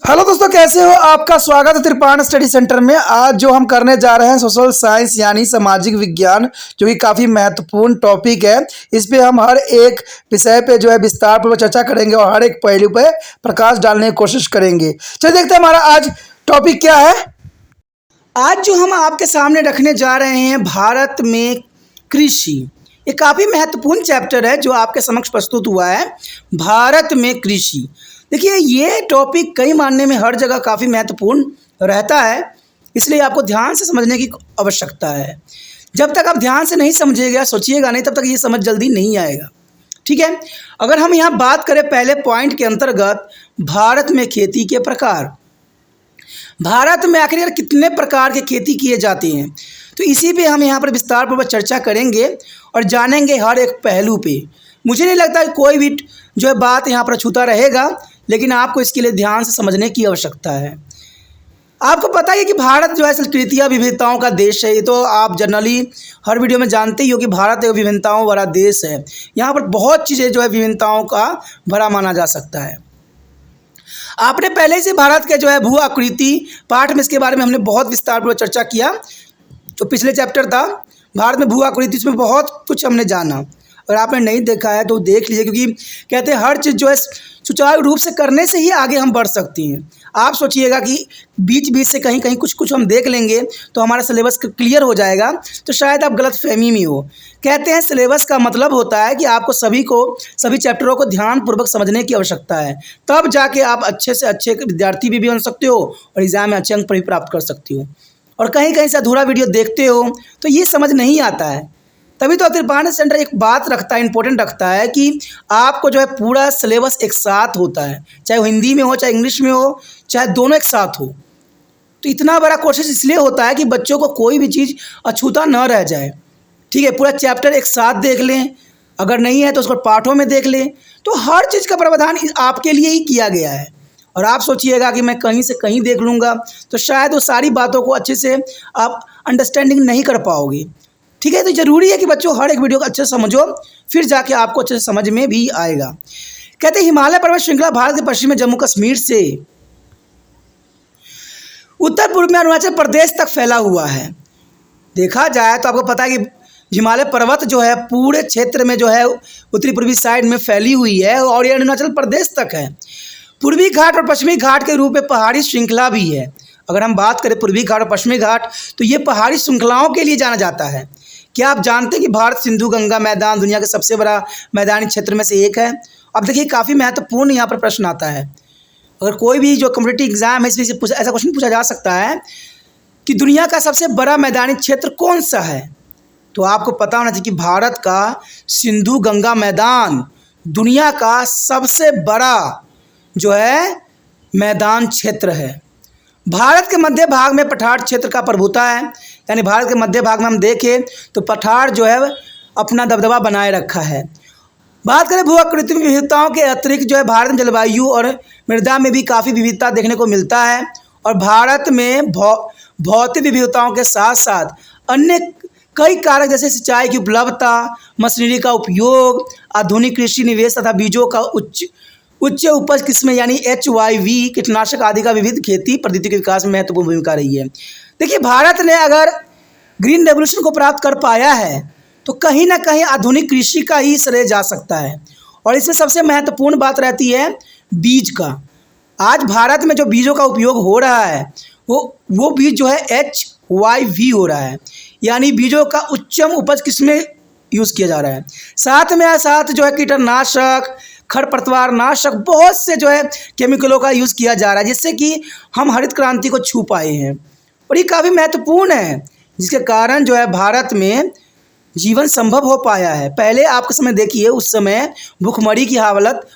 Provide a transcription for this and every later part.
Hello दोस्तों, कैसे हो? आपका स्वागत है त्रिपाण स्टडी सेंटर में। आज जो हम करने जा रहे हैं सोशल साइंस यानी सामाजिक विज्ञान, जो कि काफ़ी महत्वपूर्ण टॉपिक है। इस पे हम हर एक विषय पे जो है विस्तार पूर्वक चर्चा करेंगे और हर एक पहलू पे प्रकाश डालने की कोशिश करेंगे। चलिए देखते हैं हमारा आज टॉपिक क्या है। आज जो हम आपके सामने रखने जा रहे हैं, भारत में कृषि। ये काफ़ी महत्वपूर्ण चैप्टर है जो आपके समक्ष प्रस्तुत हुआ है, भारत में कृषि। देखिए, ये टॉपिक कई मायने में हर जगह काफ़ी महत्वपूर्ण रहता है, इसलिए आपको ध्यान से समझने की आवश्यकता है। जब तक आप ध्यान से नहीं समझिएगा, सोचिएगा नहीं, तब तक ये समझ जल्दी नहीं आएगा। ठीक है। अगर हम यहाँ बात करें पहले पॉइंट के अंतर्गत, भारत में खेती के प्रकार। भारत में आखिर कितने प्रकार के खेती किए जाते हैं, तो इसी पे हम यहाँ पर विस्तार पूर्वक चर्चा करेंगे और जानेंगे हर एक पहलू पे। मुझे नहीं लगता कि कोई भी जो है बात यहाँ पर छूता रहेगा, लेकिन आपको इसके लिए ध्यान से समझने की आवश्यकता है। आपको पता है कि भारत जो है संस्कृतियाँ विविधताओं का देश है। ये तो आप जनरली हर वीडियो में जानते ही हो कि भारत एक विभिन्नताओं भरा देश है। यहाँ पर बहुत चीज़ें जो है विभिन्नताओं का भरा माना जा सकता है। आपने पहले से भारत के जो है भू आकृति पाठ में इसके बारे में हमने बहुत विस्तारपूर्वक चर्चा किया। जो पिछले चैप्टर था भारत में भू आकृति, इसमें बहुत कुछ हमने जाना। अगर आपने नहीं देखा है तो देख लीजिए, क्योंकि कहते हैं हर चीज़ जो है सुचारू रूप से करने से ही आगे हम बढ़ सकती हैं। आप सोचिएगा कि बीच बीच से कहीं कहीं कुछ कुछ हम देख लेंगे तो हमारा सिलेबस क्लियर हो जाएगा, तो शायद आप गलत फहमी में हो। कहते हैं सिलेबस का मतलब होता है कि आपको सभी चैप्टरों को ध्यानपूर्वक समझने की आवश्यकता है, तब जाके आप अच्छे से अच्छे विद्यार्थी भी बन सकते हो और एग्ज़ाम में अच्छे अंक भी प्राप्त कर सकते हो। और कहीं कहीं से अधूरा वीडियो देखते हो तो ये समझ नहीं आता है। तभी तो त्रिपाण सेंटर एक बात रखता है, इंपॉर्टेंट रखता है कि आपको जो है पूरा सिलेबस एक साथ होता है, चाहे वो हिंदी में हो, चाहे इंग्लिश में हो, चाहे दोनों एक साथ हो। तो इतना बड़ा कोशिश इसलिए होता है कि बच्चों को कोई भी चीज़ अछूता न रह जाए। ठीक है, पूरा चैप्टर एक साथ देख लें, अगर नहीं है तो उसको पाठों में देख लें। तो हर चीज़ का प्रावधान आपके लिए ही किया गया है। और आप सोचिएगा कि मैं कहीं से कहीं देख लूँगा तो शायद वो सारी बातों को अच्छे से आप अंडरस्टैंडिंग नहीं कर पाओगे। ठीक है, तो ज़रूरी है कि बच्चों हर एक वीडियो को अच्छे से समझो, फिर जाके आपको अच्छे से समझ में भी आएगा। कहते हैं हिमालय पर्वत श्रृंखला भारत के पश्चिम में जम्मू कश्मीर से उत्तर पूर्व में अरुणाचल प्रदेश तक फैला हुआ है। देखा जाए तो आपको पता है कि हिमालय पर्वत जो है पूरे क्षेत्र में जो है उत्तरी पूर्वी साइड में फैली हुई है और ये अरुणाचल प्रदेश तक है। पूर्वी घाट और पश्चिमी घाट के रूप में पहाड़ी श्रृंखला भी है। अगर हम बात करें पूर्वी घाट और पश्चिमी घाट, तो ये पहाड़ी श्रृंखलाओं के लिए जाना जाता है। क्या आप जानते हैं कि भारत सिंधु गंगा मैदान दुनिया का सबसे बड़ा मैदानी क्षेत्र में से एक है? अब देखिए, काफ़ी महत्वपूर्ण यहाँ पर प्रश्न आता है। अगर कोई भी जो कॉम्पिटिटिव एग्जाम है इसमें से ऐसा क्वेश्चन पूछा जा सकता है कि दुनिया का सबसे बड़ा मैदानी क्षेत्र कौन सा है, तो आपको पता होना चाहिए कि भारत का सिंधु गंगा मैदान दुनिया का सबसे बड़ा जो है मैदान क्षेत्र है। भारत के मध्य भाग में पठार क्षेत्र का प्रभुता है, यानी भारत के मध्य भाग में हम देखें तो पठार जो है अपना दबदबा बनाए रखा है। बात करें भू आकृति में विविधताओं के अतिरिक्त जो है भारत में जलवायु और मृदा में भी काफ़ी विविधता देखने को मिलता है। और भारत में भौतिक विविधताओं के साथ साथ अन्य कई कारक जैसे सिंचाई की उपलब्धता, मशीनरी का उपयोग, आधुनिक कृषि निवेश तथा बीजों का उच्च उपज किस्में यानी HYV, कीटनाशक आदि का विविध खेती पद्धति के विकास में महत्वपूर्ण भूमिका रही है। देखिए, भारत ने अगर ग्रीन रेवोल्यूशन को प्राप्त कर पाया है तो कहीं ना कहीं आधुनिक कृषि का ही श्रेय जा सकता है। और इसमें सबसे महत्वपूर्ण बात रहती है बीज का। आज भारत में जो बीजों का उपयोग हो रहा है वो बीज जो है HYV हो रहा है, यानी बीजों का उच्चम उपज किस्में यूज़ किया जा रहा है। साथ जो है कीटनाशक, खरपतवार नाशक, बहुत से जो है केमिकलों का यूज़ किया जा रहा है, जिससे कि हम हरित क्रांति को छू पाए हैं। और ये काफ़ी महत्वपूर्ण है, जिसके कारण जो है भारत में जीवन संभव हो पाया है। पहले आपके समय देखिए, उस समय भूखमरी की हालत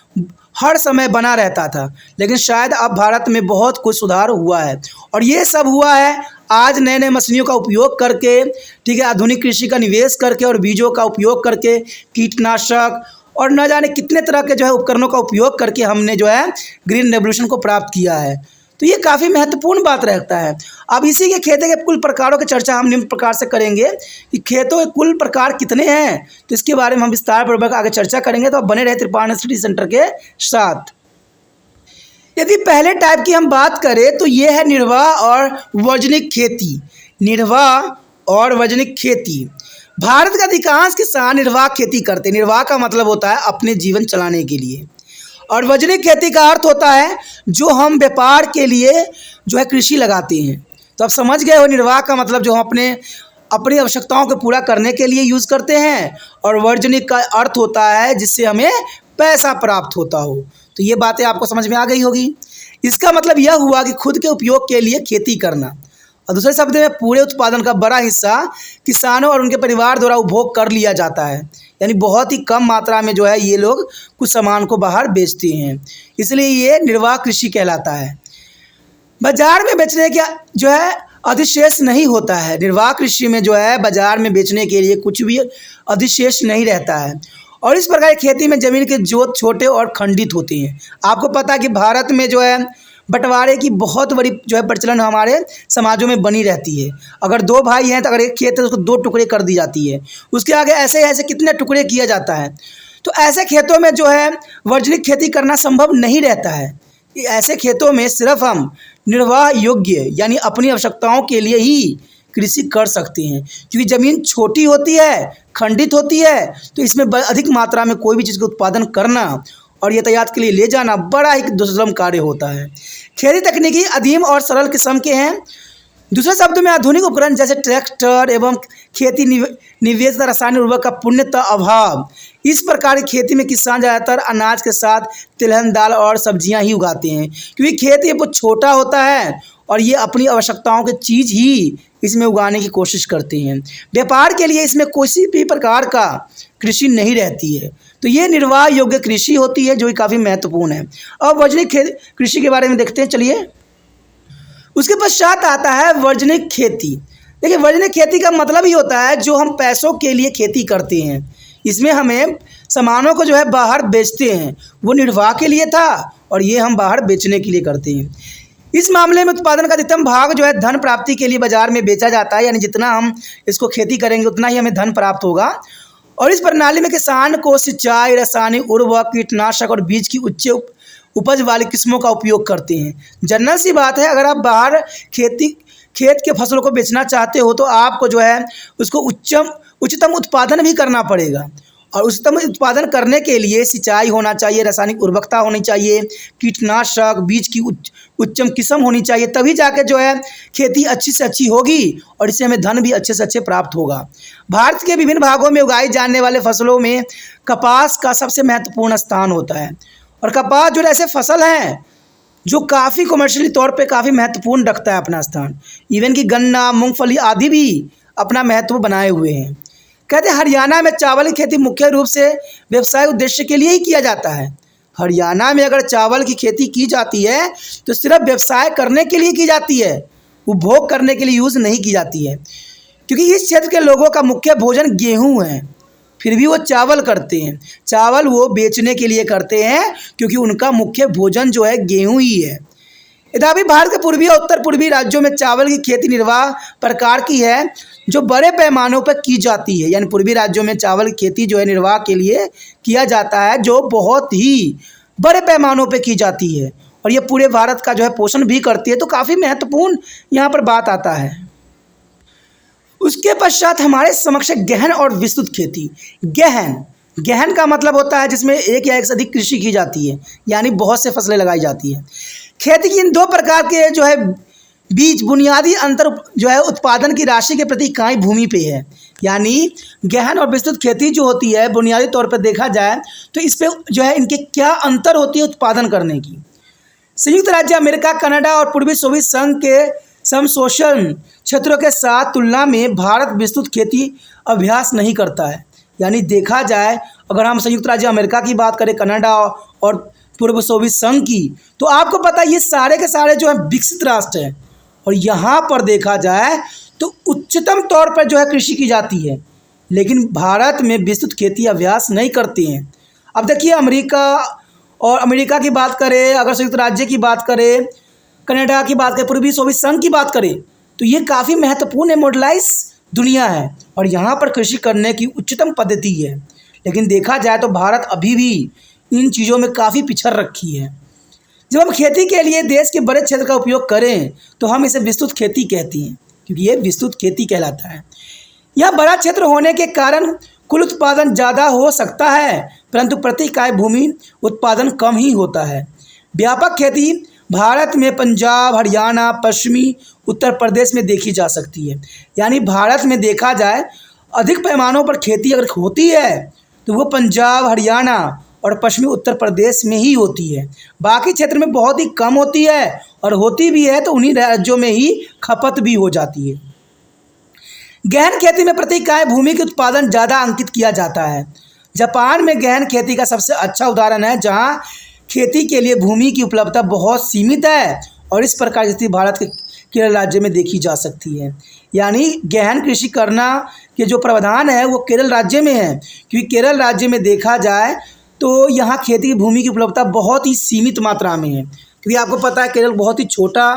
हर समय बना रहता था, लेकिन शायद अब भारत में बहुत कुछ सुधार हुआ है। और ये सब हुआ है आज नए नए मशीनों का उपयोग करके, ठीक है, आधुनिक कृषि का निवेश करके और बीजों का उपयोग करके, कीटनाशक और न जाने कितने तरह के जो है उपकरणों का उपयोग करके हमने जो है ग्रीन रेवोल्यूशन को प्राप्त किया है। तो ये काफ़ी महत्वपूर्ण बात रहता है। अब इसी के खेती के कुल प्रकारों की चर्चा हम निम्न प्रकार से करेंगे कि खेतों के कुल प्रकार कितने हैं, तो इसके बारे में हम विस्तारपूर्वक आगे चर्चा करेंगे। तो आप बने रहे त्रिपाण स्टडी सेंटर के साथ। यदि पहले टाइप की हम बात करें तो ये है निर्वाह और वर्जनिक खेती। निर्वाह और वर्जनिक खेती, भारत के अधिकांश किसान निर्वाह खेती करते हैं। निर्वाह का मतलब होता है अपने जीवन चलाने के लिए, और वर्जनिक खेती का अर्थ होता है जो हम व्यापार के लिए जो है कृषि लगाते हैं। तो आप समझ गए हो, निर्वाह का मतलब जो हम अपनी आवश्यकताओं को पूरा करने के लिए यूज़ करते हैं, और वर्जनिक का अर्थ होता है जिससे हमें पैसा प्राप्त होता हो। तो ये बातें आपको समझ में आ गई होगी। इसका मतलब यह हुआ कि खुद के उपयोग के लिए खेती करना, और दूसरे शब्द में पूरे उत्पादन का बड़ा हिस्सा किसानों और उनके परिवार द्वारा उपभोग कर लिया जाता है। यानी बहुत ही कम मात्रा में जो है ये लोग कुछ सामान को बाहर बेचते हैं, इसलिए ये निर्वाह कृषि कहलाता है। बाजार में बेचने का जो है अधिशेष नहीं होता है। निर्वाह कृषि में जो है बाजार में बेचने के लिए कुछ भी अधिशेष नहीं रहता है, और इस प्रकार खेती में ज़मीन के जोत छोटे और खंडित होते हैं। आपको पता है कि भारत में जो है बंटवारे की बहुत बड़ी जो है प्रचलन हमारे समाजों में बनी रहती है। अगर दो भाई हैं तो अगर एक खेत है तो उसको दो टुकड़े कर दी जाती है, उसके आगे ऐसे ऐसे कितने टुकड़े किया जाता है। तो ऐसे खेतों में जो है वर्जनिक खेती करना संभव नहीं रहता है। ऐसे खेतों में सिर्फ हम निर्वाह योग्य यानी अपनी आवश्यकताओं के लिए ही कृषि कर सकते हैं, क्योंकि ज़मीन छोटी होती है, खंडित होती है, तो इसमें अधिक मात्रा में कोई भी चीज़ का उत्पादन करना और यातायात के लिए ले जाना बड़ा ही दुष्गम कार्य होता है। खेती तकनीकी अधीम और सरल किस्म के हैं। दूसरे शब्दों में आधुनिक उपकरण जैसे ट्रैक्टर एवं खेती निवेश तथा रासायनिक उर्वरक का पूर्णतः अभाव। इस प्रकार की खेती में किसान ज़्यादातर अनाज के साथ तिलहन, दाल और सब्जियां ही उगाते हैं, क्योंकि खेत ये बहुत छोटा होता है और ये अपनी आवश्यकताओं की चीज़ ही इसमें उगाने की कोशिश करते हैं। व्यापार के लिए इसमें किसी भी प्रकार का कृषि नहीं रहती है। तो ये निर्वाह योग्य कृषि होती है जो कि काफ़ी महत्वपूर्ण है। अब वर्जनिक कृषि के बारे में देखते हैं, चलिए। उसके पश्चात आता है वर्जनिक खेती। देखिए, वर्जनिक खेती का मतलब ही होता है जो हम पैसों के लिए खेती करते हैं। इसमें हमें सामानों को जो है बाहर बेचते हैं, वो निर्वाह के लिए था और ये हम बाहर बेचने के लिए करते हैं। इस मामले में उत्पादन का अधिकतम भाग जो है धन प्राप्ति के लिए बाजार में बेचा जाता है, यानी जितना हम इसको खेती करेंगे उतना ही हमें धन प्राप्त होगा। और इस प्रणाली में किसान को सिंचाई, रासायनिक उर्वरक, कीटनाशक और बीज की उच्च उपज वाली किस्मों का उपयोग करते हैं। जनरल सी बात है, अगर आप बाहर खेत के फसलों को बेचना चाहते हो तो आपको जो है उसको उच्चतम उत्पादन भी करना पड़ेगा, और उच्चतम उत्पादन करने के लिए सिंचाई होना चाहिए, रासायनिक उर्वरकता होनी चाहिए, कीटनाशक, बीज की उच्चम किस्म होनी चाहिए, तभी जाके जो है खेती अच्छी से अच्छी होगी और इससे हमें धन भी अच्छे से अच्छे प्राप्त होगा। भारत के विभिन्न भागों में उगाई जाने वाले फसलों में कपास का सबसे महत्वपूर्ण स्थान होता है, और कपास जो ऐसे फसल हैं जो काफ़ी कमर्शियली तौर पे काफ़ी महत्वपूर्ण रखता है अपना स्थान। इवन कि गन्ना, मूंगफली आदि भी अपना महत्व बनाए हुए हैं। कहते हैं हरियाणा में चावल की खेती मुख्य रूप से व्यवसाय उद्देश्य के लिए ही किया जाता है। हरियाणा में अगर चावल की खेती की जाती है तो सिर्फ व्यवसाय करने के लिए की जाती है, उपभोग करने के लिए यूज़ नहीं की जाती है, क्योंकि इस क्षेत्र के लोगों का मुख्य भोजन गेहूँ है। फिर भी वो चावल करते हैं, चावल वो बेचने के लिए करते हैं क्योंकि उनका मुख्य भोजन जो है गेहूँ ही है। यद्यपि भारत के पूर्वी और उत्तर पूर्वी राज्यों में चावल की खेती निर्वाह प्रकार की है जो बड़े पैमानों पर की जाती है। यानी पूर्वी राज्यों में चावल की खेती जो है निर्वाह के लिए किया जाता है, जो बहुत ही बड़े पैमानों पर की जाती है, और ये पूरे भारत का जो है पोषण भी करती है। तो काफ़ी महत्वपूर्ण यहाँ पर बात आता है। उसके पश्चात हमारे समक्ष गहन और विस्तृत खेती। गहन का मतलब होता है जिसमें एक या एक से अधिक कृषि की जाती है, यानी बहुत से फसलें लगाई जाती हैं। खेती की इन दो प्रकार के जो है बीच बुनियादी अंतर जो है उत्पादन की राशि के प्रति इकाई भूमि पे है। यानी गहन और विस्तृत खेती जो होती है बुनियादी तौर पर देखा जाए तो इस पे जो है इनके क्या अंतर होती है उत्पादन करने की। संयुक्त राज्य अमेरिका, कनाडा और पूर्वी सोवियत संघ के समशीतोष्ण क्षेत्रों के साथ तुलना में भारत विस्तृत खेती अभ्यास नहीं करता है। यानी देखा जाए अगर हम संयुक्त राज्य अमेरिका की बात करें, कनाडा और पूर्व सोवियत संघ की, तो आपको पता है ये सारे के सारे जो है विकसित राष्ट्र हैं, और यहाँ पर देखा जाए तो उच्चतम तौर पर जो है कृषि की जाती है, लेकिन भारत में विस्तृत खेती अभ्यास नहीं करते हैं। अब देखिए अमेरिका की बात करें, अगर संयुक्त राज्य की बात करें, कनाडा की बात करें, पूर्वी सोवियत संघ की बात करें, तो ये काफ़ी महत्वपूर्ण मॉडर्नाइज दुनिया है और यहाँ पर कृषि करने की उच्चतम पद्धति है। लेकिन देखा जाए तो भारत अभी भी इन चीज़ों में काफ़ी पिछड़ रखी है। जब हम खेती के लिए देश के बड़े क्षेत्र का उपयोग करें तो हम इसे विस्तृत खेती कहती हैं, क्योंकि ये विस्तृत खेती कहलाता है। यह बड़ा क्षेत्र होने के कारण कुल उत्पादन ज़्यादा हो सकता है, परंतु प्रति इकाई भूमि उत्पादन कम ही होता है। व्यापक खेती भारत में पंजाब, हरियाणा, पश्चिमी उत्तर प्रदेश में देखी जा सकती है। यानी भारत में देखा जाए अधिक पैमानों पर खेती अगर होती है तो वो पंजाब, हरियाणा और पश्चिमी उत्तर प्रदेश में ही होती है। बाकी क्षेत्र में बहुत ही कम होती है, और होती भी है तो उन्हीं राज्यों में ही खपत भी हो जाती है। गहन खेती में प्रति इकाई भूमि के उत्पादन ज़्यादा अंकित किया जाता है। जापान में गहन खेती का सबसे अच्छा उदाहरण है, जहाँ खेती के लिए भूमि की उपलब्धता बहुत सीमित है, और इस प्रकार की स्थिति भारत के केरल राज्य में देखी जा सकती है। यानी गहन कृषि करना के जो प्रावधान है वो केरल राज्य में है, क्योंकि केरल राज्य में देखा जाए तो यहाँ खेती की भूमि की उपलब्धता बहुत ही सीमित मात्रा में है, क्योंकि आपको पता है केरल बहुत ही छोटा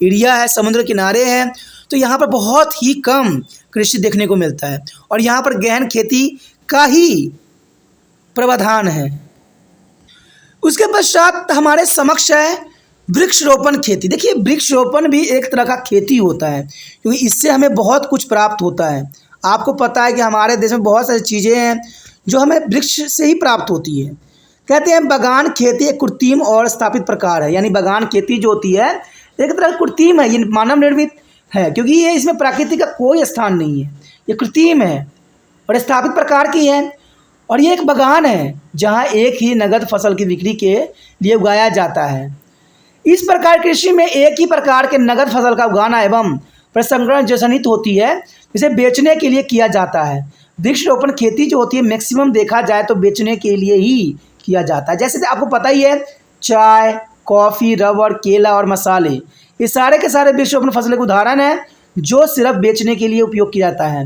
एरिया है, समुद्र किनारे है, तो यहाँ पर बहुत ही कम कृषि देखने को मिलता है, और यहाँ पर गहन खेती का ही प्रावधान है। उसके पश्चात हमारे समक्ष है वृक्षरोपण खेती। देखिए, वृक्षरोपण भी एक तरह का खेती होता है, क्योंकि इससे हमें बहुत कुछ प्राप्त होता है। आपको पता है कि हमारे देश में बहुत सारी चीज़ें हैं जो हमें वृक्ष से ही प्राप्त होती है। कहते हैं बागान खेती एक कृत्रिम और स्थापित प्रकार है। यानी बागान खेती जो होती है एक तरह कृत्रिम है, ये मानव निर्मित है, क्योंकि ये इसमें प्रकृति का कोई स्थान नहीं है, ये कृत्रिम है और स्थापित प्रकार की है। और ये एक बागान है जहाँ एक ही नगद फसल की बिक्री के लिए उगाया जाता है। इस प्रकार कृषि में एक ही प्रकार के नगद फसल का उगाना एवं प्रसंस्करण जनित होती है, इसे बेचने के लिए किया जाता है। वृक्षरोपण खेती जो होती है मैक्सिमम देखा जाए तो बेचने के लिए ही किया जाता है। जैसे आपको पता ही है, चाय, कॉफ़ी, रबर, केला और मसाले, ये सारे के सारे वृक्षरोपण फसलों के उदाहरण हैं जो सिर्फ बेचने के लिए उपयोग किया जाता है।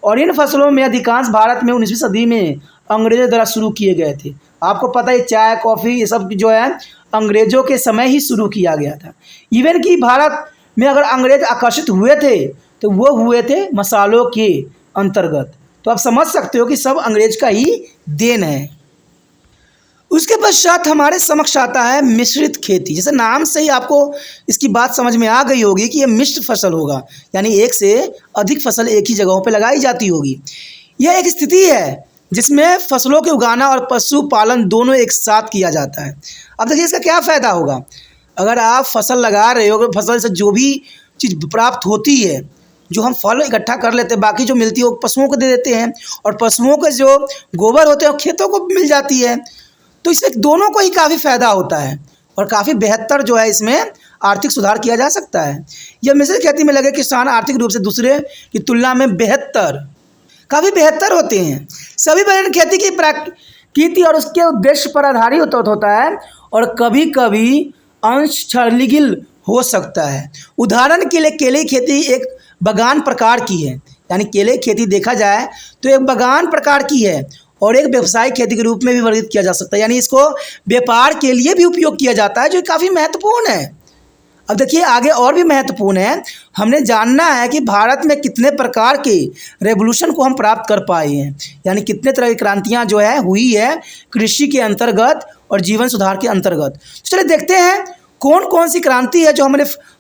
और इन फसलों में अधिकांश भारत में 19वीं सदी में अंग्रेजों द्वारा शुरू किए गए थे। आपको पता है चाय, कॉफ़ी, ये सब जो है अंग्रेज़ों के समय ही शुरू किया गया था। इवन कि भारत में अगर अंग्रेज आकर्षित हुए थे तो वो हुए थे मसालों के अंतर्गत। तो आप समझ सकते हो कि सब अंग्रेज का ही देन है। उसके पश्चात हमारे समक्ष आता है मिश्रित खेती। जैसे नाम से ही आपको इसकी बात समझ में आ गई होगी कि यह मिश्र फसल होगा, यानी एक से अधिक फसल एक ही जगहों पर लगाई जाती होगी। यह एक स्थिति है जिसमें फसलों के उगाना और पशुपालन दोनों एक साथ किया जाता है। अब देखिए इसका क्या फ़ायदा होगा। अगर आप फसल लगा रहे हो, अगर फसल से जो भी चीज़ प्राप्त होती है, जो हम फल इकट्ठा कर लेते हैं, बाकी जो मिलती है वो पशुओं को दे देते हैं, और पशुओं के जो गोबर होते हैं वो खेतों को मिल जाती है। तो इससे दोनों को ही काफ़ी फ़ायदा होता है, और काफ़ी बेहतर जो है इसमें आर्थिक सुधार किया जा सकता है। यह मिश्रित खेती में लगे किसान आर्थिक रूप से दूसरे की तुलना में काफ़ी बेहतर होते हैं। सभी वजन खेती की प्रकृति और उसके उद्देश्य पर आधारित होता है, और कभी कभी अंश छालीगिल हो सकता है। उदाहरण के लिए केले की खेती एक बागान प्रकार की है। यानी केले की खेती देखा जाए तो एक बागान प्रकार की है, और एक व्यवसायिक खेती के रूप में भी वर्णित किया जा सकता है। यानी इसको व्यापार के लिए भी उपयोग किया जाता है, जो काफ़ी महत्वपूर्ण है। अब देखिए आगे और भी महत्वपूर्ण है, हमने जानना है कि भारत में कितने प्रकार के रेवोल्यूशन को हम प्राप्त कर पाए हैं, यानी कितने तरह की क्रांतियां जो है हुई है कृषि के अंतर्गत और जीवन सुधार के अंतर्गत। तो चलिए देखते हैं कौन कौन सी क्रांति है जो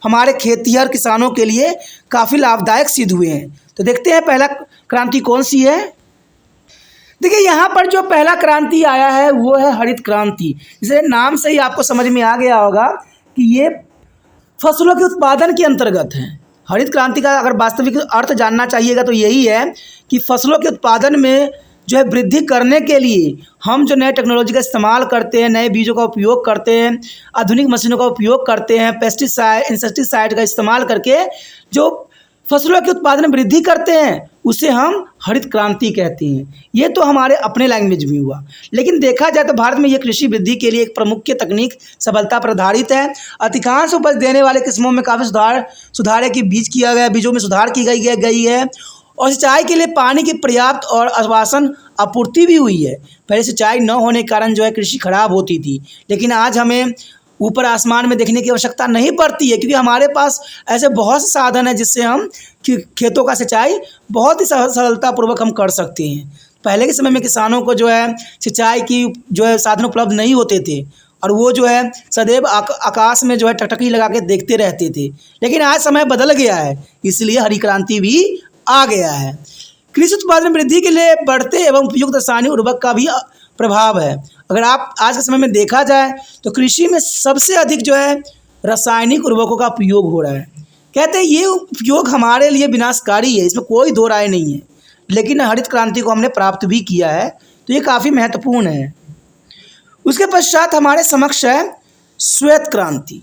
हमारे खेतिहर किसानों के लिए काफ़ी लाभदायक सिद्ध हुए हैं। तो देखते हैं पहला क्रांति कौन सी है। देखिए यहाँ पर जो पहला क्रांति आया है वो है हरित क्रांति। जैसे नाम से ही आपको समझ में आ गया होगा कि ये फसलों के उत्पादन के अंतर्गत है। हरित क्रांति का अगर वास्तविक अर्थ जानना चाहिएगा तो यही है कि फसलों के उत्पादन में जो है वृद्धि करने के लिए हम जो नए टेक्नोलॉजी का इस्तेमाल करते हैं, नए बीजों का उपयोग करते हैं, आधुनिक मशीनों का उपयोग करते हैं, पेस्टिसाइड, इंसेक्टिसाइड का इस्तेमाल करके जो फसलों के उत्पादन में वृद्धि करते हैं उसे हम हरित क्रांति कहते हैं। ये तो हमारे अपने लैंग्वेज में हुआ, लेकिन देखा जाए तो भारत में ये कृषि वृद्धि के लिए एक प्रमुख तकनीक सफलता पर आधारित है। अधिकांश उपज देने वाले किस्मों में काफ़ी सुधारे की बीज किया गया, बीजों में सुधार की गई है, और सिंचाई के लिए पानी की पर्याप्त और आश्वासन आपूर्ति भी हुई है। पहले सिंचाई न होने के कारण जो है कृषि खराब होती थी, लेकिन आज हमें ऊपर आसमान में देखने की आवश्यकता नहीं पड़ती है, क्योंकि हमारे पास ऐसे बहुत से साधन हैं जिससे हम खेतों का सिंचाई बहुत ही सरलतापूर्वक हम कर सकते हैं। पहले के समय में किसानों को जो है सिंचाई की जो है साधन उपलब्ध नहीं होते थे, और वो जो है सदैव आकाश में जो है टकटकी लगा के देखते रहते थे। लेकिन आज समय बदल गया है, इसलिए हरी क्रांति भी आ गया है। कृषि उत्पादन में वृद्धि के लिए बढ़ते एवं उपयुक्त रासायनिक उर्वरक का भी प्रभाव है। अगर आप आज के समय में देखा जाए तो कृषि में सबसे अधिक जो है रासायनिक उर्वरकों का उपयोग हो रहा है। कहते हैं ये उपयोग हमारे लिए विनाशकारी है, इसमें कोई दो राय नहीं है, लेकिन हरित क्रांति को हमने प्राप्त भी किया है, तो ये काफ़ी महत्वपूर्ण है। उसके पश्चात हमारे समक्ष है श्वेत क्रांति।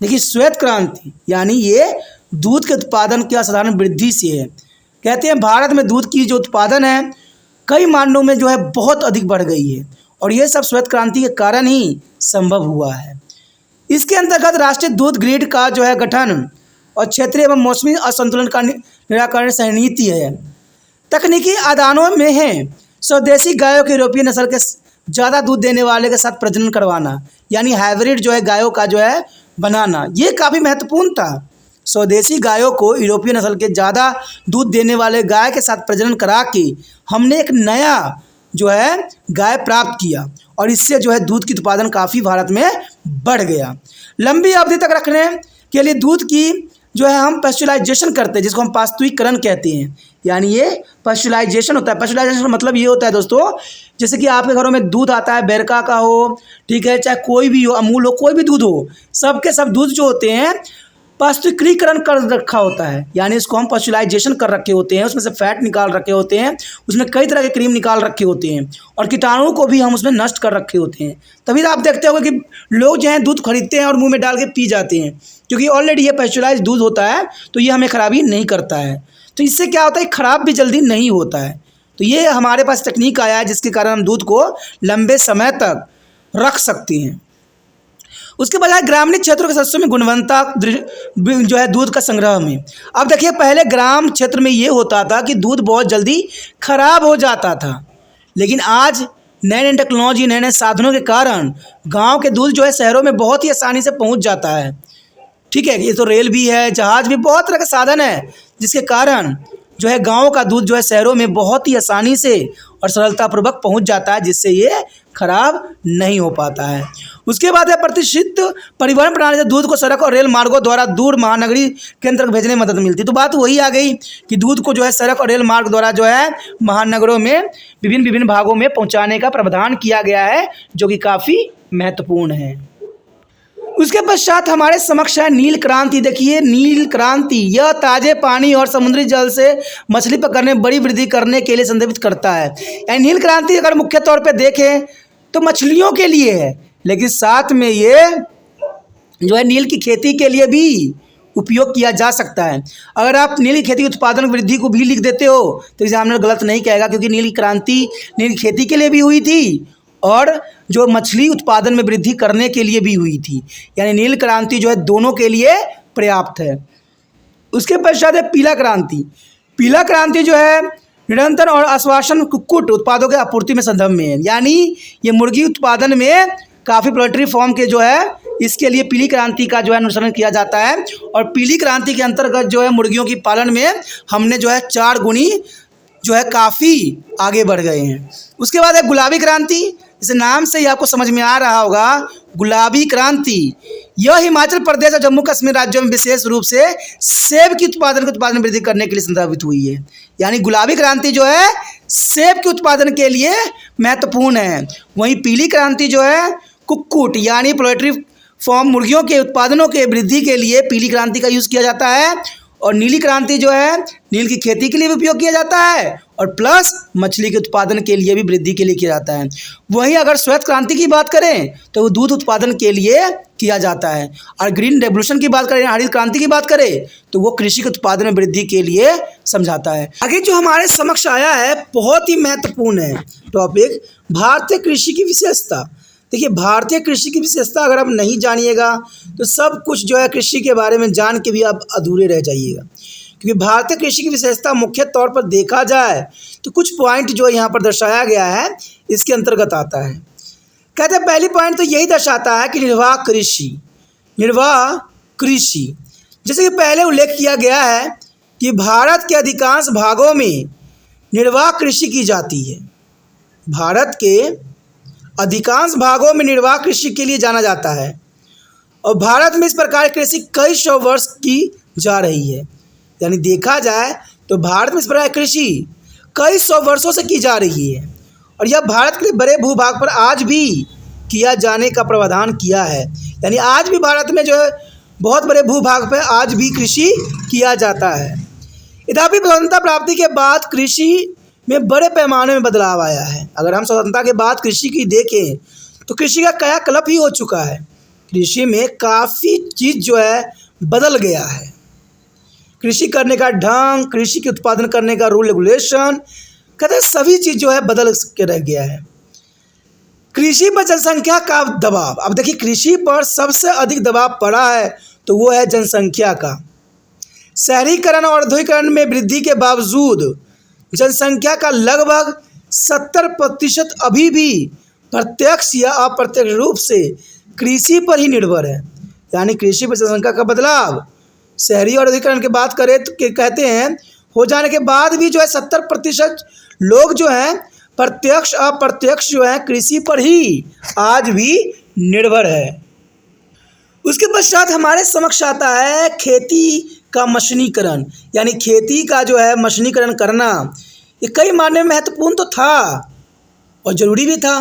देखिए श्वेत क्रांति यानी ये दूध के उत्पादन की असाधारण वृद्धि से है। कहते हैं भारत में दूध की जो उत्पादन है कई मायनों में जो है बहुत अधिक बढ़ गई है, और ये सब श्वेत क्रांति के कारण ही संभव हुआ है। इसके अंतर्गत राष्ट्रीय दूध ग्रिड का जो है गठन और क्षेत्रीय एवं मौसमी असंतुलन का निराकरण रणनीति है। तकनीकी आदानों में है स्वदेशी गायों के यूरोपीय नस्ल के ज़्यादा दूध देने वाले के साथ प्रजनन करवाना, यानी हाइब्रिड जो है गायों का जो है बनाना, ये काफ़ी महत्वपूर्ण था। स्वदेशी गायों को यूरोपीय नस्ल के ज़्यादा दूध देने वाले गाय के साथ प्रजनन करा के हमने एक नया जो है गाय प्राप्त किया, और इससे जो है दूध की उत्पादन काफ़ी भारत में बढ़ गया। लंबी अवधि तक रखने के लिए दूध की जो है हम पैस्चुराइजेशन करते हैं, जिसको हम पास्तुईकरण कहते हैं। यानी ये पैस्चुराइजेशन होता है। पैस्चुराइजेशन का मतलब ये होता है दोस्तों, जैसे कि आपके घरों में दूध आता है, बेरका का हो, ठीक है, चाहे कोई भी हो, अमूल हो, कोई भी दूध हो, सब के सब दूध जो होते हैं पास्तुईकरण कर रखा होता है। यानी इसको हम पैस्चुराइजेशन कर रखे होते हैं, उसमें से फैट निकाल रखे होते हैं, उसमें कई तरह के क्रीम निकाल रखे होते हैं, और कीटाणुओं को भी हम उसमें नष्ट कर रखे होते हैं। तभी आप देखते होंगे कि लोग जो है दूध खरीदते हैं और मुंह में डाल के पी जाते हैं, क्योंकि ऑलरेडी ये पैस्चुराइज दूध होता है, तो ये हमें खराबी नहीं करता है। तो इससे क्या होता है, खराब भी जल्दी नहीं होता है। तो ये हमारे पास तकनीक आया है जिसके कारण हम दूध को लंबे समय तक रख सकते हैं। उसके बजाय ग्रामीण क्षेत्रों के शस्यों में गुणवत्ता जो है दूध का संग्रह में, अब देखिए पहले ग्राम क्षेत्र में ये होता था कि दूध बहुत जल्दी खराब हो जाता था, लेकिन आज नए नए टेक्नोलॉजी, नए नए साधनों के कारण गांव के दूध जो है शहरों में बहुत ही आसानी से पहुंच जाता है। ठीक है, ये तो रेल भी है, जहाज़ भी, बहुत तरह के साधन है, जिसके कारण जो है गाँव का दूध जो है शहरों में बहुत ही आसानी से और सरलतापूर्वक पहुंच जाता है, जिससे ये खराब नहीं हो पाता है। उसके बाद है प्रतिष्ठित परिवहन प्रणाली से दूध को सड़क और रेल मार्गों द्वारा दूर महानगरीय केंद्र तक भेजने में मदद मिलती है। तो बात वही आ गई कि दूध को जो है सड़क और रेल मार्ग द्वारा जो है महानगरों में विभिन्न भागों में पहुंचाने का प्रावधान किया गया है, जो कि काफ़ी महत्वपूर्ण है। उसके पश्चात हमारे समक्ष है नील क्रांति। देखिए नील क्रांति यह ताज़े पानी और समुद्री जल से मछली पकड़ने में बड़ी वृद्धि करने के लिए संदर्भित करता है। यानी नील क्रांति अगर मुख्य तौर पे देखें तो मछलियों के लिए है, लेकिन साथ में ये जो है नील की खेती के लिए भी उपयोग किया जा सकता है। अगर आप नील की खेती उत्पादन वृद्धि को भी लिख देते हो तो एग्जामिनर गलत नहीं कहेगा, क्योंकि नील क्रांति नील की खेती के लिए भी हुई थी और जो मछली उत्पादन में वृद्धि करने के लिए भी हुई थी। यानी नील क्रांति जो है दोनों के लिए पर्याप्त है। उसके पश्चात है पीला क्रांति। पीला क्रांति जो है निरंतर और आश्वासन कुक्कुट उत्पादों के आपूर्ति में संदर्भ में है। यानी ये मुर्गी उत्पादन में काफ़ी पोल्ट्री फार्म के जो है इसके लिए पीली क्रांति का जो है अनुसरण किया जाता है, और पीली क्रांति के अंतर्गत जो है मुर्गियों की पालन में हमने जो है 4 गुनी जो है काफ़ी आगे बढ़ गए हैं। उसके बाद है गुलाबी क्रांति। जैसे नाम से ही आपको समझ में आ रहा होगा, गुलाबी क्रांति यह हिमाचल प्रदेश और जम्मू कश्मीर राज्यों में विशेष रूप से सेब की उत्पादन वृद्धि करने के लिए संदर्भित हुई है। यानी गुलाबी क्रांति जो है सेब के उत्पादन के लिए महत्वपूर्ण है। वहीं पीली क्रांति जो है कुक्कुट यानी पोल्ट्री फार्म मुर्गियों के उत्पादनों के वृद्धि के लिए पीली क्रांति का यूज़ किया जाता है, और नीली क्रांति जो है नील की खेती के लिए भी उपयोग किया जाता है, और प्लस मछली के उत्पादन के लिए भी वृद्धि के लिए किया जाता है। वहीं अगर श्वेत क्रांति की बात करें तो वो दूध उत्पादन के लिए किया जाता है, और ग्रीन रेवोल्यूशन की बात करें, हरित क्रांति की बात करें तो वो कृषि के उत्पादन में वृद्धि के लिए समझाता है। आगे जो हमारे समक्ष आया है बहुत ही महत्वपूर्ण है टॉपिक, भारतीय कृषि की विशेषता। देखिए भारतीय कृषि की विशेषता अगर आप नहीं जानिएगा तो सब कुछ जो है कृषि के बारे में जान के भी आप अधूरे रह जाइएगा, क्योंकि भारतीय कृषि की विशेषता मुख्य तौर पर देखा जाए तो कुछ पॉइंट जो यहाँ पर दर्शाया गया है इसके अंतर्गत आता है। कहते हैं पहली पॉइंट तो यही दर्शाता है कि निर्वाह कृषि, जैसे कि पहले उल्लेख किया गया है कि भारत के अधिकांश भागों में निर्वाह कृषि की जाती है। भारत के अधिकांश भागों में निर्वाह कृषि के लिए जाना जाता है और भारत में इस प्रकार की कृषि कई सौ वर्ष की जा रही है। यानी देखा जाए तो भारत में इस प्रकार की कृषि कई सौ वर्षों से की जा रही है और यह भारत के बड़े भूभाग पर आज भी किया जाने का प्रावधान किया है। यानी आज भी भारत में जो है बहुत बड़े भूभाग पर आज भी कृषि किया जाता है। तथापि स्वतंत्रता प्राप्ति के बाद कृषि में बड़े पैमाने में बदलाव आया है। अगर हम स्वतंत्रता के बाद कृषि की देखें तो कृषि का कायाकल्प ही हो चुका है। कृषि में काफ़ी चीज़ जो है बदल गया है। कृषि करने का ढंग, कृषि के उत्पादन करने का रूल रेगुलेशन, कहते हैं सभी चीज़ जो है बदल के रह गया है। कृषि पर जनसंख्या का दबाव, अब देखिए कृषि पर सबसे अधिक दबाव पड़ा है तो वो है जनसंख्या का। शहरीकरण और औद्योगिकरण में वृद्धि के बावजूद जनसंख्या का लगभग 70% अभी भी प्रत्यक्ष या अप्रत्यक्ष रूप से कृषि पर ही निर्भर है। यानी कृषि पर जनसंख्या का बदलाव शहरी और औद्योगिकरण की बात करें तो कहते हैं हो जाने के बाद भी जो है 70% लोग जो हैं प्रत्यक्ष अप्रत्यक्ष जो है कृषि पर ही आज भी निर्भर है। उसके पश्चात हमारे समक्ष आता है खेती का मशीनीकरण। यानी खेती का जो है मशीनीकरण करना ये कई मायने में महत्वपूर्ण तो था और ज़रूरी भी था।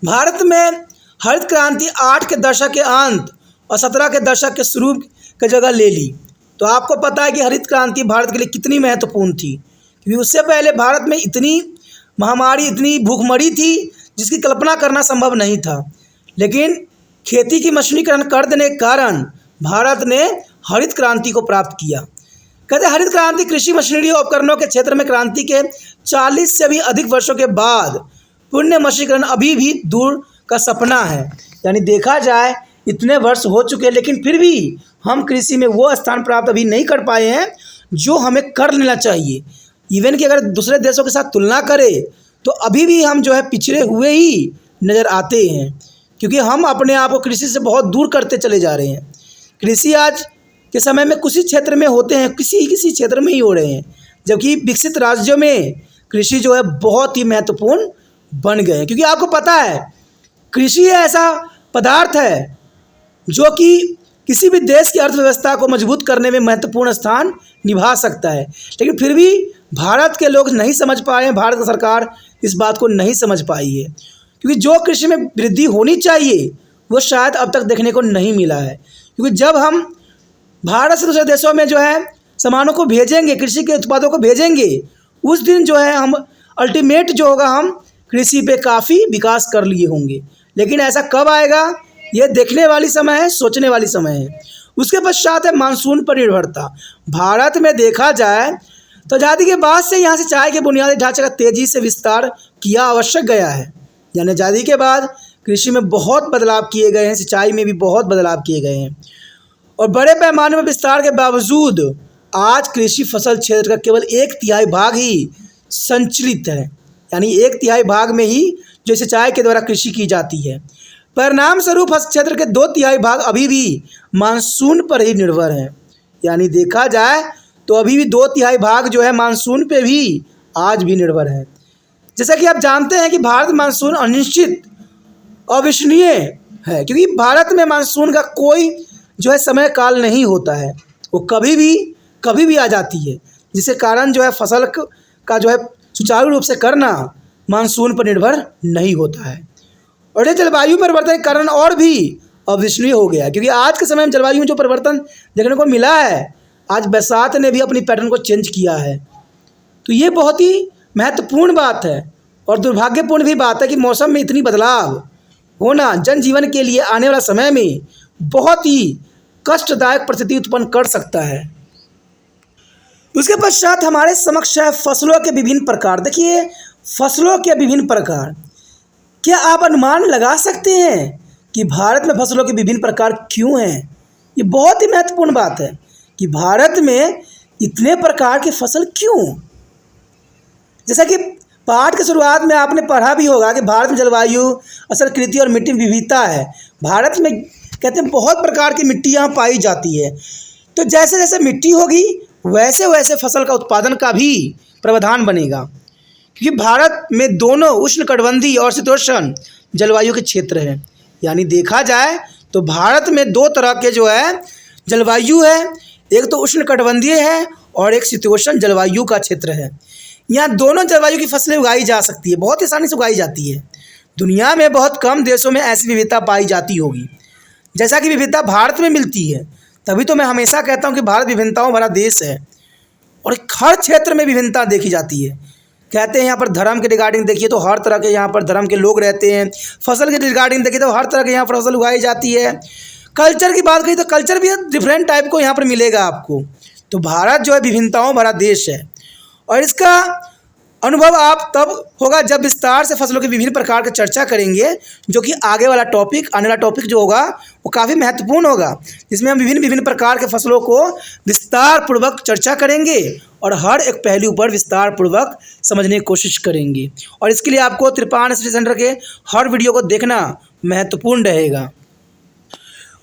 भारत में हरित क्रांति 8 के दशक के अंत और 17 के दशक के शुरू की जगह ले ली। तो आपको पता है कि हरित क्रांति भारत के लिए कितनी महत्वपूर्ण थी, क्योंकि उससे पहले भारत में इतनी महामारी, इतनी भूखमरी थी जिसकी कल्पना करना संभव नहीं था। लेकिन खेती की मशीनीकरण कर देने के कारण भारत ने हरित क्रांति को प्राप्त किया। कहते हैं हरित क्रांति कृषि मशीनरी और उपकरणों के क्षेत्र में क्रांति के 40 से भी अधिक वर्षों के बाद पूर्ण मशीनीकरण अभी भी दूर का सपना है। यानी देखा जाए इतने वर्ष हो चुके हैं लेकिन फिर भी हम कृषि में वो स्थान प्राप्त अभी नहीं कर पाए हैं जो हमें कर लेना चाहिए। इवन कि अगर दूसरे देशों के साथ तुलना करें तो अभी भी हम जो है पिछड़े हुए ही नज़र आते हैं, क्योंकि हम अपने आप को कृषि से बहुत दूर करते चले जा रहे हैं। कृषि आज के समय में किसी क्षेत्र में होते हैं, किसी क्षेत्र में ही हो रहे हैं, जबकि विकसित राज्यों में कृषि जो है बहुत ही महत्वपूर्ण बन गए हैं। क्योंकि आपको पता है कृषि ऐसा पदार्थ है जो कि किसी भी देश की अर्थव्यवस्था को मजबूत करने में महत्वपूर्ण स्थान निभा सकता है। लेकिन फिर भी भारत के लोग नहीं समझ पाए हैं, भारत सरकार इस बात को नहीं समझ पाई है, क्योंकि जो कृषि में वृद्धि होनी चाहिए वो शायद अब तक देखने को नहीं मिला है। क्योंकि जब हम भारत से दूसरे देशों में जो है सामानों को भेजेंगे, कृषि के उत्पादों को भेजेंगे, उस दिन जो है हम अल्टीमेट जो होगा हम कृषि पे काफ़ी विकास कर लिए होंगे। लेकिन ऐसा कब आएगा ये देखने वाली समय है, सोचने वाली समय है। उसके पश्चात है मानसून पर निर्भरता। भारत में देखा जाए तो आज़ादी के बाद से यहाँ से चाय के बुनियादी ढांचे का तेज़ी से विस्तार किया आवश्यक गया है। यानी आज़ादी के बाद कृषि में बहुत बदलाव किए गए हैं, सिंचाई में भी बहुत बदलाव किए गए हैं और बड़े पैमाने में विस्तार के बावजूद आज कृषि फसल क्षेत्र का केवल 1/3 भाग ही संचलित है। यानी 1/3 भाग में ही जो सिंचाई के द्वारा कृषि की जाती है। परिणाम स्वरूप फसल क्षेत्र के 2/3 भाग अभी भी मानसून पर ही निर्भर हैं। यानी देखा जाए तो अभी भी 2/3 भाग जो है मानसून पे भी आज भी निर्भर है। जैसा कि आप जानते हैं कि भारत मानसून अनिश्चित अविश्वसनीय है, क्योंकि भारत में मानसून का कोई जो है समय काल नहीं होता है, वो कभी भी आ जाती है, जिसके कारण जो है फसल का जो है सुचारू रूप से करना मानसून पर निर्भर नहीं होता है। और ये जलवायु परिवर्तन के कारण और भी अविश्वसनीय हो गया है, क्योंकि आज के समय में जलवायु में जो परिवर्तन देखने को मिला है, आज बरसात ने भी अपनी पैटर्न को चेंज किया है। तो ये बहुत ही महत्वपूर्ण बात है और दुर्भाग्यपूर्ण भी बात है कि मौसम में इतनी बदलाव होना जनजीवन के लिए आने वाला समय में बहुत ही कष्टदायक परिस्थिति उत्पन्न कर सकता है। उसके पश्चात हमारे समक्ष है फसलों के विभिन्न प्रकार। देखिए फसलों के विभिन्न प्रकार, क्या आप अनुमान लगा सकते हैं कि भारत में फसलों के विभिन्न प्रकार क्यों हैं? ये बहुत ही महत्वपूर्ण बात है कि भारत में इतने प्रकार की फसल क्यों। जैसा कि पाठ की शुरुआत में आपने पढ़ा भी होगा कि भारत में जलवायु, असल कृषि और मिट्टी विविधता है। भारत में कहते हैं बहुत प्रकार की मिट्टियाँ पाई जाती है। तो जैसे जैसे मिट्टी होगी वैसे वैसे फसल का उत्पादन का भी प्रावधान बनेगा। क्योंकि भारत में दोनों उष्णकटिबंधीय और शीतोष्ण जलवायु के क्षेत्र हैं। यानी देखा जाए तो भारत में दो तरह के जो है जलवायु है, एक तो उष्णकटिबंधीय है और एक शीतोष्ण जलवायु का क्षेत्र है। यहाँ दोनों जलवायु की फसलें उगाई जा सकती है, बहुत आसानी से उगाई जाती है। दुनिया में बहुत कम देशों में ऐसी विविधता पाई जाती होगी जैसा कि विविधता भारत में मिलती है। तभी तो मैं हमेशा कहता हूँ कि भारत विभिन्नताओं भरा देश है और हर क्षेत्र में विभिन्नता देखी जाती है। कहते हैं यहाँ पर धर्म के रिगार्डिंग देखिए तो हर तरह के यहाँ पर धर्म के लोग रहते हैं। फसल के रिगार्डिंग देखिए तो हर तरह के यहाँ पर फसल उगाई जाती है। कल्चर की बात करी तो कल्चर भी डिफरेंट टाइप को यहाँ पर मिलेगा आपको। तो भारत जो है विभिन्नताओं भरा देश है और इसका अनुभव आप तब होगा जब विस्तार से फसलों के विभिन्न प्रकार की चर्चा करेंगे, जो कि आने वाला टॉपिक जो होगा वो काफ़ी महत्वपूर्ण होगा, जिसमें हम विभिन्न प्रकार के फसलों को विस्तार पूर्वक चर्चा करेंगे और हर एक पहलू पर विस्तार पूर्वक समझने की कोशिश करेंगे। और इसके लिए आपको त्रिपाण स्टडी सेंटर के हर वीडियो को देखना महत्वपूर्ण रहेगा।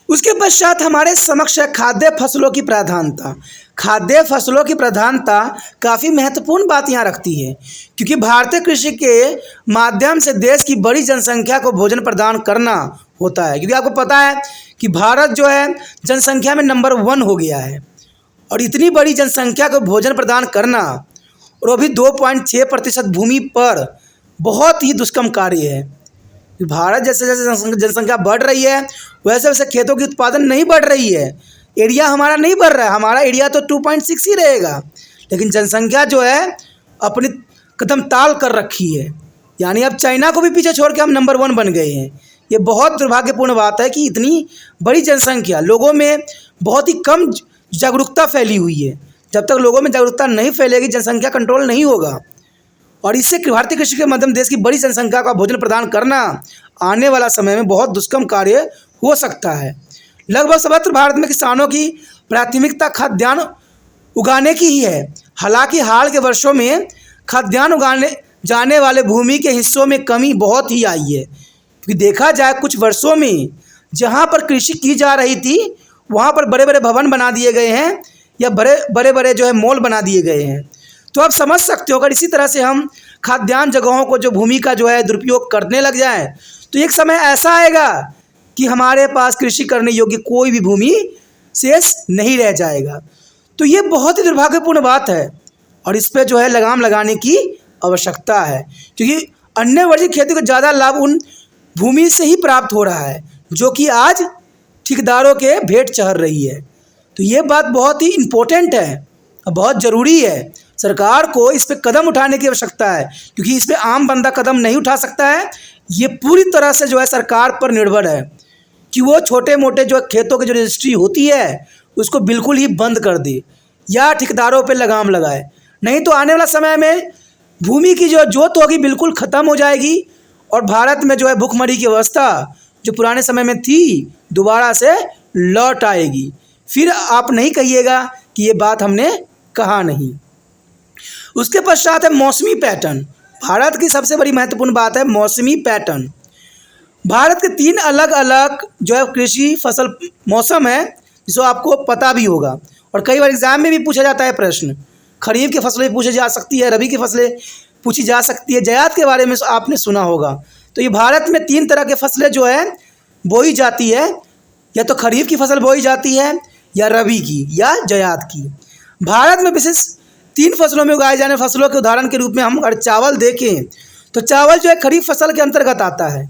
उसके पश्चात हमारे समक्ष है खाद्य फसलों की प्राधान्यता। खाद्य फसलों की प्राधान्यता काफ़ी महत्वपूर्ण बात यहाँ रखती है, क्योंकि भारतीय कृषि के माध्यम से देश की बड़ी जनसंख्या को भोजन प्रदान करना होता है। क्योंकि आपको पता है कि भारत जो है जनसंख्या में नंबर 1 हो गया है और इतनी बड़ी जनसंख्या को भोजन प्रदान करना और वो भी 2.6% भूमि पर बहुत ही दुष्कर्म कार्य है। भारत जैसे जैसे जनसंख्या बढ़ रही है वैसे वैसे खेतों की उत्पादन नहीं बढ़ रही है, एरिया हमारा नहीं बढ़ रहा है। हमारा एरिया तो 2.6 ही रहेगा, लेकिन जनसंख्या जो है अपनी कदम ताल कर रखी है। यानी अब चाइना को भी पीछे छोड़ के हम नंबर 1 बन गए हैं। ये बहुत दुर्भाग्यपूर्ण बात है कि इतनी बड़ी जनसंख्या, लोगों में बहुत ही कम जागरूकता फैली हुई है। जब तक लोगों में जागरूकता नहीं फैलेगी जनसंख्या कंट्रोल नहीं होगा और इससे भारतीय कृषि के माध्यम देश की बड़ी जनसंख्या का भोजन प्रदान करना आने वाला समय में बहुत दुष्कर्म कार्य हो सकता है। लगभग सर्वत्र भारत में किसानों की प्राथमिकता खाद्यान्न उगाने की ही है। हालांकि हाल के वर्षों में खाद्यान्न उगाने जाने वाले भूमि के हिस्सों में कमी बहुत ही आई है। क्योंकि देखा जाए कुछ वर्षों में जहाँ पर कृषि की जा रही थी वहाँ पर बड़े बड़े भवन बना दिए गए हैं या बड़े बड़े जो है मॉल बना दिए गए हैं। तो आप समझ सकते हो अगर इसी तरह से हम खाद्यान्न जगहों को जो भूमि का जो है दुरुपयोग करने लग जाएं तो एक समय ऐसा आएगा कि हमारे पास कृषि करने योग्य कोई भी भूमि शेष नहीं रह जाएगा। तो ये बहुत ही दुर्भाग्यपूर्ण बात है और इस पर जो है लगाम लगाने की आवश्यकता है, क्योंकि अन्य वर्जित खेती को ज़्यादा लाभ उन भूमि से ही प्राप्त हो रहा है जो कि आज ठेकेदारों के भेंट चढ़ रही है। तो ये बात बहुत ही इम्पोर्टेंट है और बहुत ज़रूरी है। सरकार को इस पर कदम उठाने की आवश्यकता है, क्योंकि इस पर आम बंदा कदम नहीं उठा सकता है। ये पूरी तरह से जो है सरकार पर निर्भर है कि वो छोटे मोटे जो खेतों की जो रजिस्ट्री होती है उसको बिल्कुल ही बंद कर दे या ठेकेदारों पर लगाम लगाए। नहीं तो आने वाला समय में भूमि की जो जोत होगी बिल्कुल ख़त्म हो जाएगी और भारत में जो है भुखमरी की अवस्था जो पुराने समय में थी दोबारा से लौट आएगी। फिर आप नहीं कहिएगा कि ये बात हमने कहा नहीं। उसके पश्चात है मौसमी पैटर्न। भारत की सबसे बड़ी महत्वपूर्ण बात है मौसमी पैटर्न। भारत के 3 अलग अलग जो है कृषि फसल मौसम है जिसको आपको पता भी होगा और कई बार एग्जाम में भी पूछा जाता है प्रश्न। खरीफ की फसलें पूछी जा सकती है, रबी की फसलें पूछी जा सकती है, जायद के बारे में आपने सुना होगा। तो ये भारत में 3 तरह के फसलें जो है बोई जाती है, या तो खरीफ की फसल बोई जाती है या रबी की या जायद की। भारत में विशेष 3 फसलों में उगाए जाने फसलों के उदाहरण के रूप में हम अगर चावल देखें तो चावल जो है खरीफ फसल के अंतर्गत आता है।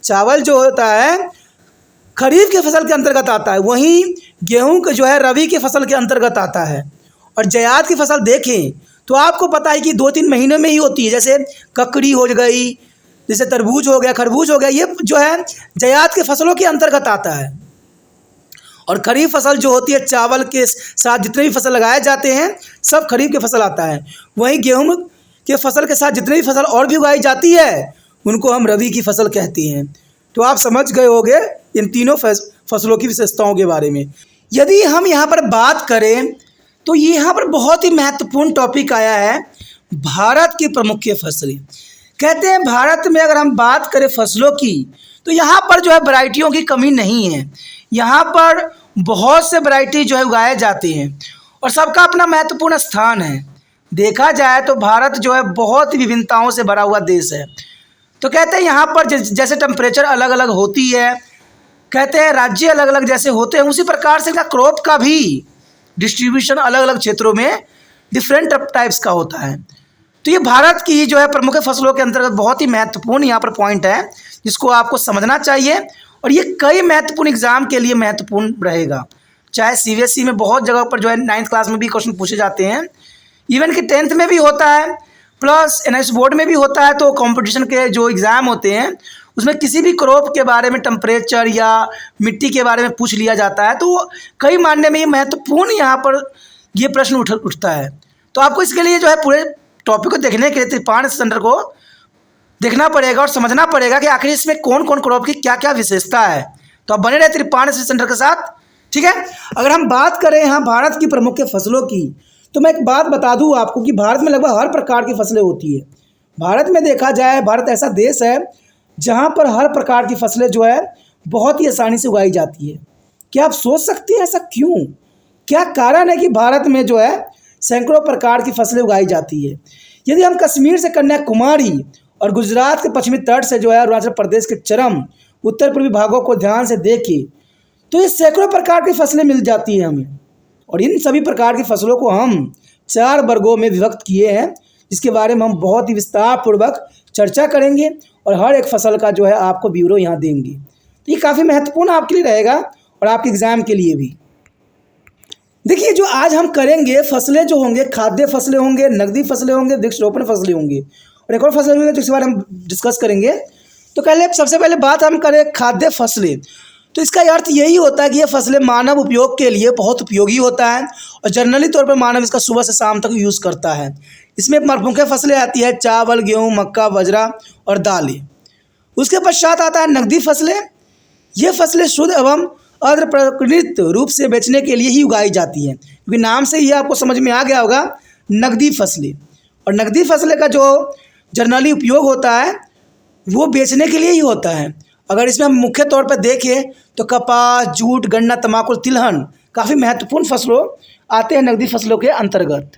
चावल जो होता है खरीफ की फसल के अंतर्गत आता है, वहीं गेहूं के जो है रबी की फसल के अंतर्गत आता है। और जायद की फसल देखें तो आपको पता है कि 2-3 महीनों में ही होती है, जैसे ककड़ी हो गई, जैसे तरबूज हो गया, खरबूज हो गया, ये जो है जायद की फसलों के अंतर्गत आता है। और खरीफ फसल जो होती है चावल के साथ जितने भी फसल लगाए जाते हैं सब खरीफ की फसल आता है। वहीं गेहूं के फसल के साथ जितने भी फसल और भी उगाई जाती है उनको हम रबी की फसल कहते हैं। तो आप समझ गए होंगे इन तीनों फसलों की विशेषताओं के बारे में। यदि हम यहाँ पर बात करें तो यहाँ पर बहुत ही महत्वपूर्ण टॉपिक आया है भारत की प्रमुख फसलें। कहते हैं भारत में अगर हम बात करें फसलों की तो यहाँ पर जो है वैरायटियों की कमी नहीं है। यहाँ पर बहुत से वैरायटी जो है उगाए जाते हैं और सबका अपना महत्वपूर्ण स्थान है। देखा जाए तो भारत जो है बहुत ही विभिन्नताओं से भरा हुआ देश है। तो कहते हैं यहाँ पर जैसे टेम्परेचर अलग अलग होती है, कहते हैं राज्य अलग अलग जैसे होते हैं, उसी प्रकार से क्रॉप का भी डिस्ट्रीब्यूशन अलग अलग क्षेत्रों में डिफरेंट टाइप्स का होता है। तो ये भारत की जो है प्रमुख फसलों के अंतर्गत बहुत ही महत्वपूर्ण यहाँ पर पॉइंट है जिसको आपको समझना चाहिए, और ये कई महत्वपूर्ण एग्जाम के लिए महत्वपूर्ण रहेगा। चाहे CBSE में बहुत जगह पर जो है 9th क्लास में भी क्वेश्चन पूछे जाते हैं, इवन कि 10th में भी होता है, प्लस NIS बोर्ड में भी होता है। तो कंपटीशन के जो एग्ज़ाम होते हैं उसमें किसी भी क्रॉप के बारे में, टेम्परेचर या मिट्टी के बारे में पूछ लिया जाता है। तो कई मानने में ये महत्वपूर्ण यहाँ पर ये प्रश्न उठता है। तो आपको इसके लिए जो है पूरे टॉपिक को देखने के लिए त्रिपाण सेंटर को देखना पड़ेगा और समझना पड़ेगा कि आखिर इसमें कौन कौन क्रॉप की क्या क्या विशेषता है। तो आप बने रहे त्रिपाण सेंटर के साथ, ठीक है। अगर हम बात करें यहाँ भारत की प्रमुख फसलों की, तो मैं एक बात बता दूँ आपको कि भारत में लगभग हर प्रकार की फसलें होती है। भारत में देखा जाए, भारत ऐसा देश है जहाँ पर हर प्रकार की फसलें जो है बहुत ही आसानी से उगाई जाती है। क्या आप सोच सकते हैं ऐसा क्यों? क्या कारण है कि भारत में जो है सैकड़ों प्रकार की फसलें उगाई जाती है? यदि हम कश्मीर से कन्याकुमारी और गुजरात के पश्चिमी तट से जो है अरुणाचल प्रदेश के चरम उत्तर पूर्वी भागों को ध्यान से देखें तो ये सैकड़ों प्रकार की फसलें मिल जाती हैं हमें। और इन सभी प्रकार की फसलों को हम 4 वर्गों में विभक्त किए हैं, जिसके बारे में हम बहुत ही विस्तार पूर्वक चर्चा करेंगे और हर एक फसल का जो है आपको ब्यूरो यहाँ देंगे। तो ये काफ़ी महत्वपूर्ण आपके लिए रहेगा और आपके एग्ज़ाम के लिए भी। देखिए, जो आज हम करेंगे फसलें जो होंगे, खाद्य फसलें होंगे, नकदी फसलें होंगे, वृक्षारोपण फसलें होंगे और एक और फसल होंगे जिसके बारे में हम डिस्कस करेंगे। तो सबसे पहले बात हम करें खाद्य फसलें। तो इसका अर्थ यही होता है कि ये फसलें मानव उपयोग के लिए बहुत उपयोगी होता है और जनरली तौर पर मानव इसका सुबह से शाम तक यूज़ करता है। इसमें प्रमुख फसलें आती है चावल, गेहूँ, मक्का, बाजरा और दालें। उसके पश्चात आता है नकदी फसलें। ये फसलें शुद्ध एवं अर्धप्रकित रूप से बेचने के लिए ही उगाई जाती हैं, क्योंकि नाम से ही आपको समझ में आ गया होगा नकदी फसलें। और नकदी फसलें का जो जनरली उपयोग होता है वो बेचने के लिए ही होता है। अगर इसमें हम मुख्य तौर पर देखें तो कपास, जूट, गन्ना, तंबाकू, तिलहन काफ़ी महत्वपूर्ण फसलों आते हैं नकदी फसलों के अंतर्गत।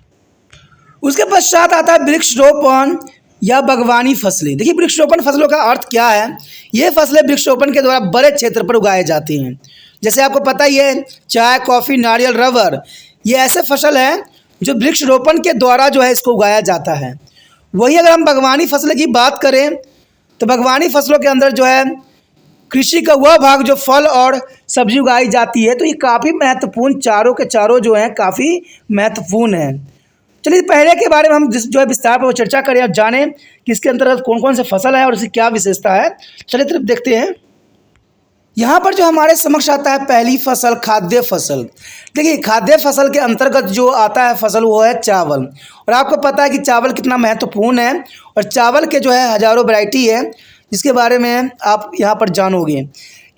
उसके पश्चात आता है वृक्षारोपण या बागवानी फसलें। देखिए, वृक्षारोपण फसलों का अर्थ क्या है? ये फसलें वृक्षारोपण के द्वारा बड़े क्षेत्र पर उगाए जाते हैं। जैसे आपको पता ही है, चाय, कॉफ़ी, नारियल, रबर, ये ऐसे फसल हैं जो वृक्षारोपण के द्वारा जो है इसको उगाया जाता है। वही अगर हम बागवानी फसलें की बात करें तो बागवानी फसलों के अंदर जो है कृषि का वह भाग जो फल और सब्जी उगाई जाती है। तो ये काफ़ी महत्वपूर्ण, चारों के चारों जो हैं काफ़ी महत्वपूर्ण हैं। चलिए पहले के बारे में हम जो है विस्तार पर चर्चा करें और जानें कि इसके अंतर्गत कौन कौन से फसल है और इसकी क्या विशेषता है। चलिए तरफ देखते हैं। यहाँ पर जो हमारे समक्ष आता है पहली फसल, खाद्य फसल। देखिए, खाद्य फसल के अंतर्गत जो आता है फसल वो है चावल। और आपको पता है कि चावल कितना महत्वपूर्ण है और चावल के जो है हज़ारों वैरायटी है जिसके बारे में आप यहाँ पर जानोगे।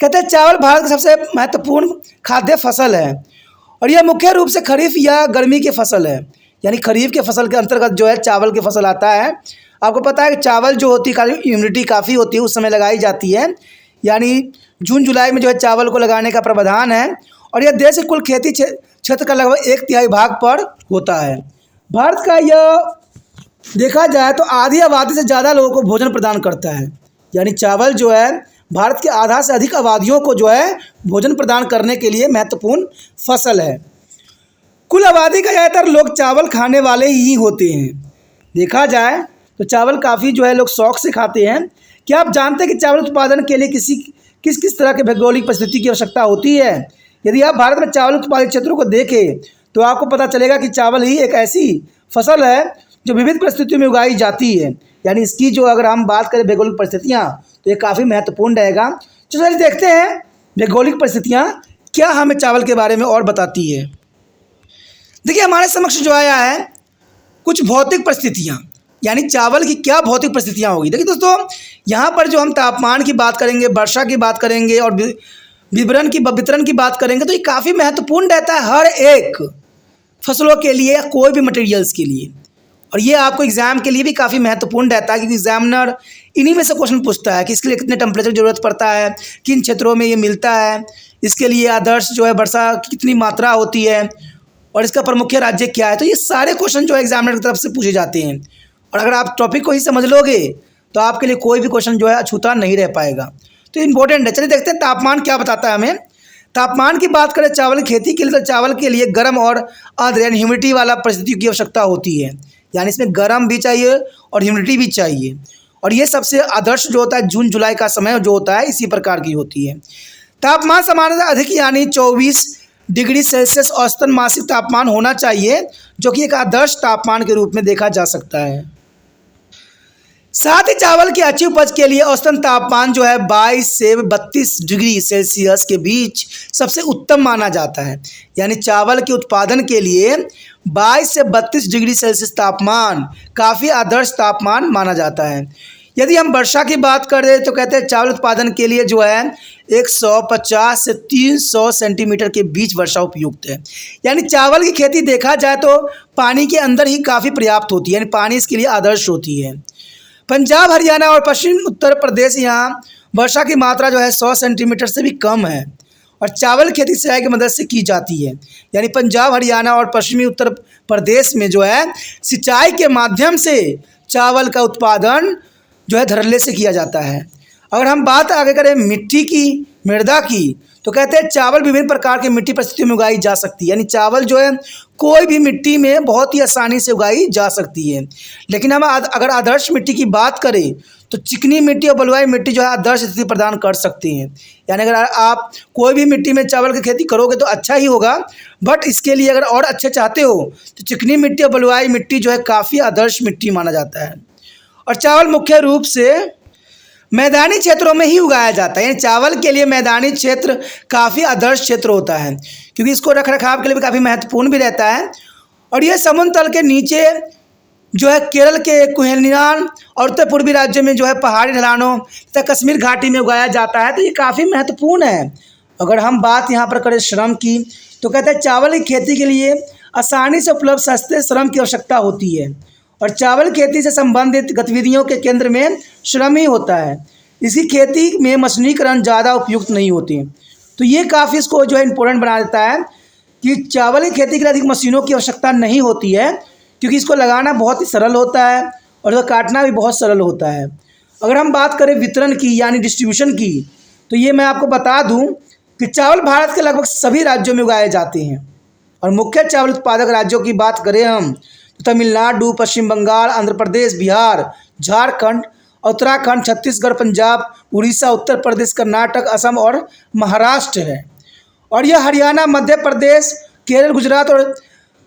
कहते हैं चावल भारत की सबसे महत्वपूर्ण खाद्य फसल है और यह मुख्य रूप से खरीफ या गर्मी की फसल है। यानी खरीफ के फसल के अंतर्गत जो है चावल की फसल आता है। आपको पता है कि चावल जो होती है ह्यूमिडिटी काफ़ी होती है, उस समय लगाई जाती है। यानी जून जुलाई में जो है चावल को लगाने का प्रावधान है और यह देश के कुल खेती क्षेत्र का लगभग 1/3 भाग पर होता है। भारत का यह देखा जाए तो आधी आबादी से ज़्यादा लोगों को भोजन प्रदान करता है। यानी चावल जो है भारत के आधा से अधिक आबादियों को जो है भोजन प्रदान करने के लिए महत्वपूर्ण फसल है। कुल आबादी का ज़्यादातर लोग चावल खाने वाले ही होते हैं। देखा जाए तो चावल काफ़ी जो है लोग शौक से खाते हैं। क्या आप जानते हैं कि चावल उत्पादन के लिए किस किस तरह के भौगोलिक परिस्थिति की आवश्यकता होती है? यदि आप भारत में चावल उत्पादित क्षेत्रों को देखें तो आपको पता चलेगा कि चावल ही एक ऐसी फसल है जो विविध परिस्थितियों में उगाई जाती है। यानी इसकी जो अगर हम बात करें भौगोलिक परिस्थितियाँ तो ये काफ़ी महत्वपूर्ण रहेगा। चलिए देखते हैं भौगोलिक परिस्थितियाँ क्या हमें चावल के बारे में और बताती है। देखिए, हमारे समक्ष जो आया है कुछ भौतिक परिस्थितियाँ, यानी चावल की क्या भौतिक परिस्थितियाँ होगी। देखिए दोस्तों, यहाँ पर जो हम तापमान की बात करेंगे, वर्षा की बात करेंगे और वितरण की बात करेंगे तो ये काफ़ी महत्वपूर्ण रहता है हर एक फसलों के लिए या कोई भी मटेरियल्स के लिए। और ये आपको एग्ज़ाम के लिए भी काफ़ी महत्वपूर्ण रहता है क्योंकि एग्जामिनर इन्हीं में से क्वेश्चन पूछता है कि इसके लिए कितने टेम्परेचर की ज़रूरत पड़ता है, किन क्षेत्रों में ये मिलता है, इसके लिए आदर्श जो है वर्षा की कितनी मात्रा होती है और इसका प्रमुख राज्य क्या है। तो ये सारे क्वेश्चन जो है एग्जामिनर की तरफ से पूछे जाते हैं, और अगर आप टॉपिक को ही समझ लोगे तो आपके लिए कोई भी क्वेश्चन जो है अछूता नहीं रह पाएगा। तो इंपॉर्टेंट है। चलिए देखते हैं तापमान क्या बताता है हमें। तापमान की बात करें चावल की खेती के लिए, तो चावल के लिए गर्म और आर्द्र यानी ह्यूमिडिटी वाला परिस्थितियों की आवश्यकता होती है, यानी इसमें गर्म भी चाहिए और ह्यूमिडिटी भी चाहिए। और ये सबसे आदर्श जो होता है जून जुलाई का समय जो होता है इसी प्रकार की होती है। तापमान सामान्यतः अधिक यानी 24 डिग्री सेल्सियस औसतन मासिक तापमान होना चाहिए, जो कि एक आदर्श तापमान के रूप में देखा जा सकता है। साथ ही चावल की अच्छी उपज के लिए औसतन तापमान जो है 22 से 32 डिग्री सेल्सियस के बीच सबसे उत्तम माना जाता है, यानी चावल के उत्पादन के लिए 22 से 32 डिग्री सेल्सियस तापमान काफ़ी आदर्श तापमान माना जाता है। यदि हम वर्षा की बात करें तो कहते हैं चावल उत्पादन के लिए जो है 150 से 300 सेंटीमीटर के बीच वर्षा उपयुक्त है, यानी चावल की खेती देखा जाए तो पानी के अंदर ही काफ़ी पर्याप्त होती है, यानी पानी इसके लिए आदर्श होती है। पंजाब, हरियाणा और पश्चिम उत्तर प्रदेश यहाँ वर्षा की मात्रा जो है 100 सेंटीमीटर से भी कम है, और चावल खेती सिंचाई की मदद से की जाती है, यानी पंजाब, हरियाणा और पश्चिमी उत्तर प्रदेश में जो है सिंचाई के माध्यम से चावल का उत्पादन जो है धड़ल्ले से किया जाता है। अगर हम बात आगे करें मिट्टी की, मृदा की, तो कहते हैं चावल विभिन्न प्रकार की मिट्टी परिस्थितियों में उगाई जा सकती है, यानी चावल जो है कोई भी मिट्टी में बहुत ही आसानी से उगाई जा सकती है। लेकिन हम अगर आदर्श मिट्टी की बात करें तो चिकनी मिट्टी और बलुआई मिट्टी जो है आदर्श स्थिति प्रदान कर सकती हैं, यानी अगर आप कोई भी मिट्टी में चावल की खेती करोगे तो अच्छा ही होगा, बट इसके लिए अगर और अच्छे चाहते हो तो चिकनी मिट्टी और बलुआई मिट्टी जो है काफ़ी आदर्श मिट्टी माना जाता है। और चावल मुख्य रूप से मैदानी क्षेत्रों में ही उगाया जाता है, यानी चावल के लिए मैदानी क्षेत्र काफ़ी आदर्श क्षेत्र होता है, क्योंकि इसको रख रखाव के लिए भी काफ़ी महत्वपूर्ण भी रहता है। और यह समुद्र तल के नीचे जो है केरल के कुहेनियान और उत्तर पूर्वी राज्यों में जो है पहाड़ी ढलानों तथा कश्मीर घाटी में उगाया जाता है, तो ये काफ़ी महत्वपूर्ण है। अगर हम बात यहाँ पर करें श्रम की, तो कहते हैं चावल की खेती के लिए आसानी से उपलब्ध सस्ते श्रम की आवश्यकता होती है, और चावल खेती से संबंधित गतिविधियों के केंद्र में श्रम ही होता है। इसकी खेती में मशीनीकरण ज़्यादा उपयुक्त नहीं होती, तो ये काफ़ी इसको जो है इम्पोर्टेंट बना देता है कि चावल की खेती के लिए अधिक मशीनों की आवश्यकता नहीं होती है, क्योंकि इसको लगाना बहुत ही सरल होता है और इसको काटना भी बहुत सरल होता है। अगर हम बात करें वितरण की यानी डिस्ट्रीब्यूशन की, तो ये मैं आपको बता दूँ कि चावल भारत के लगभग सभी राज्यों में उगाए जाते हैं, और मुख्य चावल उत्पादक राज्यों की बात करें हम तो तमिलनाडु, पश्चिम बंगाल, आंध्र प्रदेश, बिहार, झारखंड, उत्तराखंड, छत्तीसगढ़, पंजाब, उड़ीसा, उत्तर प्रदेश, कर्नाटक, असम और महाराष्ट्र है। और यह हरियाणा, मध्य प्रदेश, केरल, गुजरात और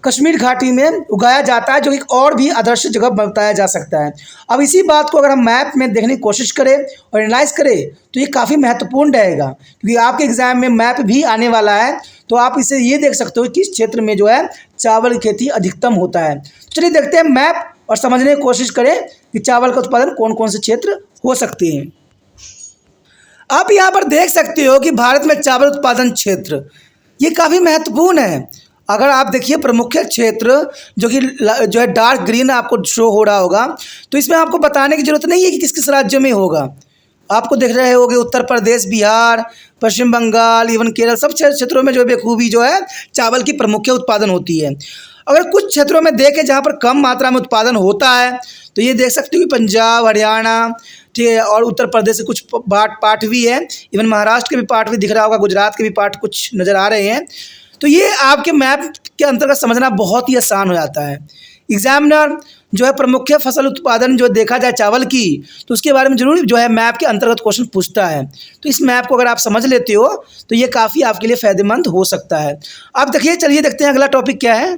कश्मीर घाटी में उगाया जाता है, जो एक और भी आदर्श जगह बताया जा सकता है। अब इसी बात को अगर हम मैप में देखने की कोशिश करें और एनालाइज करें तो ये काफ़ी महत्वपूर्ण रहेगा, क्योंकि आपके एग्जाम में मैप भी आने वाला है, तो आप इसे ये देख सकते हो किस क्षेत्र में जो है चावल की खेती अधिकतम होता है। चलिए देखते हैं मैप और समझने की कोशिश करें कि चावल का उत्पादन कौन कौन से क्षेत्र हो सकते हैं। आप यहाँ पर देख सकते हो कि भारत में चावल उत्पादन क्षेत्र ये काफ़ी महत्वपूर्ण है। अगर आप देखिए प्रमुख क्षेत्र जो है डार्क ग्रीन आपको शो हो रहा होगा, तो इसमें आपको बताने की जरूरत नहीं है कि किस किस राज्यों में होगा। आपको देख रहे होंगे उत्तर प्रदेश, बिहार, पश्चिम बंगाल, इवन केरल, सब क्षेत्रों में जो है बेखूबी जो है चावल की प्रमुख उत्पादन होती है। अगर कुछ क्षेत्रों में देखें जहाँ पर कम मात्रा में उत्पादन होता है, तो ये देख सकते हो कि पंजाब, हरियाणा, ठीक है, और उत्तर प्रदेश से कुछ पार्ट भी है, इवन महाराष्ट्र के भी पार्ट भी दिख रहा होगा, गुजरात के भी पार्ट कुछ नज़र आ रहे हैं। तो ये आपके मैप के अंतर्गत समझना बहुत ही आसान हो जाता है। एग्जामिनर जो है प्रमुख फसल उत्पादन जो देखा जाए चावल की, तो उसके बारे में जरूर जो है मैप के अंतर्गत क्वेश्चन पूछता है। तो इस मैप को अगर आप समझ लेते हो तो ये काफ़ी आपके लिए फ़ायदेमंद हो सकता है। आप देखिए, चलिए देखते हैं अगला टॉपिक क्या है।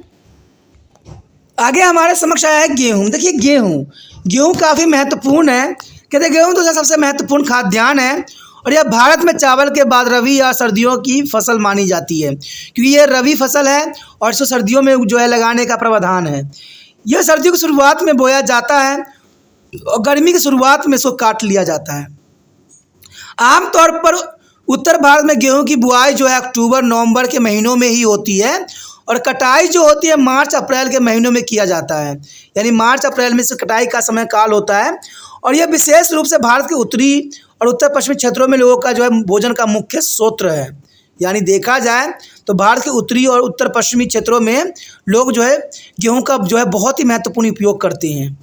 आगे हमारे समक्ष आया है गेहूँ। देखिए गेहूँ काफ़ी महत्वपूर्ण है। कहते हैं गेहूँ तो सबसे महत्वपूर्ण खाद्यान्न है, और यह भारत में चावल के बाद रबी या सर्दियों की फसल मानी जाती है, क्योंकि यह रबी फसल है और इसको सर्दियों में जो है लगाने का प्रावधान है। यह सर्दियों की शुरुआत में बोया जाता है और गर्मी की शुरुआत में इसको काट लिया जाता है। आमतौर पर उत्तर भारत में गेहूं की बुआई जो है अक्टूबर नवंबर के महीनों में ही होती है, और कटाई जो होती है मार्च अप्रैल के महीनों में किया जाता है, यानी मार्च अप्रैल में से कटाई का समय काल होता है। और यह विशेष रूप से भारत के उत्तरी और उत्तर पश्चिमी क्षेत्रों में लोगों का जो है भोजन का मुख्य स्रोत है, यानी देखा जाए तो भारत के उत्तरी और उत्तर पश्चिमी क्षेत्रों में लोग जो है गेहूं का जो है बहुत ही महत्वपूर्ण उपयोग करते हैं।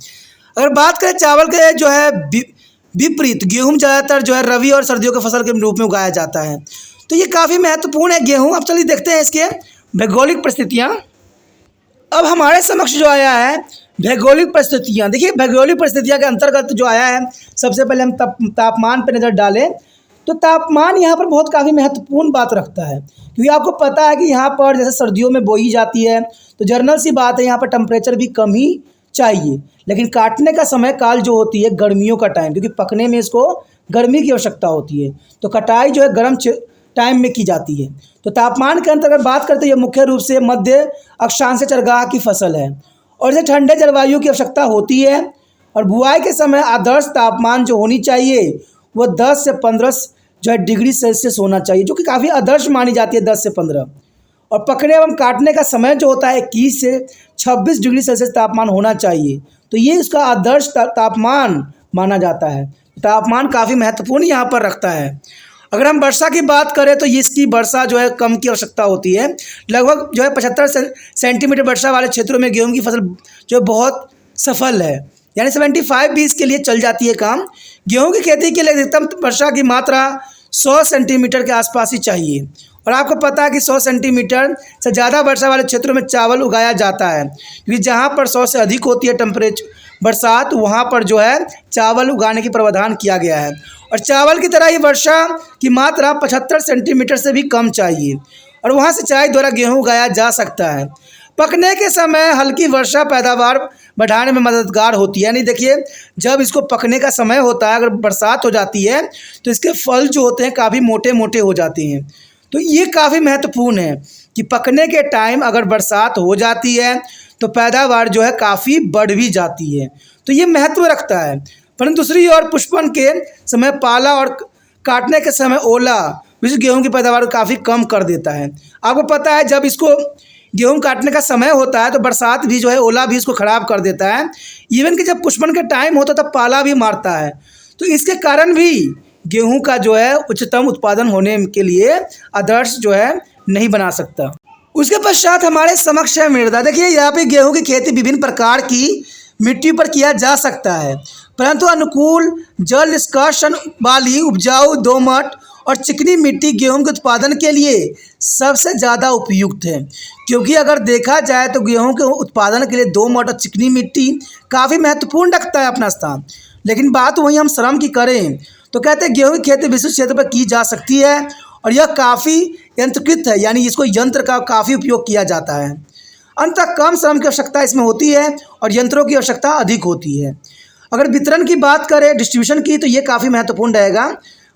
अगर बात करें चावल के जो है विपरीत, गेहूं ज़्यादातर जो है रबी और सर्दियों के फसल के रूप में उगाया जाता है। तो ये काफ़ी महत्वपूर्ण है गेहूं। अब चलिए देखते हैं इसके भौगोलिक परिस्थितियाँ। अब हमारे समक्ष जो आया है भौगोलिक परिस्थितियाँ। देखिए भौगोलिक परिस्थितियाँ के अंतर्गत जो आया है, सबसे पहले हम तापमान पर नज़र डालें तो तापमान यहाँ पर बहुत काफ़ी महत्वपूर्ण बात रखता है, क्योंकि आपको पता है कि यहाँ पर जैसे सर्दियों में बोई जाती है तो जनरल सी बात है यहाँ पर टेम्परेचर भी कम ही चाहिए। लेकिन काटने का समय काल जो होती है गर्मियों का टाइम, क्योंकि पकने में इसको गर्मी की आवश्यकता होती है, तो कटाई जो है गर्म टाइम में की जाती है। तो तापमान के अंतर्गत बात करते हैं, मुख्य रूप से मध्य अक्षांश चरगाह की फसल है और इसे ठंडे जलवायु की आवश्यकता होती है। और बुआई के समय आदर्श तापमान जो होनी चाहिए वो 10 से 15 जो है डिग्री सेल्सियस होना चाहिए, जो कि काफ़ी आदर्श मानी जाती है 10 से 15। और पकने एवं काटने का समय जो होता है 21 से 26 डिग्री सेल्सियस तापमान होना चाहिए। तो ये इसका आदर्श तापमान माना जाता है। तापमान काफ़ी महत्वपूर्ण यहाँ पर रखता है। अगर हम वर्षा की बात करें तो इसकी वर्षा जो है कम की आवश्यकता होती है। लगभग जो है 75 सेंटीमीटर वर्षा वाले क्षेत्रों में गेहूं की फसल जो बहुत सफल है, यानी 75-20 के लिए चल जाती है काम। गेहूं की खेती के लिए अधिकतम वर्षा की मात्रा 100 सेंटीमीटर के आसपास ही चाहिए। और आपको पता है कि 100 सेंटीमीटर से ज़्यादा वर्षा वाले क्षेत्रों में चावल उगाया जाता है, क्योंकि जहाँ पर 100 से अधिक होती है टेम्परेचर बरसात, वहाँ पर जो है चावल उगाने की प्रावधान किया गया है। और चावल की तरह ही वर्षा की मात्रा 75 सेंटीमीटर से भी कम चाहिए और वहाँ सिंचाई द्वारा गेहूँ उगाया जा सकता है। पकने के समय हल्की वर्षा पैदावार बढ़ाने में मददगार होती है। यानी देखिए जब इसको पकने का समय होता है, अगर बरसात हो जाती है तो इसके फल जो होते हैं काफ़ी मोटे मोटे हो जाते हैं। तो ये काफ़ी महत्वपूर्ण है कि पकने के टाइम अगर बरसात हो जाती है तो पैदावार जो है काफ़ी बढ़ भी जाती है, तो ये महत्व रखता है। परंतु दूसरी ओर पुष्पन के समय पाला और काटने के समय ओला भी गेहूं की पैदावार काफ़ी कम कर देता है। आपको पता है जब इसको गेहूं काटने का समय होता है तो बरसात भी जो है ओला भी इसको ख़राब कर देता है। इवन कि जब पुष्पन का टाइम होता है तब पाला भी मारता है। तो इसके कारण भी गेहूं का जो है उच्चतम उत्पादन होने के लिए आदर्श जो है नहीं बना सकता। उसके पश्चात हमारे समक्ष है मृदा। देखिए यहाँ पे गेहूं की खेती विभिन्न प्रकार की मिट्टी पर किया जा सकता है, परंतु अनुकूल जल निष्कासन वाली उपजाऊ दोमट और चिकनी मिट्टी गेहूं के उत्पादन के लिए सबसे ज़्यादा उपयुक्त है। क्योंकि अगर देखा जाए तो गेहूं के उत्पादन के लिए दोमट और चिकनी मिट्टी काफ़ी महत्वपूर्ण रखता है अपना स्थान। लेकिन बात वहीं हम श्रम की करें तो कहते हैं गेहूं की खेती विशिष्ट क्षेत्र पर की जा सकती है और यह काफ़ी यंत्रीकृत है, यानी इसको यंत्र का काफ़ी उपयोग किया जाता है। अंततः कम श्रम की आवश्यकता इसमें होती है और यंत्रों की आवश्यकता अधिक होती है। अगर वितरण की बात करें, डिस्ट्रीब्यूशन की, तो ये काफ़ी महत्वपूर्ण रहेगा।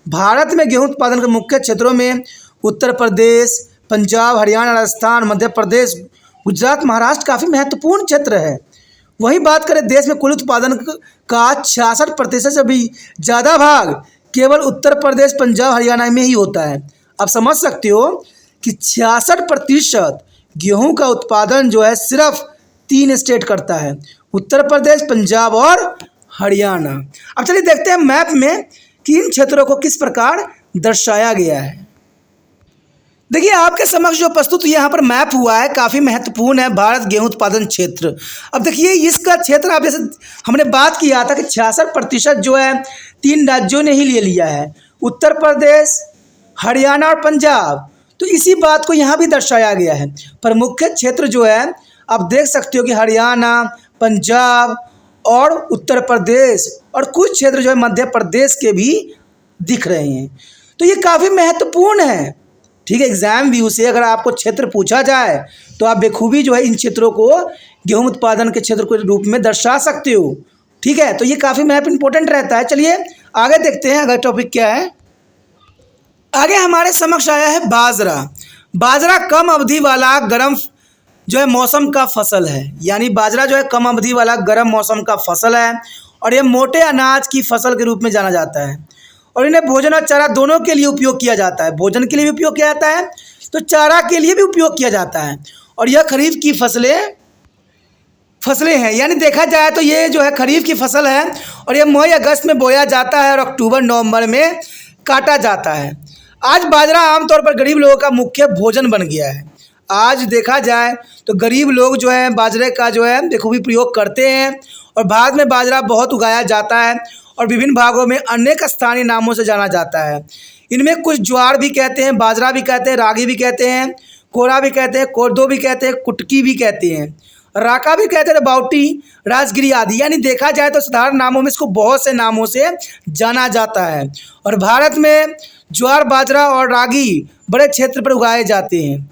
भारत में गेहूं उत्पादन के मुख्य क्षेत्रों में उत्तर प्रदेश, पंजाब, हरियाणा, राजस्थान, मध्य प्रदेश, गुजरात, महाराष्ट्र काफ़ी महत्वपूर्ण क्षेत्र है। वहीं बात करें देश में कुल उत्पादन का 66% से भी ज़्यादा भाग केवल उत्तर प्रदेश, पंजाब, हरियाणा में ही होता है। आप समझ सकते हो कि 66% गेहूं का उत्पादन जो है सिर्फ 3 स्टेट करता है, उत्तर प्रदेश, पंजाब और हरियाणा। अब चलिए देखते हैं मैप में कि इन क्षेत्रों को किस प्रकार दर्शाया गया है। देखिए आपके समक्ष जो प्रस्तुत यहाँ पर मैप हुआ है काफ़ी महत्वपूर्ण है, भारत गेहूं उत्पादन क्षेत्र। अब देखिए इसका क्षेत्र, आप जैसे हमने बात किया था कि 66% जो है 3 राज्यों ने ही ले लिया है, उत्तर प्रदेश, हरियाणा और पंजाब। तो इसी बात को यहाँ भी दर्शाया गया है। पर मुख्य क्षेत्र जो है आप देख सकते हो कि हरियाणा, पंजाब और उत्तर प्रदेश और कुछ क्षेत्र जो है मध्य प्रदेश के भी दिख रहे हैं। तो ये काफ़ी महत्वपूर्ण है। ठीक है, एग्जाम व्यू से अगर आपको क्षेत्र पूछा जाए तो आप बेखूबी जो है इन क्षेत्रों को गेहूं उत्पादन के क्षेत्र के रूप में दर्शा सकते हो। ठीक है, तो ये काफ़ी मैप इंपॉर्टेंट रहता है। चलिए आगे देखते हैं अगर टॉपिक क्या है। आगे हमारे समक्ष आया है बाजरा। बाजरा कम अवधि वाला गर्म जो है मौसम का फसल है, यानी बाजरा जो है कम अवधि वाला गर्म मौसम का फसल है और यह मोटे अनाज की फसल के रूप में जाना जाता है और इन्हें भोजन और चारा दोनों के लिए उपयोग किया जाता है। भोजन के लिए भी उपयोग किया जाता है तो चारा के लिए भी उपयोग किया जाता है। और यह खरीफ की फसलें हैं, यानी देखा जाए तो ये जो है खरीफ की फसल है और यह मई अगस्त में बोया जाता है और अक्टूबर नवंबर में काटा जाता है। आज बाजरा आमतौर पर गरीब लोगों का मुख्य भोजन बन गया है। आज देखा जाए तो गरीब लोग जो है बाजरे का जो है बखूबी प्रयोग करते हैं और भारत में बाजरा बहुत उगाया जाता है और विभिन्न भागों में अनेक स्थानीय नामों से जाना जाता है। इनमें कुछ ज्वार भी कहते हैं, बाजरा भी कहते हैं, रागी भी कहते हैं, कोरा भी कहते हैं, कोरदो भी कहते हैं, कुटकी भी कहते हैं, राका भी कहते हैं, बाउटी, राजगिरी आदि। यानी देखा जाए तो साधारण नामों में इसको बहुत से नामों से जाना जाता है। और भारत में ज्वार, बाजरा और रागी बड़े क्षेत्र पर उगाए जाते हैं,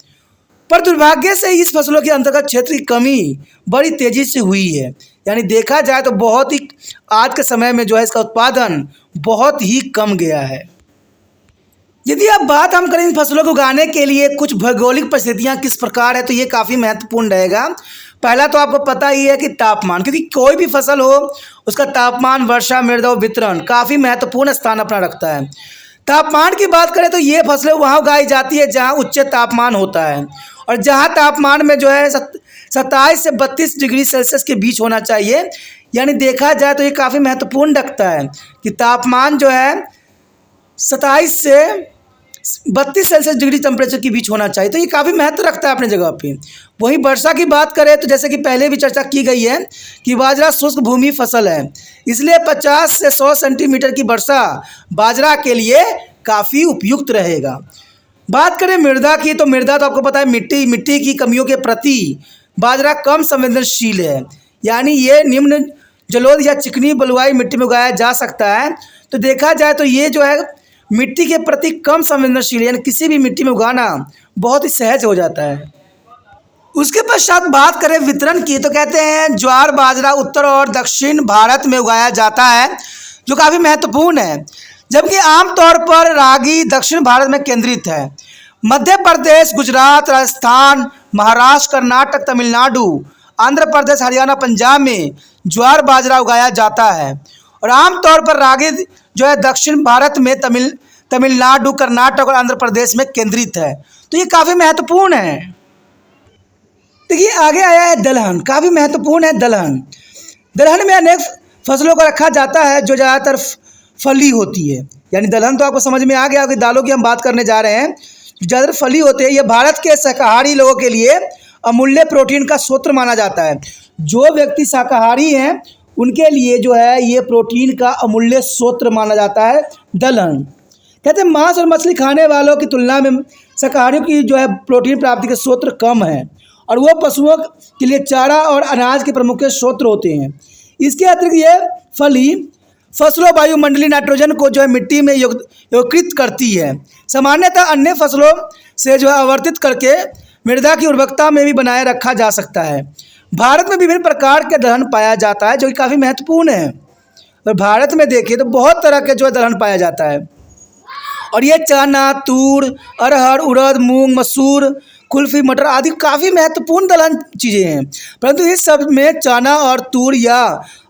पर दुर्भाग्य से इस फसलों के अंतर्गत क्षेत्र की कमी बड़ी तेज़ी से हुई है। यानी देखा जाए तो बहुत ही आज के समय में जो है इसका उत्पादन बहुत ही कम गया है। यदि अब बात हम करें इन फसलों को उगाने के लिए कुछ भौगोलिक परिस्थितियां किस प्रकार है, तो ये काफ़ी महत्वपूर्ण रहेगा। पहला तो आपको पता ही है कि तापमान, क्योंकि कोई भी फसल हो उसका तापमान, वर्षा, मृदा वितरण काफ़ी महत्वपूर्ण स्थान अपना रखता है। तापमान की बात करें तो ये फसलें वहाँ उगाई जाती है जहाँ उच्च तापमान होता है और जहाँ तापमान में जो है 27 से 32 डिग्री सेल्सियस के बीच होना चाहिए। यानी देखा जाए तो ये काफ़ी महत्वपूर्ण रखता है कि तापमान जो है 27 से 32 सेल्सियस डिग्री टेम्परेचर के बीच होना चाहिए। तो ये काफ़ी महत्व रखता है अपनी जगह पे। वहीं वर्षा की बात करें तो जैसे कि पहले भी चर्चा की गई है कि बाजरा शुष्क भूमि फसल है, इसलिए 50 से 100 सेंटीमीटर की वर्षा बाजरा के लिए काफ़ी उपयुक्त रहेगा। बात करें मृदा की, तो मृदा तो आपको पता है मिट्टी की कमियों के प्रति बाजरा कम संवेदनशील है। यानी ये निम्न जलोढ़ या चिकनी बलुआई मिट्टी में उगाया जा सकता है। तो देखा जाए तो ये जो है मिट्टी के प्रति कम संवेदनशील, यानी किसी भी मिट्टी में उगाना बहुत ही सहज हो जाता है। उसके पश्चात बात करें वितरण की, तो कहते हैं ज्वार बाजरा उत्तर और दक्षिण भारत में उगाया जाता है, जो काफ़ी महत्वपूर्ण है, जबकि आमतौर पर रागी दक्षिण भारत में केंद्रित है। मध्य प्रदेश, गुजरात, राजस्थान, महाराष्ट्र, कर्नाटक, तमिलनाडु, आंध्र प्रदेश, हरियाणा, पंजाब में ज्वार बाजरा उगाया जाता है और आमतौर पर रागी जो है दक्षिण भारत में तमिलनाडु, कर्नाटक और आंध्र प्रदेश में केंद्रित है। तो ये काफ़ी महत्वपूर्ण है। देखिए आगे आया है दलहन, काफ़ी महत्वपूर्ण है दलहन। दलहन में अनेक फसलों को रखा जाता है जो ज़्यादातर फली होती है। यानी दलहन तो आपको समझ में आ गया कि दालों की हम बात करने जा रहे हैं, ज़्यादातर फली होते हैं। यह भारत के शाकाहारी लोगों के लिए अमूल्य प्रोटीन का स्रोत माना जाता है। जो व्यक्ति शाकाहारी हैं उनके लिए जो है ये प्रोटीन का अमूल्य स्रोत माना जाता है दलहन। कहते हैं मांस और मछली खाने वालों की तुलना में शाकाहारियों की जो है प्रोटीन प्राप्ति के स्रोत कम है और वो पशुओं के लिए चारा और अनाज के प्रमुख स्रोत होते हैं। इसके अतिरिक्त ये फली फसलों वायुमंडलीय नाइट्रोजन को जो है मिट्टी में योगित करती है। सामान्यतः अन्य फसलों से जो है आवर्तित करके मृदा की उर्वरकता में भी बनाए रखा जा सकता है। भारत में विभिन्न प्रकार के दलहन पाया जाता है जो कि काफ़ी महत्वपूर्ण है। और भारत में देखिए तो बहुत तरह के जो है दलहन पाया जाता है और ये चना, तूर, अरहर, उड़द, मूंग, मसूर, कुल्फी, मटर आदि काफ़ी महत्वपूर्ण दलहन चीज़ें हैं, परंतु इस सब में चना और तूर या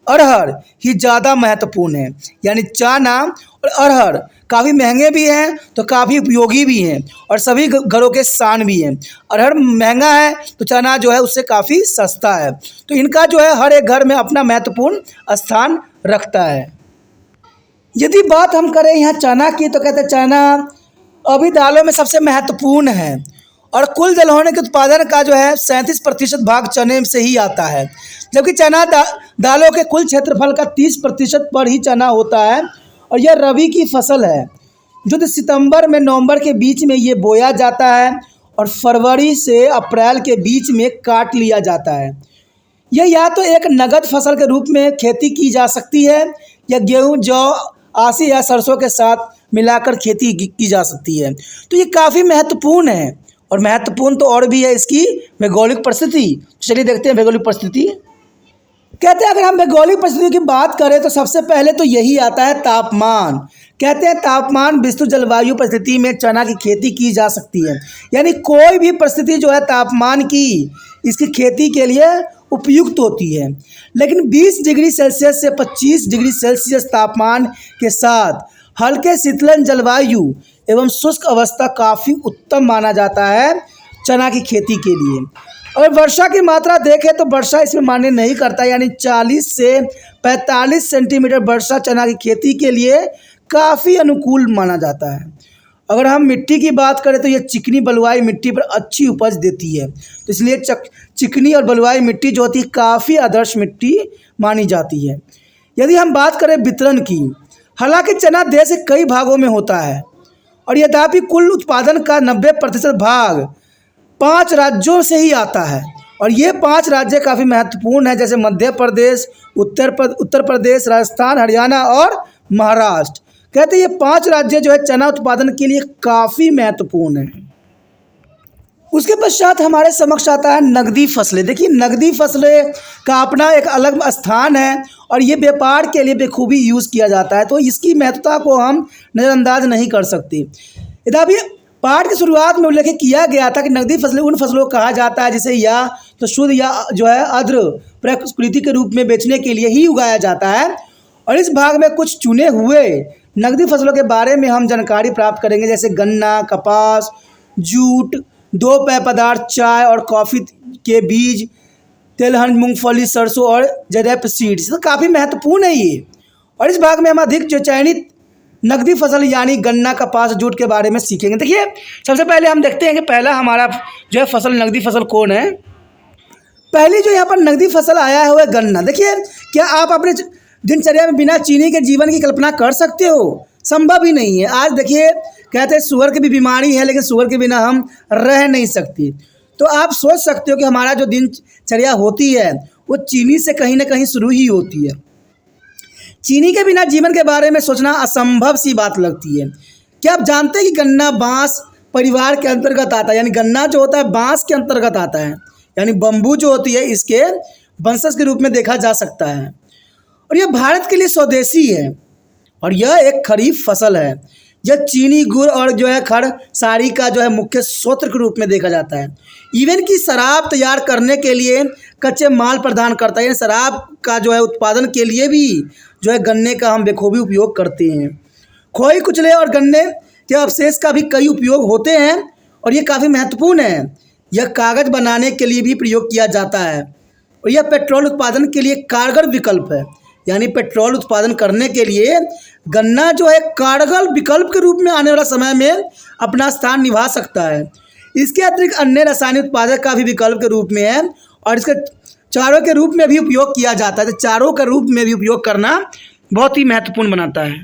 अरहर ही ज़्यादा महत्वपूर्ण है। यानी चना और अरहर काफ़ी महंगे भी हैं तो काफ़ी उपयोगी भी हैं और सभी घरों के शान भी हैं। अरहर महंगा है तो चना जो है उससे काफ़ी सस्ता है। तो इनका जो है हर एक घर में अपना महत्वपूर्ण स्थान रखता है। यदि बात हम करें यहाँ चना की, तो कहते हैं चना अभी दालों में सबसे महत्वपूर्ण है और कुल दलहनों के उत्पादन का जो है 37% भाग चने से ही आता है, जबकि चना दालों के कुल क्षेत्रफल का 30% पर ही चना होता है और यह रबी की फसल है जो सितंबर में नवंबर के बीच में ये बोया जाता है और फरवरी से अप्रैल के बीच में काट लिया जाता है। यह या तो एक नगद फसल के रूप में खेती की जा सकती है या गेहूँ, जौ, आसी या सरसों के साथ मिलाकर खेती की जा सकती है। तो ये काफ़ी महत्वपूर्ण है और महत्वपूर्ण तो और भी है इसकी भौगोलिक परिस्थिति। चलिए देखते हैं भौगोलिक परिस्थिति। कहते हैं अगर हम भौगोलिक परिस्थितियों की बात करें तो सबसे पहले तो यही आता है तापमान। कहते हैं तापमान विस्तृत जलवायु परिस्थिति में चना की खेती की जा सकती है। यानी कोई भी परिस्थिति जो है तापमान की इसकी खेती के लिए उपयुक्त होती है, लेकिन 20 डिग्री सेल्सियस से 25 डिग्री सेल्सियस तापमान के साथ हल्के शीतलन जलवायु एवं शुष्क अवस्था काफ़ी उत्तम माना जाता है चना की खेती के लिए। और वर्षा की मात्रा देखें तो वर्षा इसमें मान्य नहीं करता, यानी 40 से 45 सेंटीमीटर वर्षा चना की खेती के लिए काफ़ी अनुकूल माना जाता है। अगर हम मिट्टी की बात करें तो ये चिकनी बलुआई मिट्टी पर अच्छी उपज देती है, तो इसलिए चिकनी और बलुआई मिट्टी जो होती है काफ़ी आदर्श मिट्टी मानी जाती है। यदि हम बात करें वितरण की, हालांकि चना देश के कई भागों में होता है और यद्यपि कुल उत्पादन का 90% भाग 5 राज्यों से ही आता है और ये 5 राज्य काफ़ी महत्वपूर्ण हैं, जैसे मध्य प्रदेश, उत्तर प्रदेश, राजस्थान, हरियाणा और महाराष्ट्र। कहते हैं ये 5 राज्य जो है चना उत्पादन के लिए काफ़ी महत्वपूर्ण हैं। उसके पश्चात हमारे समक्ष आता है नकदी फसलें। देखिए नकदी फसलें का अपना एक अलग स्थान है और ये व्यापार के लिए बखूबी यूज़ किया जाता है, तो इसकी महत्वता को हम नज़रअंदाज नहीं कर सकते। यद्यपि पाठ की शुरुआत में उल्लेख किया गया था कि नकदी फसलें उन फसलों को कहा जाता है जिसे या तो शुद्ध या जो है अर्ध प्रकृति के रूप में बेचने के लिए ही उगाया जाता है, और इस भाग में कुछ चुने हुए नकदी फसलों के बारे में हम जानकारी प्राप्त करेंगे, जैसे गन्ना, कपास, जूट, 2 पेय पदार्थ, चाय और कॉफ़ी के बीज, तिलहन, मूंगफली, सरसों और जैद सीड्स। तो काफ़ी महत्वपूर्ण है ये, और इस भाग में हम अधिक जो चयनित नकदी फसल यानी गन्ना, कपास, जूट के बारे में सीखेंगे। देखिए सबसे पहले हम देखते हैं कि पहला हमारा जो है फसल नकदी फसल कौन है। पहली जो यहाँ पर नकदी फसल आया है वह गन्ना। देखिए क्या आप अपने दिनचर्या में बिना चीनी के जीवन की कल्पना कर सकते हो? संभव ही नहीं है। आज देखिए कहते हैं शुगर की भी बीमारी है, लेकिन शुगर के बिना हम रह नहीं सकते। तो आप सोच सकते हो कि हमारा जो दिनचर्या होती है वो चीनी से कहीं ना कहीं शुरू ही होती है। चीनी के बिना जीवन के बारे में सोचना असंभव सी बात लगती है। क्या आप जानते हैं कि गन्ना बांस परिवार के अंतर्गत आता है, यानी गन्ना जो होता है बांस के अंतर्गत आता है, यानी बम्बू जो होती है इसके वंशज के रूप में देखा जा सकता है, और यह भारत के लिए स्वदेशी है और यह एक खरीफ फसल है। यह चीनी, गुड़ और जो है खड़ साड़ी का जो है मुख्य स्रोत के रूप में देखा जाता है। इवन की शराब तैयार करने के लिए कच्चे माल प्रदान करता है, यानी शराब का जो है उत्पादन के लिए भी जो है गन्ने का हम बखूबी उपयोग करते हैं। खोई, कुचले और गन्ने के अवशेष का भी कई उपयोग होते हैं और ये काफ़ी महत्वपूर्ण है। यह कागज़ बनाने के लिए भी प्रयोग किया जाता है और यह पेट्रोल उत्पादन के लिए कारगर विकल्प है, यानी पेट्रोल उत्पादन करने के लिए गन्ना जो है कारगर विकल्प के रूप में आने वाला समय में अपना स्थान निभा सकता है। इसके अतिरिक्त अन्य रासायनिक उत्पादक का भी विकल्प के रूप में है और इसके चारों के रूप में भी उपयोग किया जाता है। तो चारों के रूप में भी उपयोग करना बहुत ही महत्वपूर्ण बनाता है।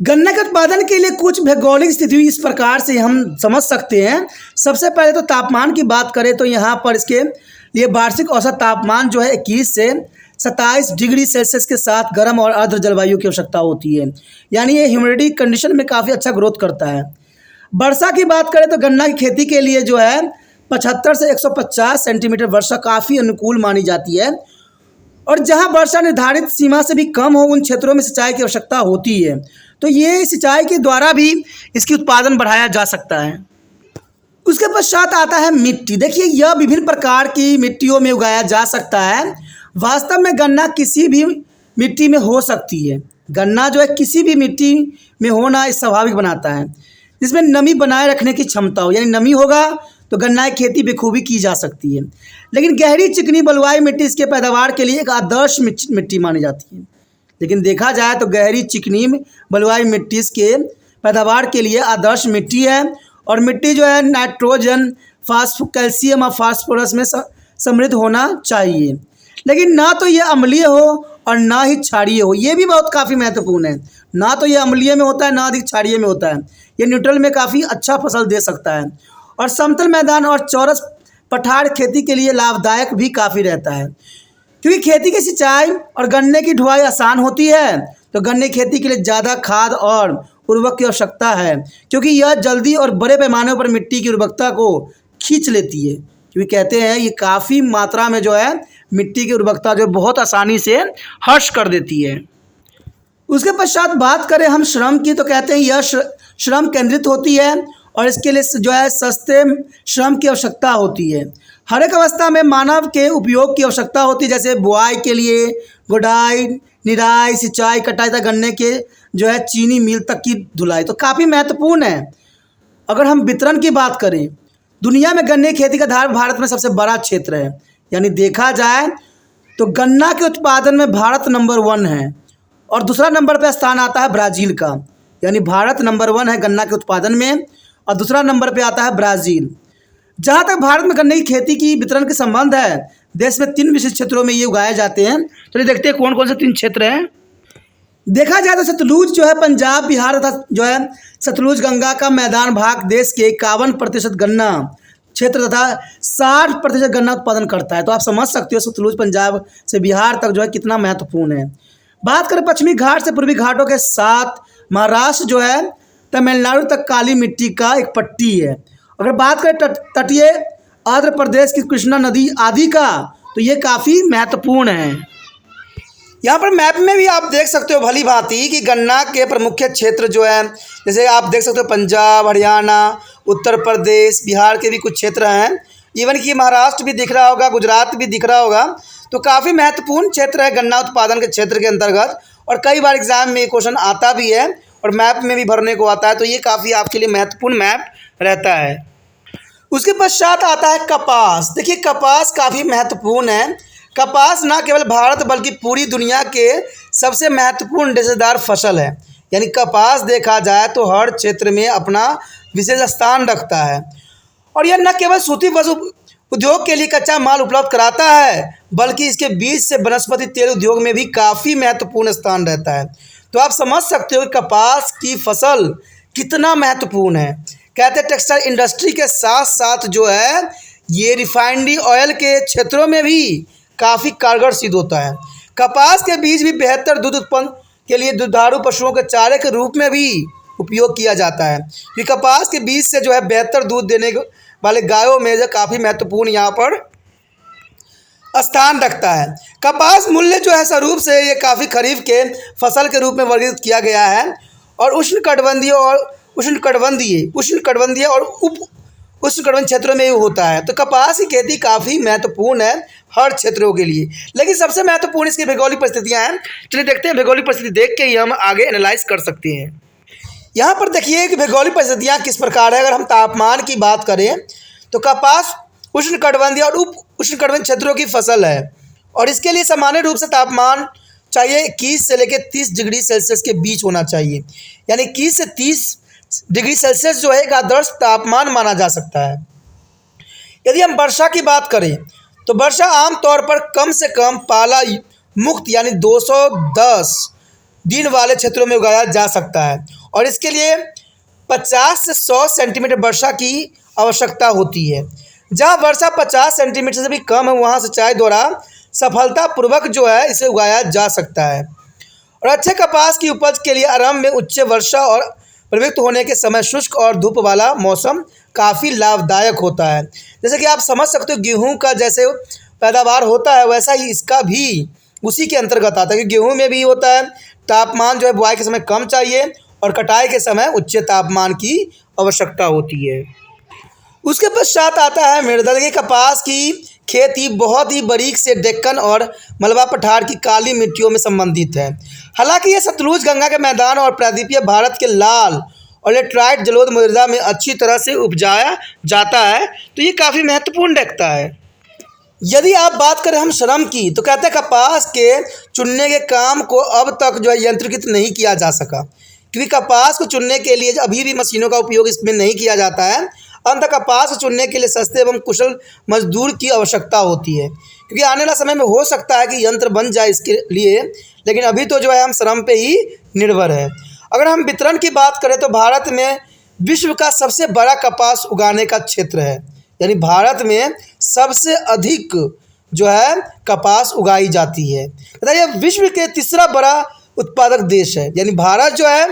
गन्ना के उत्पादन के लिए कुछ भौगोलिक स्थिति इस प्रकार से हम समझ सकते हैं। सबसे पहले तो तापमान की बात करें तो यहाँ पर इसके लिए वार्षिक औसत तापमान जो है 21 से 27 डिग्री सेल्सियस के साथ गर्म और आर्द्र जलवायु की आवश्यकता होती है, यानी ये ह्यूमिडिटी कंडीशन में काफ़ी अच्छा ग्रोथ करता है। वर्षा की बात करें तो गन्ना की खेती के लिए जो है 75 से 150 सेंटीमीटर वर्षा काफ़ी अनुकूल मानी जाती है, और जहां वर्षा निर्धारित सीमा से भी कम हो उन क्षेत्रों में सिंचाई की आवश्यकता होती है। तो ये सिंचाई के द्वारा भी इसकी उत्पादन बढ़ाया जा सकता है। उसके पश्चात आता है मिट्टी। देखिए यह विभिन्न प्रकार की मिट्टियों में उगाया जा सकता है। वास्तव में गन्ना किसी भी मिट्टी में हो सकती है। गन्ना जो है किसी भी मिट्टी में होना इस स्वाभाविक बनाता है जिसमें नमी बनाए रखने की क्षमता हो, यानी नमी होगा तो गन्ना की खेती बखूबी की जा सकती है। लेकिन गहरी चिकनी बलुआई मिट्टी इसके पैदावार के लिए एक आदर्श मिट्टी मानी जाती है। लेकिन देखा जाए तो गहरी चिकनी बलुआई मिट्टी इसके पैदावार के लिए आदर्श मिट्टी है, और मिट्टी जो है नाइट्रोजन, कैल्शियम और फास्फोरस में समृद्ध होना चाहिए। लेकिन ना तो ये अम्लीय हो और ना ही क्षारीय हो, ये भी बहुत काफ़ी महत्वपूर्ण है। ना तो ये अम्लीय में होता है ना अधिक क्षारीय में होता है। ये न्यूट्रल में काफ़ी अच्छा फसल दे सकता है, और समतल मैदान और चौरस पठार खेती के लिए लाभदायक भी काफ़ी रहता है, क्योंकि खेती की सिंचाई और गन्ने की ढुआई आसान होती है। तो गन्ने की खेती के लिए ज़्यादा खाद और उर्वरक की आवश्यकता है, क्योंकि यह जल्दी और बड़े पैमाने पर मिट्टी की उर्वरकता को खींच लेती है। क्योंकि कहते हैं ये काफ़ी मात्रा में जो है मिट्टी की उर्वरकता जो बहुत आसानी से हर्ष कर देती है। उसके पश्चात बात करें हम श्रम की, तो कहते हैं यह श्रम केंद्रित होती है और इसके लिए जो है सस्ते श्रम की आवश्यकता होती है। हर एक अवस्था में मानव के उपयोग की आवश्यकता होती है, जैसे बुआई के लिए गुड़ाई, निराई, सिंचाई, कटाई तक गन्ने के जो है चीनी मिल तक की धुलाई, तो काफ़ी महत्वपूर्ण है। अगर हम वितरण की बात करें, दुनिया में गन्ने की खेती का धार भारत में सबसे बड़ा क्षेत्र है, यानी देखा जाए तो गन्ना के उत्पादन में भारत नंबर 1 है और दूसरा नंबर पर स्थान आता है ब्राज़ील का। यानी भारत नंबर 1 है गन्ना के उत्पादन में, और दूसरा नंबर पे आता है ब्राज़ील। जहाँ तक भारत में गन्ने की खेती की वितरण के संबंध है, देश में 3 विशिष्ट क्षेत्रों में ये उगाए जाते हैं। चलिए देखते हैं कौन कौन से 3 क्षेत्र हैं। देखा जाए तो सतलुज जो है पंजाब, बिहार तथा जो है सतलुज गंगा का मैदान भाग देश के 51% गन्ना क्षेत्र तथा 60% गन्ना उत्पादन करता है। तो आप समझ सकते हो सतलुज पंजाब से बिहार तक जो है कितना महत्वपूर्ण है। बात करें पश्चिमी घाट से पूर्वी घाटों के साथ महाराष्ट्र जो है तमिलनाडु तक काली मिट्टी का एक पट्टी है। अगर बात करें तटीय आंध्र प्रदेश की कृष्णा नदी आदि का, तो ये काफ़ी महत्वपूर्ण है। यहाँ पर मैप में भी आप देख सकते हो भली भांति कि गन्ना के प्रमुख क्षेत्र जो है, जैसे आप देख सकते हो पंजाब, हरियाणा, उत्तर प्रदेश, बिहार के भी कुछ क्षेत्र हैं, इवन कि महाराष्ट्र भी दिख रहा होगा, गुजरात भी दिख रहा होगा। तो काफ़ी महत्वपूर्ण क्षेत्र है गन्ना उत्पादन के क्षेत्र के अंतर्गत, और कई बार एग्जाम में क्वेश्चन आता भी है और मैप में भी भरने को आता है। तो ये काफ़ी आपके लिए महत्वपूर्ण मैप रहता है। उसके पश्चात आता है कपास। देखिए कपास काफ़ी महत्वपूर्ण है। कपास ना केवल भारत बल्कि पूरी दुनिया के सबसे महत्वपूर्ण रेशेदार फसल है। यानी कपास देखा जाए तो हर क्षेत्र में अपना विशेष स्थान रखता है, और यह न केवल सूती वस्त्र उद्योग के लिए कच्चा माल उपलब्ध कराता है, बल्कि इसके बीज से वनस्पति तेल उद्योग में भी काफ़ी महत्वपूर्ण स्थान रहता है। तो आप समझ सकते हो कि कपास की फसल कितना महत्वपूर्ण है। कहते हैं टेक्सटाइल इंडस्ट्री के साथ साथ जो है ये रिफाइनरी ऑयल के क्षेत्रों में भी काफ़ी कारगर सिद्ध होता है। कपास के बीज भी बेहतर दूध उत्पन्न के लिए दुधारू पशुओं के चारे के रूप में भी उपयोग किया जाता है। कि कपास के बीज से जो है बेहतर दूध देने वाले गायों में जो काफ़ी महत्वपूर्ण यहाँ पर स्थान रखता है। कपास मूल्य जो है स्वरूप से ये काफ़ी खरीफ के फसल के रूप में वर्गीकृत किया गया है, और उष्णकटिबंधीय और उप उष्णकटिबंधीय क्षेत्रों में होता है। तो कपास की खेती काफ़ी महत्वपूर्ण है हर क्षेत्रों के लिए, लेकिन सबसे महत्वपूर्ण इसकी भौगोलिक परिस्थितियाँ हैं। चलिए देखते हैं भौगोलिक परिस्थिति देख के ही हम आगे एनालाइज कर सकते हैं। यहाँ पर देखिए कि भौगोलिक परिस्थितियाँ किस प्रकार है। अगर हम तापमान की बात करें तो कपास उष्णकटिबंधीय और उप उष्णकटिबंधीय क्षेत्रों की फसल है, और इसके लिए सामान्य रूप से तापमान चाहिए 21 से लेकर 30 डिग्री सेल्सियस के बीच होना चाहिए। यानी 21 से 30 डिग्री सेल्सियस जो है एक आदर्श तापमान माना जा सकता है। यदि हम वर्षा की बात करें तो वर्षा आमतौर पर कम से कम पाला मुक्त यानी 210 दिन वाले क्षेत्रों में उगाया जा सकता है, और इसके लिए 50 से 100 सेंटीमीटर वर्षा की आवश्यकता होती है। जहाँ वर्षा 50 सेंटीमीटर से भी कम है वहाँ सिंचाई द्वारा सफलतापूर्वक जो है इसे उगाया जा सकता है। और अच्छे कपास की उपज के लिए आरंभ में उच्च वर्षा और प्रवृत्त होने के समय शुष्क और धूप वाला मौसम काफ़ी लाभदायक होता है। जैसे कि आप समझ सकते हो गेहूं का जैसे पैदावार होता है वैसा ही इसका भी उसी के अंतर्गत आता है, कि गेहूं में भी होता है तापमान जो है बुआई के समय कम चाहिए और कटाई के समय उच्च तापमान की आवश्यकता होती है। उसके पश्चात आता है मृदा। देखिए कपास की खेती बहुत ही बारीक से डेक्कन और मलबा पठार की काली मिट्टियों में संबंधित है। हालांकि यह सतलुज गंगा के मैदान और प्रायद्वीपीय भारत के लाल और लेटराइट जलोढ़ मृदा में अच्छी तरह से उपजाया जाता है, तो ये काफ़ी महत्वपूर्ण रखता है। यदि आप बात करें हम श्रम की तो कहते हैं कपास के चुनने के काम को अब तक जो है यंत्रीकृत नहीं किया जा सका, क्योंकि कपास को चुनने के लिए अभी भी मशीनों का उपयोग इसमें नहीं किया जाता है। अंत कपास को चुनने के लिए सस्ते एवं कुशल मजदूर की आवश्यकता होती है, क्योंकि आने वाला समय में हो सकता है कि यंत्र बन जाए इसके लिए, लेकिन अभी तो जो है हम श्रम पे ही निर्भर है। अगर हम वितरण की बात करें तो भारत में विश्व का सबसे बड़ा कपास उगाने का क्षेत्र है। यानी भारत में सबसे अधिक जो है कपास उगाई जाती है तथा यह विश्व के तीसरा बड़ा उत्पादक देश है। यानी भारत जो है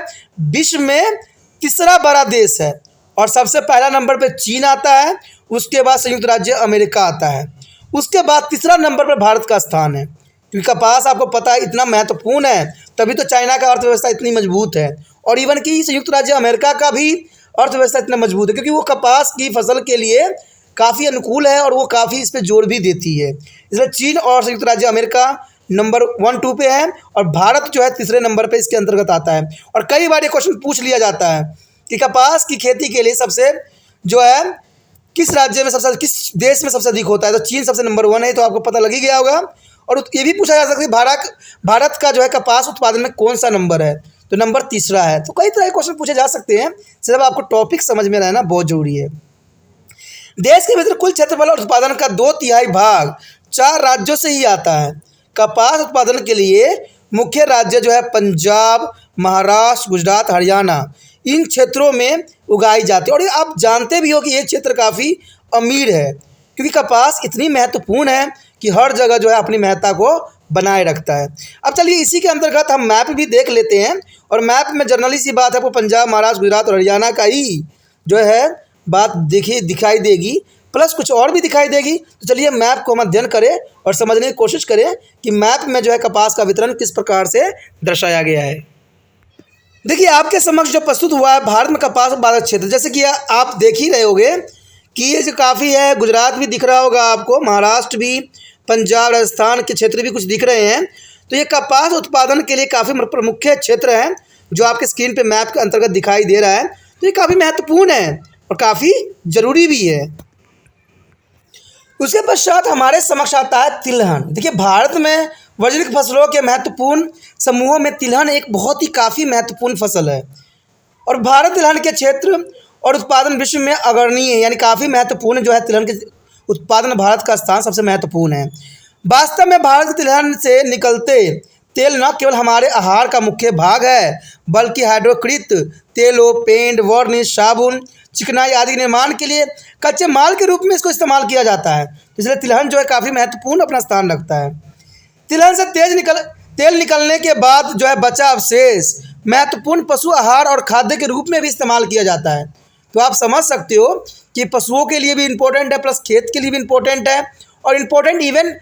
विश्व में तीसरा बड़ा देश है, और सबसे पहला नंबर पे चीन आता है, उसके बाद संयुक्त राज्य अमेरिका आता है, उसके बाद तीसरा नंबर पर भारत का स्थान है। क्योंकि कपास आपको पता है इतना महत्वपूर्ण है, तभी तो चाइना का अर्थव्यवस्था इतनी मजबूत है, और इवन कि संयुक्त राज्य अमेरिका का भी अर्थव्यवस्था इतना मजबूत है, क्योंकि वो कपास की फसल के लिए काफ़ी अनुकूल है और वो काफ़ी इस पर जोर भी देती है। इसलिए चीन और संयुक्त राज्य अमेरिका नंबर 1-2 पे है, और भारत जो है तीसरे नंबर पे इसके अंतर्गत आता है। और कई बार ये क्वेश्चन पूछ लिया जाता है कि कपास की खेती के लिए सबसे जो है किस राज्य में सबसे किस देश में सबसे अधिक होता है, तो चीन सबसे नंबर 1 है, तो आपको पता लग ही गया होगा। और ये भी पूछा जा सकता है भारत का जो है कपास उत्पादन में कौन सा नंबर है, तो नंबर तीसरा है। तो कई तरह के क्वेश्चन पूछे जा सकते हैं, सिर्फ आपको टॉपिक समझ में रहना बहुत जरूरी है। देश के भीतर कुल क्षेत्रफल और उत्पादन का 2/3 भाग 4 राज्यों से ही आता है। कपास उत्पादन के लिए मुख्य राज्य जो है पंजाब, महाराष्ट्र, गुजरात, हरियाणा, इन क्षेत्रों में उगाई जाती है। और ये आप जानते भी हो कि ये क्षेत्र काफ़ी अमीर है, क्योंकि कपास इतनी महत्वपूर्ण है कि हर जगह जो है अपनी महत्ता को बनाए रखता है। अब चलिए इसी के अंतर्गत हम मैप भी देख लेते हैं, और मैप में जनरली सी बात है आपको पंजाब, महाराष्ट्र, गुजरात और हरियाणा का ही जो है बात दिखाई देगी, प्लस कुछ और भी दिखाई देगी। तो चलिए मैप को हम अध्ययन करें और समझने की कोशिश करें कि मैप में जो है कपास का वितरण किस प्रकार से दर्शाया गया है। देखिए आपके समक्ष जो प्रस्तुत हुआ है भारत में कपास उत्पादक क्षेत्र, जैसे कि आप देख ही रहे होगे कि ये जो काफ़ी है, गुजरात भी दिख रहा होगा आपको, महाराष्ट्र भी, पंजाब, राजस्थान के क्षेत्र भी कुछ दिख रहे हैं। तो ये कपास उत्पादन के लिए काफ़ी प्रमुख क्षेत्र हैं जो आपके स्क्रीन पे मैप के अंतर्गत दिखाई दे रहा है। तो ये काफ़ी महत्वपूर्ण है और काफ़ी ज़रूरी भी है। उसके पश्चात हमारे समक्ष आता है तिलहन। देखिए भारत में वाणिज्यिक फसलों के महत्वपूर्ण समूहों में तिलहन एक बहुत ही काफ़ी महत्वपूर्ण फसल है, और भारत तिलहन के क्षेत्र और उत्पादन विश्व में अग्रणीय है, यानी काफ़ी महत्वपूर्ण जो है तिलहन के उत्पादन भारत का स्थान सबसे महत्वपूर्ण है। वास्तव में भारत तिलहन से निकलते तेल न केवल हमारे आहार का मुख्य भाग है, बल्कि हाइड्रोकृत तेलों, पेंट, वर्निश, साबुन, चिकनाई आदि निर्माण के लिए कच्चे माल के रूप में इसको इस्तेमाल किया जाता है। इसलिए तिलहन जो है काफ़ी महत्वपूर्ण अपना स्थान रखता है। तिलहन से तेल निकलने के बाद जो है बचा अवशेष महत्वपूर्ण पशु आहार और खाद्य के रूप में भी इस्तेमाल किया जाता है। तो आप समझ सकते हो कि पशुओं के लिए भी इम्पोर्टेंट है, प्लस खेत के लिए भी इम्पोर्टेंट है, और इम्पोर्टेंट इवन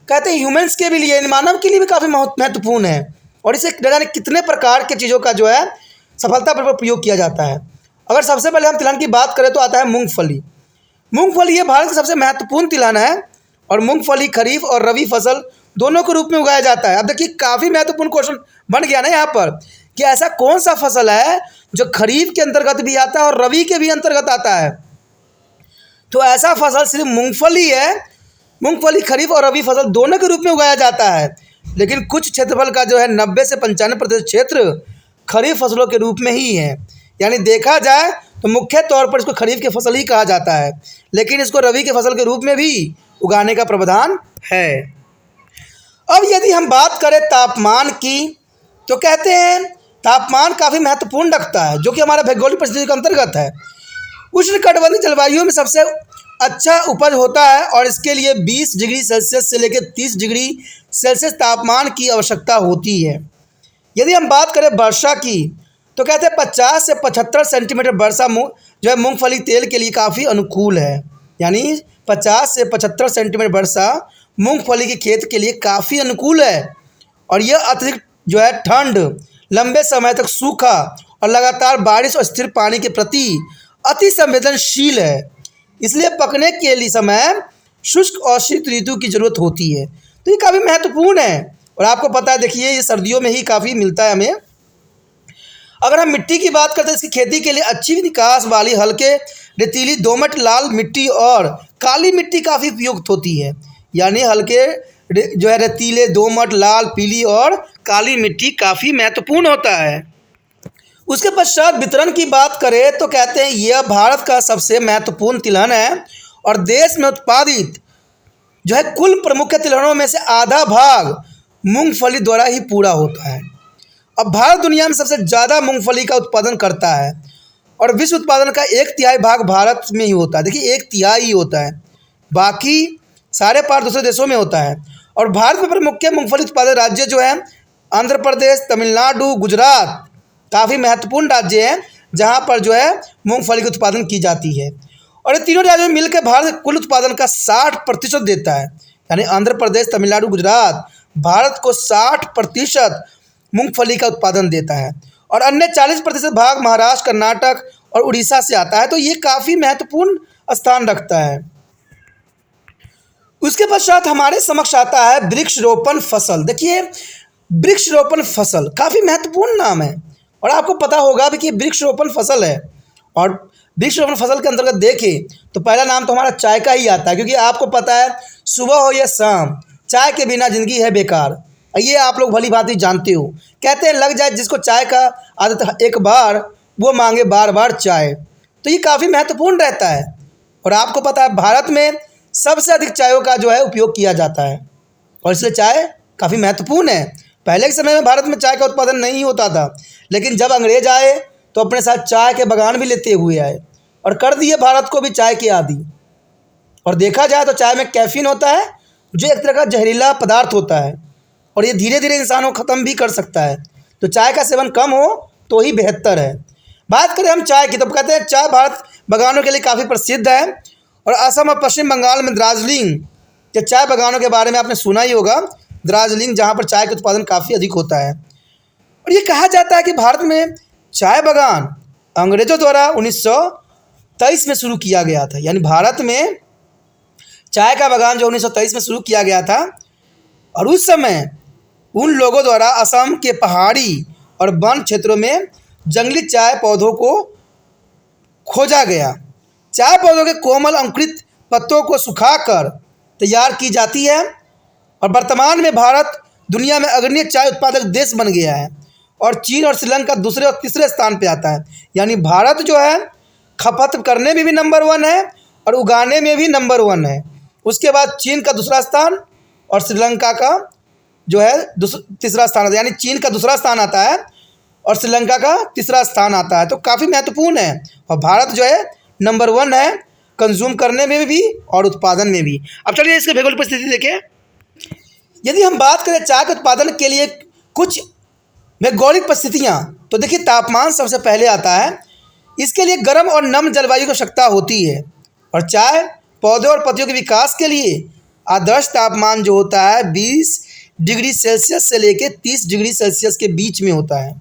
कहते हैं ह्यूमंस के भी लिए, मानव के लिए भी काफ़ी महत्वपूर्ण है। और इसे न जाने कितने प्रकार के चीज़ों का जो है सफलतापूर्वक प्रयोग किया जाता है। अगर सबसे पहले हम तिलहन की बात करें तो आता है मूंगफली। मूंगफली ये भारत की सबसे महत्वपूर्ण तिलहन है, और मूंगफली खरीफ और रबी फसल दोनों के रूप में उगाया जाता है। अब देखिए काफ़ी महत्वपूर्ण क्वेश्चन बन गया ना यहाँ पर कि ऐसा कौन सा फसल है जो खरीफ के अंतर्गत भी आता है और रबी के भी अंतर्गत आता है। तो ऐसा फसल सिर्फ मूंगफली है। मूंगफली खरीफ और रबी फसल दोनों के रूप में उगाया जाता है, लेकिन कुछ क्षेत्रफल का जो है 90 से 95% क्षेत्र खरीफ फसलों के रूप में ही है। यानी देखा जाए तो मुख्य तौर पर इसको खरीफ की फसल ही कहा जाता है, लेकिन इसको रबी की फसल के रूप में भी उगाने का प्रावधान है। अब यदि हम बात करें तापमान की, तो कहते हैं तापमान काफ़ी महत्वपूर्ण रखता है, जो कि हमारा भौगोलिक परिस्थिति के अंतर्गत है। उष्णकटिबंधीय जलवायु में सबसे अच्छा उपज होता है, और इसके लिए 20 डिग्री सेल्सियस से लेकर 30 डिग्री सेल्सियस तापमान की आवश्यकता होती है। यदि हम बात करें वर्षा की, तो कहते हैं 50 से 75 सेंटीमीटर वर्षा जो है मूंगफली तेल के लिए काफ़ी अनुकूल है। यानी 50 से 75 सेंटीमीटर वर्षा मूंगफली के खेत के लिए काफ़ी अनुकूल है, और यह अतिरिक्त जो है ठंड, लंबे समय तक सूखा और लगातार बारिश और स्थिर पानी के प्रति अति संवेदनशील है। इसलिए पकने के लिए समय शुष्क और शीत ऋतु की जरूरत होती है। तो ये काफ़ी महत्वपूर्ण है, और आपको पता है देखिए ये सर्दियों में ही काफ़ी मिलता है हमें। अगर हम मिट्टी की बात करते हैं, इसकी खेती के लिए अच्छी निकास वाली हल्के रेतीली दोमट लाल मिट्टी और काली मिट्टी काफ़ी उपयुक्त होती है। यानी हल्के जो है रेतीले दोमट लाल पीली और काली मिट्टी काफ़ी महत्वपूर्ण होता है। उसके पश्चात वितरण की बात करें तो कहते हैं यह भारत का सबसे महत्वपूर्ण तिलहन है, और देश में उत्पादित जो है कुल प्रमुख तिलहनों में से आधा भाग मूंगफली द्वारा ही पूरा होता है। अब भारत दुनिया में सबसे ज़्यादा मूंगफली का उत्पादन करता है, और विश्व उत्पादन का 1/3 भाग भारत में ही होता है। देखिए 1/3 ही होता है, बाकी सारे पार्ट दूसरे देशों में होता है। और भारत में प्रमुख मूंगफली उत्पादक राज्य जो है आंध्र प्रदेश, तमिलनाडु, गुजरात काफ़ी महत्वपूर्ण राज्य हैं जहाँ पर जो है मूंगफली का उत्पादन की जाती है। और ये तीनों राज्यों में मिलकर भारत कुल उत्पादन का 60% देता है। यानी आंध्र प्रदेश, तमिलनाडु, गुजरात भारत को 60% मूंगफली का उत्पादन देता है, और अन्य 40% भाग महाराष्ट्र, कर्नाटक और उड़ीसा से आता है। तो ये काफ़ी महत्वपूर्ण स्थान रखता है। उसके पश्चात हमारे समक्ष आता है वृक्षरोपण फसल। देखिए वृक्षरोपण फसल काफ़ी महत्वपूर्ण नाम है, और आपको पता होगा भी कि वृक्षरोपण फसल है। और वृक्षरोपण फसल के अंतर्गत देखें तो पहला नाम तो हमारा चाय का ही आता है, क्योंकि आपको पता है सुबह हो या शाम चाय के बिना ज़िंदगी है बेकार। ये आप लोग भली भांति जानते हो। कहते हैं लग जाए जिसको चाय का आदत एक बार, वो मांगे बार बार चाय। तो ये काफ़ी महत्वपूर्ण रहता है। और आपको पता है भारत में सबसे अधिक चायों का जो है उपयोग किया जाता है, और इसलिए चाय काफ़ी महत्वपूर्ण है। पहले के समय में भारत में चाय का उत्पादन नहीं होता था, लेकिन जब अंग्रेज आए तो अपने साथ चाय के बागान भी लेते हुए आए और कर दिए भारत को भी चाय के आदी। और देखा जाए तो चाय में कैफीन होता है, जो एक तरह का जहरीला पदार्थ होता है, और ये धीरे धीरे इंसान को ख़त्म भी कर सकता है। तो चाय का सेवन कम हो तो ही बेहतर है। बात करें हम चाय की, तो कहते हैं चाय भारत बागानों के लिए काफ़ी प्रसिद्ध है। और असम और पश्चिम बंगाल में दार्जिलिंग के चाय बागानों के बारे में आपने सुना ही होगा। दार्जिलिंग जहाँ पर चाय का उत्पादन काफ़ी अधिक होता है। और ये कहा जाता है कि भारत में चाय बागान अंग्रेज़ों द्वारा 1923 में शुरू किया गया था। यानी भारत में चाय का बागान जो 1923 में शुरू किया गया था, और उस समय उन लोगों द्वारा असम के पहाड़ी और वन क्षेत्रों में जंगली चाय पौधों को खोजा गया। चाय पौधों के कोमल अंकुरित पत्तों को सुखाकर तैयार की जाती है। और वर्तमान में भारत दुनिया में अग्रणी चाय उत्पादक देश बन गया है, और चीन और श्रीलंका दूसरे और तीसरे स्थान पे आता है। यानी भारत जो है खपत करने में भी नंबर 1 है और उगाने में भी नंबर 1 है। उसके बाद चीन का दूसरा स्थान और श्रीलंका का जो है तीसरा स्थान आता है। यानी चीन का दूसरा स्थान आता है और श्रीलंका का तीसरा स्थान आता है। तो काफ़ी महत्वपूर्ण है, और भारत जो है नंबर 1 है कंज्यूम करने में भी और उत्पादन में भी। अब चलिए इसके भौगोलिक परिस्थिति देखें। यदि हम बात करें चाय के उत्पादन के लिए कुछ भौगोलिक परिस्थितियाँ, तो देखिए तापमान सबसे पहले आता है। इसके लिए गर्म और नम जलवायु की आवश्यकता होती है, और चाय पौधे और पत्तियों के विकास के लिए आदर्श तापमान जो होता है 20 डिग्री सेल्सियस से लेकर 30 डिग्री सेल्सियस के बीच में होता है।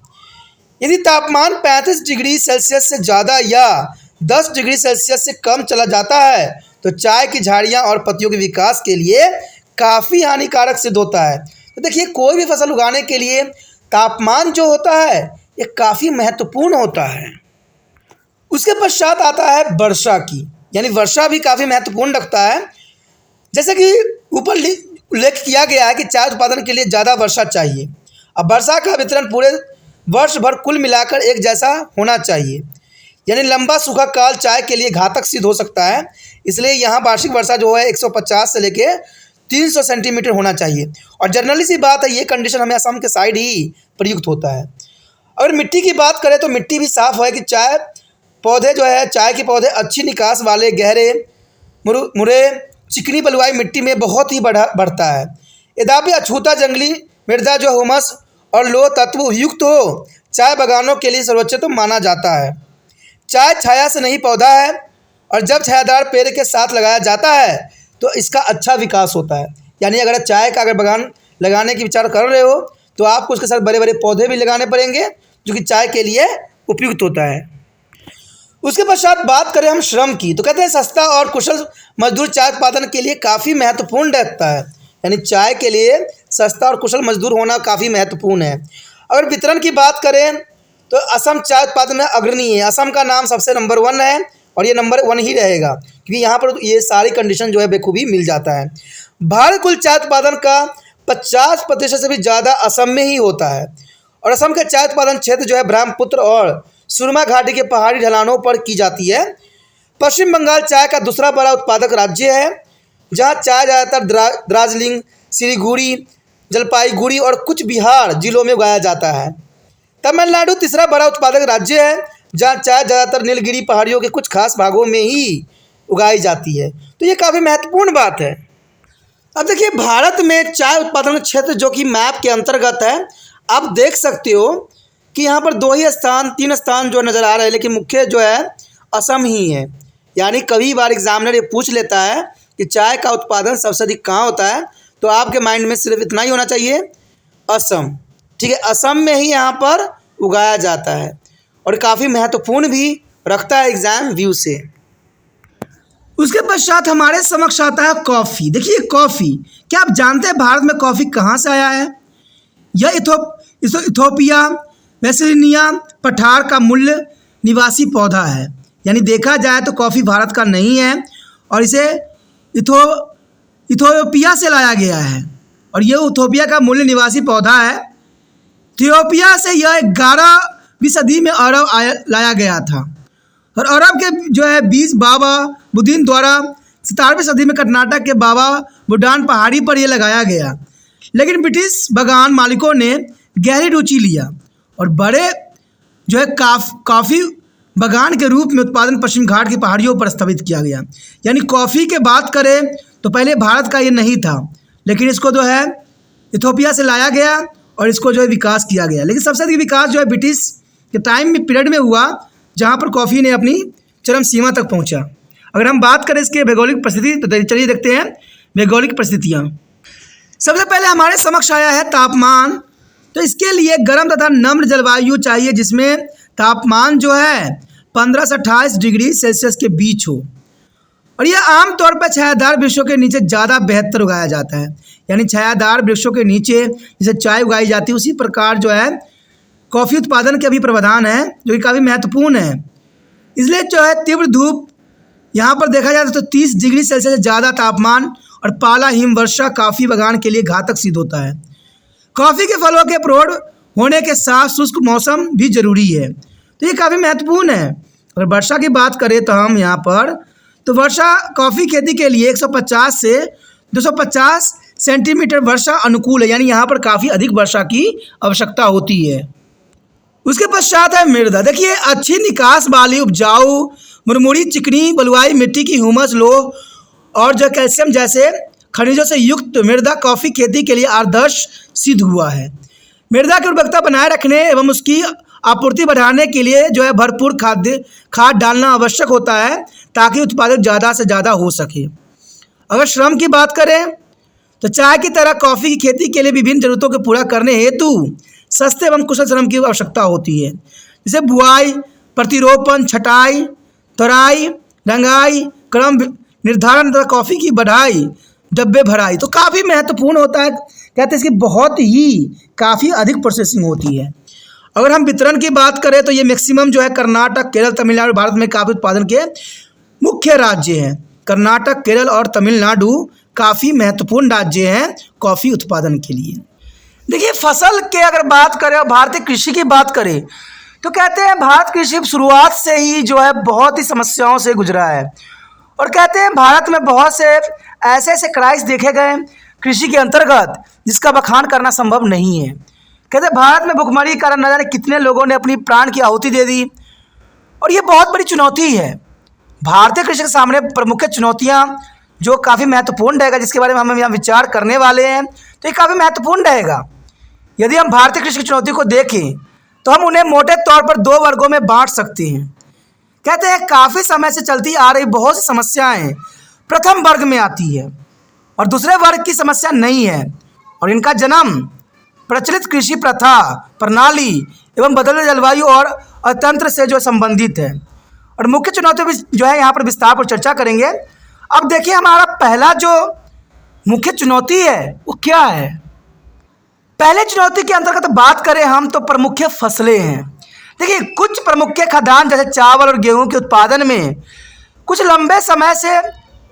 यदि तापमान 35 डिग्री सेल्सियस से ज़्यादा या 10 डिग्री सेल्सियस से कम चला जाता है तो चाय की झाड़ियाँ और पत्तियों के विकास के लिए काफ़ी हानिकारक सिद्ध होता है। तो देखिए कोई भी फसल उगाने के लिए तापमान जो होता है ये काफ़ी महत्वपूर्ण होता है। उसके पश्चात आता है वर्षा की, यानी वर्षा भी काफ़ी महत्वपूर्ण रखता है। जैसे कि ऊपर उल्लेख किया गया है कि चाय उत्पादन के लिए ज़्यादा वर्षा चाहिए। अब वर्षा का वितरण पूरे वर्ष भर कुल मिलाकर एक जैसा होना चाहिए, यानी लंबा सूखा काल चाय के लिए घातक सिद्ध हो सकता है। इसलिए यहाँ वार्षिक वर्षा जो है 150 से लेके 300 सेंटीमीटर होना चाहिए। और जनरली सी बात है, ये कंडीशन हमें असम के साइड ही प्रयुक्त होता है। अगर मिट्टी की बात करें तो मिट्टी भी साफ़ है कि चाय पौधे जो है चाय के पौधे अच्छी निकास वाले गहरे मुरे चिकनी बलुआई मिट्टी में बहुत ही बढ़ता है। यद्यपि अछूता जंगली मृदा जो हुमस और लोह तत्व युक्त हो चाय बागानों के लिए सर्वोत्तम माना जाता है। चाय छाया से नहीं पौधा है, और जब छायादार पेड़ के साथ लगाया जाता है तो इसका अच्छा विकास होता है। यानी अगर चाय का अगर बागान लगाने की विचार कर रहे हो तो आपको उसके साथ बड़े बड़े पौधे भी लगाने पड़ेंगे, जो कि चाय के लिए उपयुक्त होता है। उसके पश्चात बात करें हम श्रम की, तो कहते हैं सस्ता और कुशल मजदूर चाय उत्पादन के लिए काफ़ी महत्वपूर्ण रहता है। यानी चाय के लिए सस्ता और कुशल मजदूर होना काफ़ी महत्वपूर्ण है। अगर वितरण की बात करें तो असम चाय उत्पादन में अग्रणी है। असम का नाम सबसे नंबर 1 है, और ये नंबर 1 ही रहेगा, क्योंकि यहाँ पर ये सारी कंडीशन जो है बेखूबी मिल जाता है। भारत कुल चाय उत्पादन का 50% से भी ज़्यादा असम में ही होता है। और असम का चाय उत्पादन क्षेत्र जो है ब्रह्मपुत्र और सुरमा घाटी के पहाड़ी ढलानों पर की जाती है। पश्चिम बंगाल चाय का दूसरा बड़ा उत्पादक राज्य है, जहाँ चाय ज़्यादातर दार्जिलिंग, सिलीगुड़ी, जलपाईगुड़ी और कुछ बिहार जिलों में उगाया जाता है। तमिलनाडु तीसरा बड़ा उत्पादक राज्य है, जहाँ चाय ज़्यादातर नीलगिरी पहाड़ियों के कुछ खास भागों में ही उगाई जाती है। तो ये काफ़ी महत्वपूर्ण बात है। अब देखिए भारत में चाय उत्पादन क्षेत्र जो कि मैप के अंतर्गत है, आप देख सकते हो कि यहाँ पर 3 स्थान जो नज़र आ रहे हैं, लेकिन मुख्य जो है असम ही है। यानी कभी बार एग्जामिनर ये पूछ लेता है कि चाय का उत्पादन सबसे अधिक कहाँ होता है, तो आपके माइंड में सिर्फ इतना ही होना चाहिए, असम। ठीक है, असम में ही यहाँ पर उगाया जाता है, और काफ़ी महत्वपूर्ण भी रखता है एग्ज़ाम व्यू से। उसके पश्चात हमारे समक्ष आता है कॉफ़ी। देखिए कॉफ़ी, क्या आप जानते हैं भारत में कॉफ़ी कहाँ से आया है? यह इथोपिया वेस्टर्निया पठार का मूल निवासी पौधा है। यानी देखा जाए तो कॉफ़ी भारत का नहीं है, और इसे इथोपिया से लाया गया है। और यह इथियोपिया का मूल निवासी पौधा है। इथियोपिया से यह 11वीं सदी में अरब लाया गया था और अरब के जो है बीज बाबा बुद्दीन द्वारा 17वीं सदी में कर्नाटक के बाबा बुडान पहाड़ी पर यह लगाया गया। लेकिन ब्रिटिश बागान मालिकों ने गहरी रुचि लिया और बड़े जो है कॉफ़ी बागान के रूप में उत्पादन पश्चिम घाट की पहाड़ियों पर स्थापित किया गया। यानी कॉफ़ी की बात करें तो पहले भारत का ये नहीं था, लेकिन इसको जो है इथियोपिया से लाया गया और इसको जो है विकास किया गया। लेकिन सबसे अधिक विकास जो है ब्रिटिश के टाइम में पीरियड में हुआ, जहाँ पर कॉफ़ी ने अपनी चरम सीमा तक पहुँचा। अगर हम बात करें इसके भौगोलिक परिस्थिति तो चलिए देखते हैं भौगोलिक परिस्थितियाँ। सबसे पहले हमारे समक्ष आया है तापमान। तो इसके लिए गर्म तथा नम्र जलवायु चाहिए जिसमें तापमान जो है 15 से 28 डिग्री सेल्सियस के बीच हो और यह आमतौर पर छायादार वृक्षों के नीचे ज़्यादा बेहतर उगाया जाता है। यानी छायादार वृक्षों के नीचे जैसे चाय उगाई जाती है, उसी प्रकार जो है कॉफ़ी उत्पादन के भी प्रावधान है जो कि काफ़ी महत्वपूर्ण है। इसलिए जो है तीव्र धूप यहाँ पर देखा जाए तो 30 डिग्री सेल्सियस से ज़्यादा तापमान और पाला हिमवर्षा कॉफ़ी बागान के लिए घातक सिद्ध होता है। कॉफ़ी के फलों के प्रौढ़ होने के साथ शुष्क मौसम भी जरूरी है, तो ये काफ़ी महत्वपूर्ण है। अगर वर्षा की बात करें तो हम यहाँ पर तो वर्षा कॉफ़ी खेती के लिए 150 से 250 सेंटीमीटर वर्षा अनुकूल है। यानी यहाँ पर काफ़ी अधिक वर्षा की आवश्यकता होती है। उसके पश्चात है मृदा। देखिए अच्छी निकास वाली उपजाऊ मुरमुरी चिकनी बलुआई मिट्टी की ह्यूमस लोह और जो कैल्शियम जैसे खनिजों से युक्त मृदा कॉफ़ी खेती के लिए आदर्श सिद्ध हुआ है। मृदा की उर्वरकता बनाए रखने एवं उसकी आपूर्ति बढ़ाने के लिए जो है भरपूर खाद डालना आवश्यक होता है ताकि उत्पादन ज़्यादा से ज़्यादा हो सके। अगर श्रम की बात करें तो चाय की तरह कॉफ़ी की खेती के लिए विभिन्न ज़रूरतों को पूरा करने हेतु सस्ते एवं कुशल श्रम की आवश्यकता होती है, जैसे बुआई, प्रतिरोपण, छटाई, तराई, रंगाई, क्रम निर्धारण तथा कॉफ़ी की बढ़ाई, डब्बे भराई। तो काफ़ी महत्वपूर्ण होता है, कहते हैं इसकी बहुत ही काफ़ी अधिक प्रोसेसिंग होती है। अगर हम वितरण की बात करें तो ये मैक्सिमम जो है कर्नाटक, केरल, तमिलनाडु भारत में काफ़ी उत्पादन के मुख्य राज्य हैं। कर्नाटक, केरल और तमिलनाडु काफ़ी महत्वपूर्ण राज्य हैं कॉफ़ी उत्पादन के लिए। देखिए फसल के अगर बात करें और भारतीय कृषि की बात करें तो कहते हैं भारत कृषि शुरुआत से ही जो है बहुत ही समस्याओं से गुजरा है और कहते हैं भारत में बहुत से ऐसे ऐसे क्राइस देखे गए कृषि के अंतर्गत जिसका बखान करना संभव नहीं है। कहते हैं भारत में भुखमरी के कारण न जाने कितने लोगों ने अपनी प्राण की आहुति दे दी और ये बहुत बड़ी चुनौती है। भारतीय कृषि के सामने प्रमुख चुनौतियाँ जो काफ़ी महत्वपूर्ण रहेगा, जिसके बारे में हम यहाँ विचार करने वाले हैं, तो ये काफ़ी महत्वपूर्ण रहेगा। यदि हम भारतीय कृषि की चुनौती को देखें तो हम उन्हें मोटे तौर पर 2 वर्गों में बांट सकते हैं। कहते हैं काफ़ी समय से चलती आ रही बहुत सी समस्याएं प्रथम वर्ग में आती है और दूसरे वर्ग की समस्या नहीं है और इनका जन्म प्रचलित कृषि प्रथा प्रणाली एवं बदलते जलवायु और अतंत्र से जो संबंधित है और मुख्य चुनौतियों में जो है यहाँ पर विस्तार पर चर्चा करेंगे। अब देखिए हमारा पहला जो मुख्य चुनौती है वो क्या है। पहले चुनौती के अंतर्गत बात करें हम तो प्रमुख फसलें हैं। देखिए कुछ प्रमुख खाद्यान्न जैसे चावल और गेहूं के उत्पादन में कुछ लंबे समय से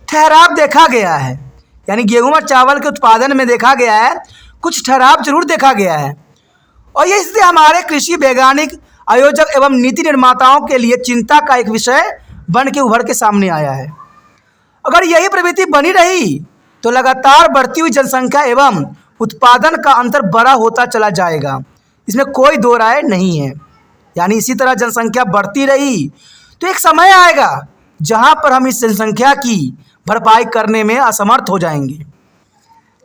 ठहराव देखा गया है। यानी गेहूं और चावल के उत्पादन में देखा गया है कुछ ठहराव जरूर देखा गया है और ये इसलिए हमारे कृषि वैज्ञानिक आयोजक एवं नीति निर्माताओं के लिए चिंता का एक विषय बन के उभर के सामने आया है। अगर यही प्रवृत्ति बनी रही तो लगातार बढ़ती हुई जनसंख्या एवं उत्पादन का अंतर बड़ा होता चला जाएगा, इसमें कोई दो राय नहीं है। यानी इसी तरह जनसंख्या बढ़ती रही तो एक समय आएगा जहां पर हम इस जनसंख्या की भरपाई करने में असमर्थ हो जाएंगे।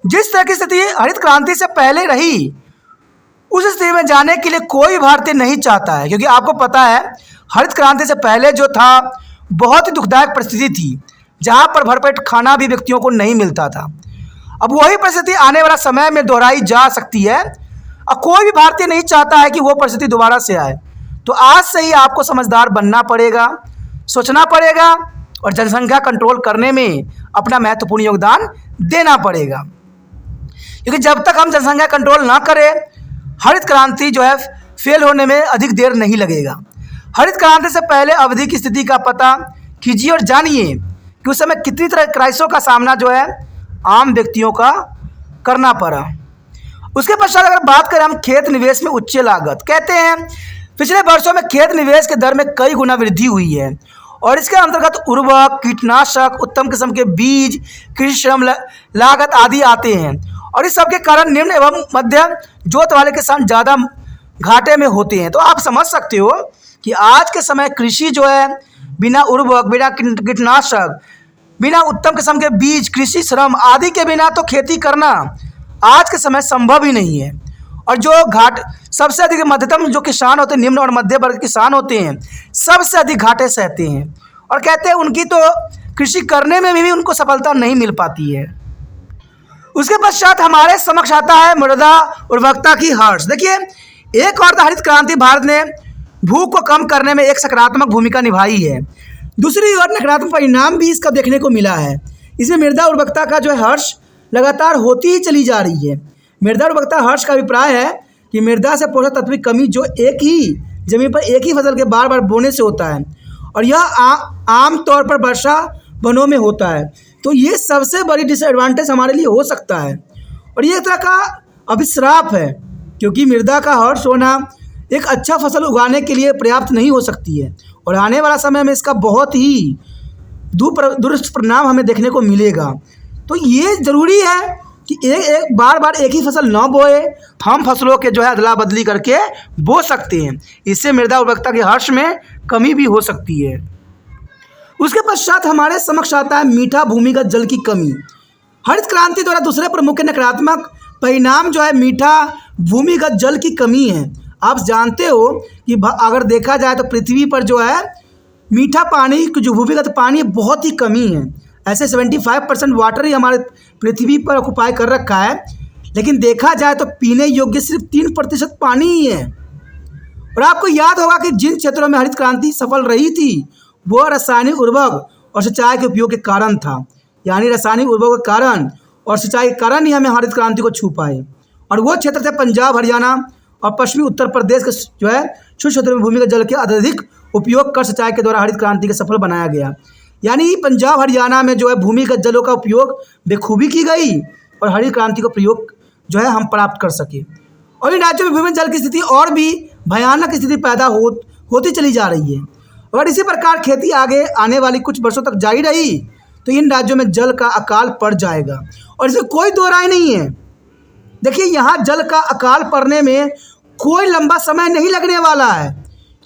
जिस तरह की स्थिति हरित क्रांति से पहले रही उस स्थिति में जाने के लिए कोई भारतीय नहीं चाहता है, क्योंकि आपको पता है हरित क्रांति से पहले जो था बहुत ही दुखदायक परिस्थिति थी जहां पर भरपेट खाना भी व्यक्तियों को नहीं मिलता था। अब वही परिस्थिति आने वाला समय में दोहराई जा सकती है और कोई भी भारतीय नहीं चाहता है कि वो परिस्थिति दोबारा से आए। तो आज से ही आपको समझदार बनना पड़ेगा, सोचना पड़ेगा और जनसंख्या कंट्रोल करने में अपना महत्वपूर्ण योगदान देना पड़ेगा, क्योंकि जब तक हम जनसंख्या कंट्रोल ना करें हरित क्रांति जो है फेल होने में अधिक देर नहीं लगेगा। हरित क्रांति से पहले अवधि की स्थिति का पता कीजिए और जानिए कि उस समय कितनी तरह क्राइसिसों का सामना जो है आम व्यक्तियों का करना पड़ा। उसके पश्चात अगर बात करें हम खेत निवेश में उच्च लागत, कहते हैं पिछले वर्षों में खेत निवेश के दर में कई गुना वृद्धि हुई है और इसके अंतर्गत उर्वरक, कीटनाशक, उत्तम किस्म के बीज, कृषि श्रम लागत आदि आते हैं और इस सब के कारण निम्न एवं मध्यम जोत वाले किसान ज़्यादा घाटे में होते हैं। तो आप समझ सकते हो कि आज के समय कृषि जो है बिना उर्वरक, बिना कीटनाशक, बिना उत्तम किस्म के बीज, कृषि श्रम आदि के बिना तो खेती करना आज के समय संभव ही नहीं है। और जो सबसे अधिक मध्यतम जो किसान होते हैं, निम्न और मध्य वर्ग किसान होते हैं, सबसे अधिक घाटे सहते हैं और कहते हैं उनकी तो कृषि करने में भी उनको सफलता नहीं मिल पाती है। उसके पश्चात हमारे समक्ष आता है मृदा उर्वरकता की हर्ष। देखिए, एक और हरित क्रांति भारत ने भूख को कम करने में एक सकारात्मक भूमिका निभाई है, दूसरी ओर नकारात्मक परिणाम भी इसका देखने को मिला है। इसमें मृदा उर्वरकता का जो है हर्ष लगातार होती ही चली जा रही है। मृदा उर्वरकता हर्ष का अभिप्राय है कि मृदा से पोषक तत्व की कमी जो एक ही जमीन पर एक ही फसल के बार बार बोने से होता है और यह आम तौर पर वर्षा वनों में होता है। तो ये सबसे बड़ी डिसएडवांटेज हमारे लिए हो सकता है और ये एक तरह का अभिश्राप है, क्योंकि मृदा का हर्ष होना एक अच्छा फसल उगाने के लिए पर्याप्त नहीं हो सकती है और आने वाला समय में इसका बहुत ही दुष्परिणाम हमें देखने को मिलेगा। तो ये ज़रूरी है कि एक बार बार एक ही फसल न बोए, हम फसलों के जो है अदला बदली करके बो सकते हैं। इससे मृदा उर्वरकता के हर्ष में कमी भी हो सकती है। उसके पश्चात हमारे समक्ष आता है मीठा भूमिगत जल की कमी। हरित क्रांति द्वारा दूसरे प्रमुख नकारात्मक परिणाम जो है मीठा भूमिगत जल की कमी है। आप जानते हो कि अगर देखा जाए तो पृथ्वी पर जो है मीठा पानी जो भूमिगत पानी बहुत ही कमी है। ऐसे 75% वाटर ही हमारे पृथ्वी पर ऑक्युपाई कर रखा है, लेकिन देखा जाए तो पीने योग्य सिर्फ 3% पानी ही है। और आपको याद होगा कि जिन क्षेत्रों में हरित क्रांति सफल रही थी वो रासायनिक उर्वरक और सिंचाई के उपयोग के कारण था। यानी रासायनिक उर्वरक के कारण और सिंचाई के कारण ही हमें हरित क्रांति को छू पाए। और वो क्षेत्र थे पंजाब, हरियाणा और पश्चिमी उत्तर प्रदेश के जो है शुष्क क्षेत्रों में भूमिगत जल के अत्यधिक उपयोग कर सिंचाई के द्वारा हरित क्रांति के सफल बनाया गया। यानी पंजाब, हरियाणा में जो है भूमिगत जलों का उपयोग बेखूबी की गई और हरित क्रांति का प्रयोग जो है हम प्राप्त कर सके। और इन राज्यों में भूमिगत जल की स्थिति और भी भयानक स्थिति पैदा होती चली जा रही है। अगर इसी प्रकार खेती आगे आने वाली कुछ वर्षों तक जारी रही तो इन राज्यों में जल का अकाल पड़ जाएगा और इसमें कोई दो राय नहीं है। देखिए, यहाँ जल का अकाल पड़ने में कोई लंबा समय नहीं लगने वाला है,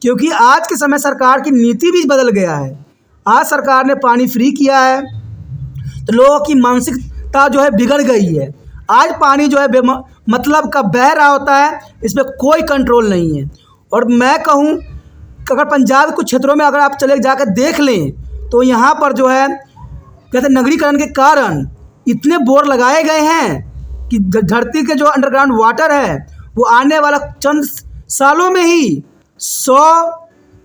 क्योंकि आज के समय सरकार की नीति भी बदल गया है। आज सरकार ने पानी फ्री किया है तो लोगों की मानसिकता जो है बिगड़ गई है। आज पानी जो है मतलब का बह रहा होता है, इसमें कोई कंट्रोल नहीं है। और मैं कहूँ कि अगर पंजाब के कुछ क्षेत्रों में अगर आप चले जाकर देख लें तो यहाँ पर जो है कहते नगरीकरण के कारण इतने बोर लगाए गए हैं कि धरती के जो अंडरग्राउंड वाटर है वो आने वाला चंद सालों में ही 100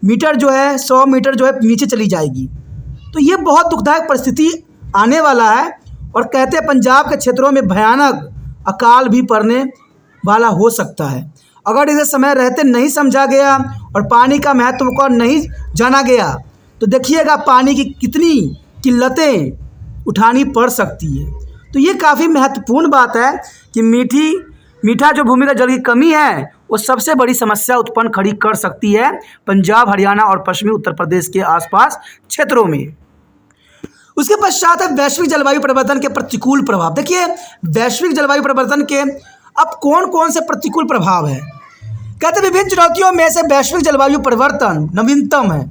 मीटर जो है नीचे चली जाएगी। तो ये बहुत दुखदायक परिस्थिति आने वाला है और कहते हैं पंजाब के क्षेत्रों में भयानक अकाल भी पड़ने वाला हो सकता है। अगर इसे समय रहते नहीं समझा गया और पानी का महत्व को नहीं जाना गया तो देखिएगा पानी की कितनी किल्लतें उठानी पड़ सकती है। तो ये काफ़ी महत्वपूर्ण बात है कि मीठा जो भूमिगत जल की कमी है वो सबसे बड़ी समस्या उत्पन्न खड़ी कर सकती है पंजाब, हरियाणा और पश्चिमी उत्तर प्रदेश के आसपास क्षेत्रों में। उसके पश्चात है वैश्विक जलवायु परिवर्तन के प्रतिकूल प्रभाव। देखिए, वैश्विक जलवायु परिवर्तन के अब कौन कौन से प्रतिकूल प्रभाव है। कहते विभिन्न चुनौतियों में से वैश्विक जलवायु परिवर्तन नवीनतम है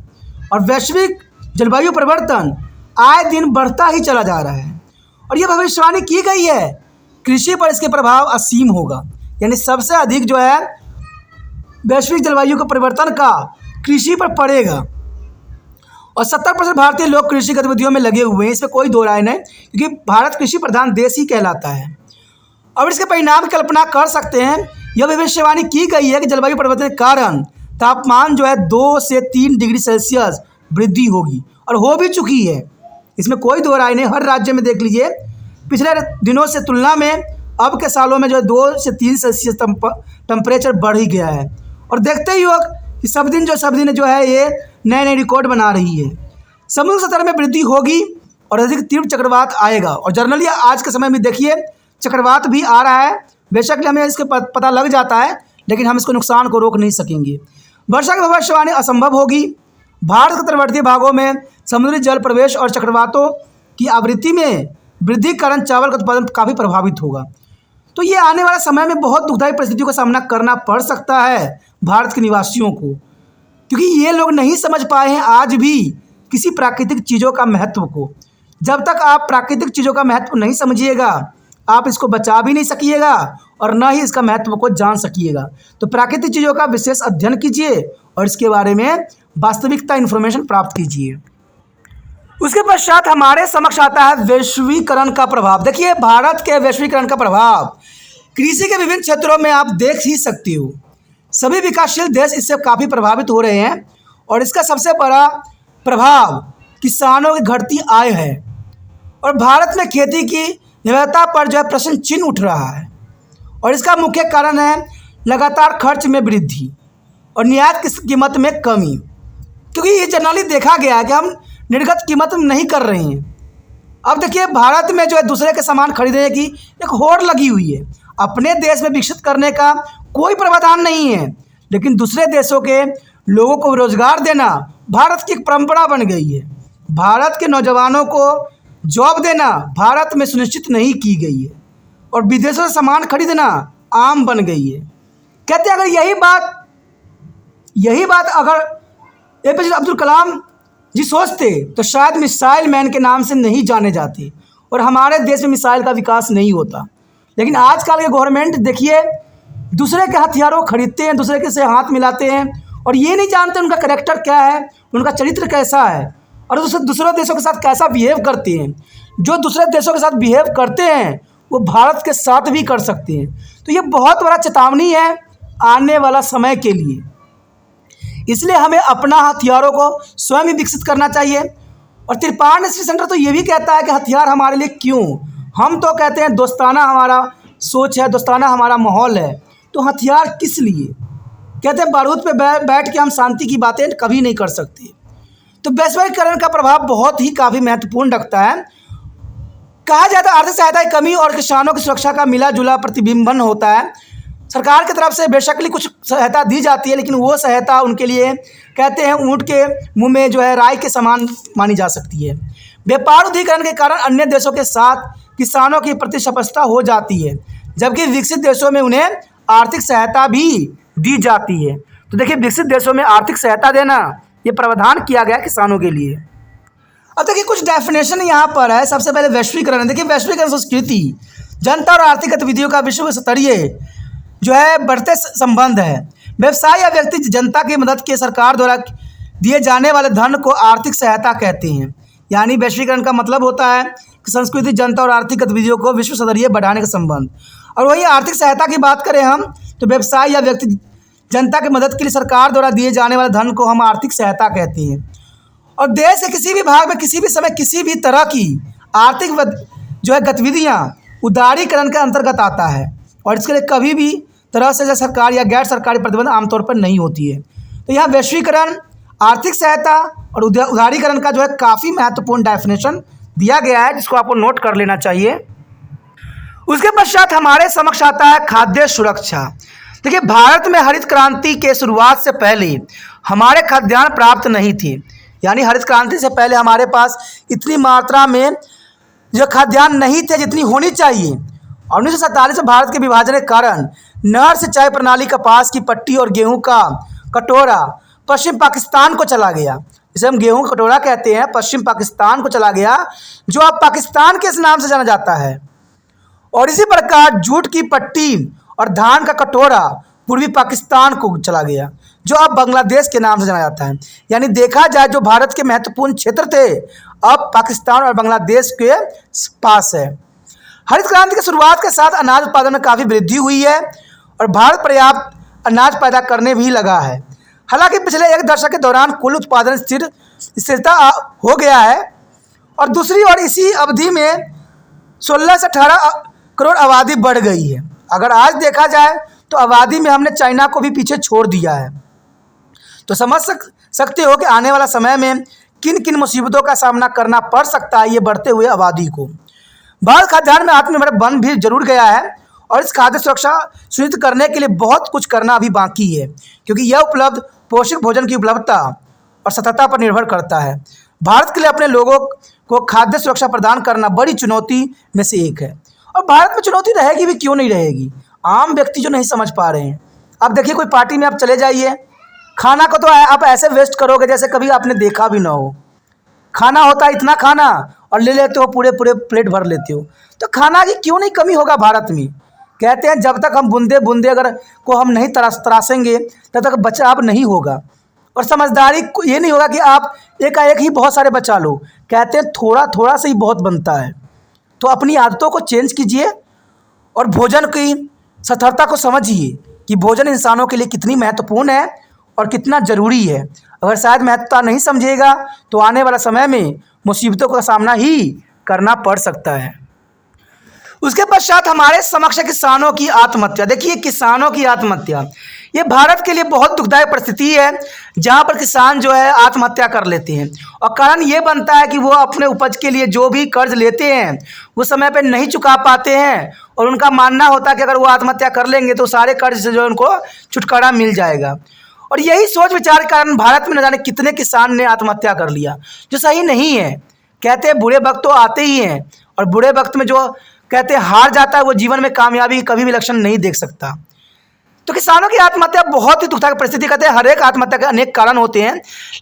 और वैश्विक जलवायु परिवर्तन आए दिन बढ़ता ही चला जा रहा है और यह भविष्यवाणी की गई है कृषि पर इसके प्रभाव असीम होगा। यानी सबसे अधिक जो है वैश्विक जलवायु के परिवर्तन का कृषि पर पड़ेगा और 70% भारतीय लोग कृषि गतिविधियों में लगे हुए हैं। इसमें कोई दो राय नहीं, क्योंकि भारत कृषि प्रधान देश ही कहलाता है। अब इसके परिणाम की कल्पना कर सकते हैं। यह भविष्यवाणी की गई है कि जलवायु परिवर्तन के कारण तापमान जो है 2 से 3 डिग्री सेल्सियस वृद्धि होगी और हो भी चुकी है। इसमें कोई दो राय नहीं। हर राज्य में देख लीजिए पिछले दिनों से तुलना में अब के सालों में जो है 2 से 3 सेल्सियस टेम्परेचर बढ़ ही गया है और देखते ही हो कि सब दिन जो है ये नए नए रिकॉर्ड बना रही है। समुद्र सतह में वृद्धि होगी और अधिक तीव्र चक्रवात आएगा और जनरली आज के समय में देखिए चक्रवात भी आ रहा है। बेशक हमें इसके पता लग जाता है, लेकिन हम इसको नुकसान को रोक नहीं सकेंगे। वर्षा की भविष्यवाणी असंभव होगी। भारत के तटवर्ती भागों में समुद्री जल प्रवेश और चक्रवातों की आवृत्ति में वृद्धि के कारण चावल का उत्पादन काफ़ी प्रभावित होगा। तो ये आने वाले समय में बहुत दुखदायी परिस्थितियों का सामना करना पड़ सकता है भारत के निवासियों को, क्योंकि ये लोग नहीं समझ पाए हैं आज भी किसी प्राकृतिक चीज़ों का महत्व को। जब तक आप प्राकृतिक चीज़ों का महत्व नहीं समझिएगा, आप इसको बचा भी नहीं सकिएगा और ना ही इसका महत्व को जान सकिएगा। तो प्राकृतिक चीज़ों का विशेष अध्ययन कीजिए और इसके बारे में वास्तविकता इन्फॉर्मेशन प्राप्त कीजिए। उसके पश्चात हमारे समक्ष आता है वैश्वीकरण का प्रभाव। देखिए, भारत के वैश्वीकरण का प्रभाव कृषि के विभिन्न क्षेत्रों में आप देख ही सकते हो। सभी विकासशील देश इससे काफ़ी प्रभावित हो रहे हैं और इसका सबसे बड़ा प्रभाव किसानों की घटती आय है। और भारत में खेती की निर्भरता पर जो है प्रश्न चिन्ह उठ रहा है और इसका मुख्य कारण है लगातार खर्च में वृद्धि और निर्यात की कीमत में कमी, क्योंकि ये जनरली देखा गया है कि हम निर्गत कीमत नहीं कर रहे हैं। अब देखिए, भारत में जो है दूसरे के सामान खरीदने की एक होड़ लगी हुई है। अपने देश में विकसित करने का कोई प्रावधान नहीं है, लेकिन दूसरे देशों के लोगों को रोजगार देना भारत की एक परंपरा बन गई है। भारत के नौजवानों को जॉब देना भारत में सुनिश्चित नहीं की गई है और विदेशों से सामान खरीदना आम बन गई है। कहते हैं अगर यही बात अगर एपीजे अब्दुल कलाम जी सोचते तो शायद मिसाइल मैन के नाम से नहीं जाने जाते और हमारे देश में मिसाइल का विकास नहीं होता। लेकिन आजकल के गवर्नमेंट देखिए, दूसरे के हथियारों को खरीदते हैं, दूसरे के से हाथ मिलाते हैं और ये नहीं जानते उनका कैरेक्टर क्या है, उनका चरित्र कैसा है और दूसरे देशों के साथ कैसा बिहेव करते हैं। जो दूसरे देशों के साथ बिहेव करते हैं वो भारत के साथ भी कर सकते हैं। तो ये बहुत बड़ा चेतावनी है आने वाला समय के लिए। इसलिए हमें अपना हथियारों को स्वयं ही विकसित करना चाहिए। और त्रिपाण स्टडी सेंटर तो ये भी कहता है कि हथियार हमारे लिए क्यों, हम तो कहते हैं दोस्ताना हमारा सोच है, दोस्ताना हमारा माहौल है, तो हथियार किस लिए? कहते हैं बारूद पे बैठ के हम शांति की बातें कभी नहीं कर सकते। तो वैश्वीकरण का प्रभाव बहुत ही काफ़ी महत्वपूर्ण रखता है। कहा जाता है आर्थिक सहायता की कमी और किसानों की सुरक्षा का मिला जुला प्रतिबिंबन होता है। सरकार की तरफ से बेशकली कुछ सहायता दी जाती है, लेकिन वो सहायता उनके लिए कहते हैं ऊँट के मुंह में जो है राई के समान मानी जा सकती है। व्यापार उद्योगीकरण के कारण अन्य देशों के साथ किसानों की प्रतिस्पर्धा हो जाती है, जबकि विकसित देशों में उन्हें आर्थिक सहायता भी दी जाती है। तो देखिए, विकसित देशों में आर्थिक सहायता देना ये प्रावधान किया गया किसानों के लिए। अब देखिए, कुछ डेफिनेशन यहाँ पर है। सबसे पहले वैश्वीकरण। देखिए, वैश्वीकरण संस्कृति, जनता और आर्थिक गतिविधियों का विश्व स्तरीय जो है बढ़ते संबंध है। व्यवसाय या व्यक्ति जनता की मदद के सरकार द्वारा दिए जाने वाले धन को आर्थिक सहायता कहते हैं। यानी वैश्वीकरण का मतलब होता है कि संस्कृति, जनता और आर्थिक गतिविधियों को विश्व स्तरीय बढ़ाने का संबंध। और वही आर्थिक सहायता की बात करें हम, तो व्यवसाय या व्यक्ति जनता की मदद के लिए सरकार द्वारा दिए जाने वाले धन को हम आर्थिक सहायता कहते हैं। और देश के किसी भी भाग में किसी भी समय किसी भी तरह की आर्थिक जो है गतिविधियाँ उदारीकरण के अंतर्गत आता है और इसके लिए कभी भी तरह से सरकार या गैर सरकारी प्रतिबंध आमतौर पर नहीं होती है। तो यहाँ वैश्वीकरण, आर्थिक सहायता और उदारीकरण का जो है काफ़ी महत्वपूर्ण डेफिनेशन दिया गया है, जिसको आपको नोट कर लेना चाहिए। उसके पश्चात हमारे समक्ष आता है खाद्य सुरक्षा। देखिए, भारत में हरित क्रांति के शुरुआत से पहले हमारे खाद्यान्न प्राप्त नहीं थे। यानी हरित क्रांति से पहले हमारे पास इतनी मात्रा में जो खाद्यान्न नहीं थे जितनी होनी चाहिए। और 1947 में भारत के विभाजन के कारण नहर सिंचाई प्रणाली, कपास की पट्टी और गेहूं का कटोरा पश्चिम पाकिस्तान को चला गया। जिसे हम गेहूं का कटोरा कहते हैं, पश्चिम पाकिस्तान को चला गया, जो अब पाकिस्तान के इस नाम से जाना जाता है। और इसी प्रकार जूट की पट्टी और धान का कटोरा पूर्वी पाकिस्तान को चला गया, जो अब बांग्लादेश के नाम से जाना जाता है। यानी देखा जाए, जो भारत के महत्वपूर्ण क्षेत्र थे अब पाकिस्तान और बांग्लादेश के पास है। हरित क्रांति की शुरुआत के साथ अनाज उत्पादन में काफ़ी वृद्धि हुई है और भारत पर्याप्त अनाज पैदा करने भी लगा है। हालांकि पिछले एक दशक के दौरान कुल उत्पादन स्थिरता हो गया है। और दूसरी ओर इसी अवधि में 16 से 18 करोड़ आबादी बढ़ गई है। अगर आज देखा जाए तो आबादी में हमने चाइना को भी पीछे छोड़ दिया है। तो समझ सकते हो कि आने वाला समय में किन किन मुसीबतों का सामना करना पड़ सकता है ये बढ़ते हुए आबादी को। भारत खाद्यान्न में आत्मनिर्भर बन भी जरूर गया है और इस खाद्य सुरक्षा सुनिश्चित करने के लिए बहुत कुछ करना अभी बाकी है, क्योंकि यह उपलब्ध पौष्टिक भोजन की उपलब्धता और सततता पर निर्भर करता है। भारत के लिए अपने लोगों को खाद्य सुरक्षा प्रदान करना बड़ी चुनौती में से एक है, और भारत में चुनौती रहेगी भी, क्यों नहीं रहेगी। आम व्यक्ति जो नहीं समझ पा रहे हैं, आप देखिए कोई पार्टी में आप चले जाइए, खाना को तो आप ऐसे वेस्ट करोगे जैसे कभी आपने देखा भी ना हो। खाना होता है इतना खाना और ले लेते हो, पूरे पूरे प्लेट भर लेते हो। तो खाना की क्यों नहीं कमी होगा भारत में। कहते हैं जब तक हम बूंदे बूंदे अगर को हम नहीं तरासेंगे तब तक बचाव नहीं होगा, और समझदारी ये नहीं होगा कि आप एकाएक ही बहुत सारे बचा लो। कहते हैं थोड़ा थोड़ा से ही बहुत बनता है। तो अपनी आदतों को चेंज कीजिए और भोजन की सतर्कता को समझिए कि भोजन इंसानों के लिए कितनी महत्वपूर्ण है और कितना ज़रूरी है। अगर शायद महत्वता नहीं समझिएगा तो आने वाला समय में मुसीबतों का सामना ही करना पड़ सकता है। उसके पश्चात हमारे समक्ष किसानों की आत्महत्या। देखिए किसानों की आत्महत्या ये भारत के लिए बहुत दुखदायक परिस्थिति है, जहां पर किसान जो है आत्महत्या कर लेते हैं, और कारण ये बनता है कि वो अपने उपज के लिए जो भी कर्ज लेते हैं वो समय पर नहीं चुका पाते हैं, और उनका मानना होता है कि अगर वो आत्महत्या कर लेंगे तो सारे कर्ज से जो है उनको छुटकारा मिल जाएगा। और यही सोच विचार के कारण भारत में न जाने कितने किसान ने आत्महत्या कर लिया, जो सही नहीं है। कहते हैं बुरे वक्त तो आते ही हैं, और बुरे वक्त में जो कहते हैं हार जाता है वो जीवन में कामयाबी कभी भी लक्षण नहीं देख सकता। तो किसानों की आत्महत्या बहुत ही दुखदायक परिस्थिति। कहते हैं हर एक आत्महत्या के अनेक कारण होते हैं,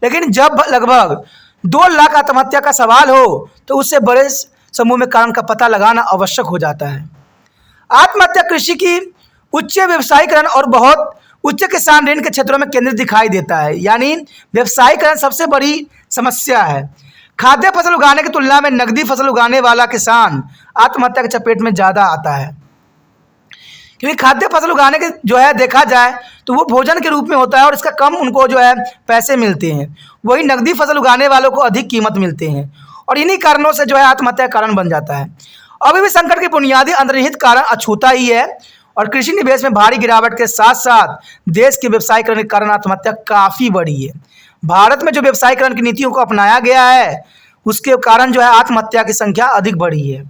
लेकिन जब लगभग 2 लाख आत्महत्या का सवाल हो तो उससे बड़े समूह में कारण का पता लगाना आवश्यक हो जाता है। आत्महत्या कृषि की उच्च व्यवसायीकरण और बहुत उच्च किसान ऋण के क्षेत्रों में केंद्रित दिखाई देता है, यानी व्यवसायीकरण सबसे बड़ी समस्या है। खाद्य फसल उगाने की तुलना में नकदी फसल उगाने वाला किसान आत्महत्या के चपेट में ज़्यादा आता है, क्योंकि खाद्य फसल उगाने के जो है देखा जाए तो वो भोजन के रूप में होता है और इसका कम उनको जो है पैसे मिलते हैं। वही नकदी फसल उगाने वालों को अधिक कीमत मिलते हैं, और इन्हीं कारणों से जो है आत्महत्या का कारण बन जाता है। अभी भी संकट के बुनियादी अंतर्निहित कारण अछूता ही है, और कृषि निवेश में भारी गिरावट के साथ साथ देश के व्यवसायीकरण के कारण आत्महत्या काफ़ी बढ़ी है। भारत में जो व्यवसायीकरण की नीतियों को अपनाया गया है उसके कारण जो है आत्महत्या की संख्या अधिक बढ़ी है,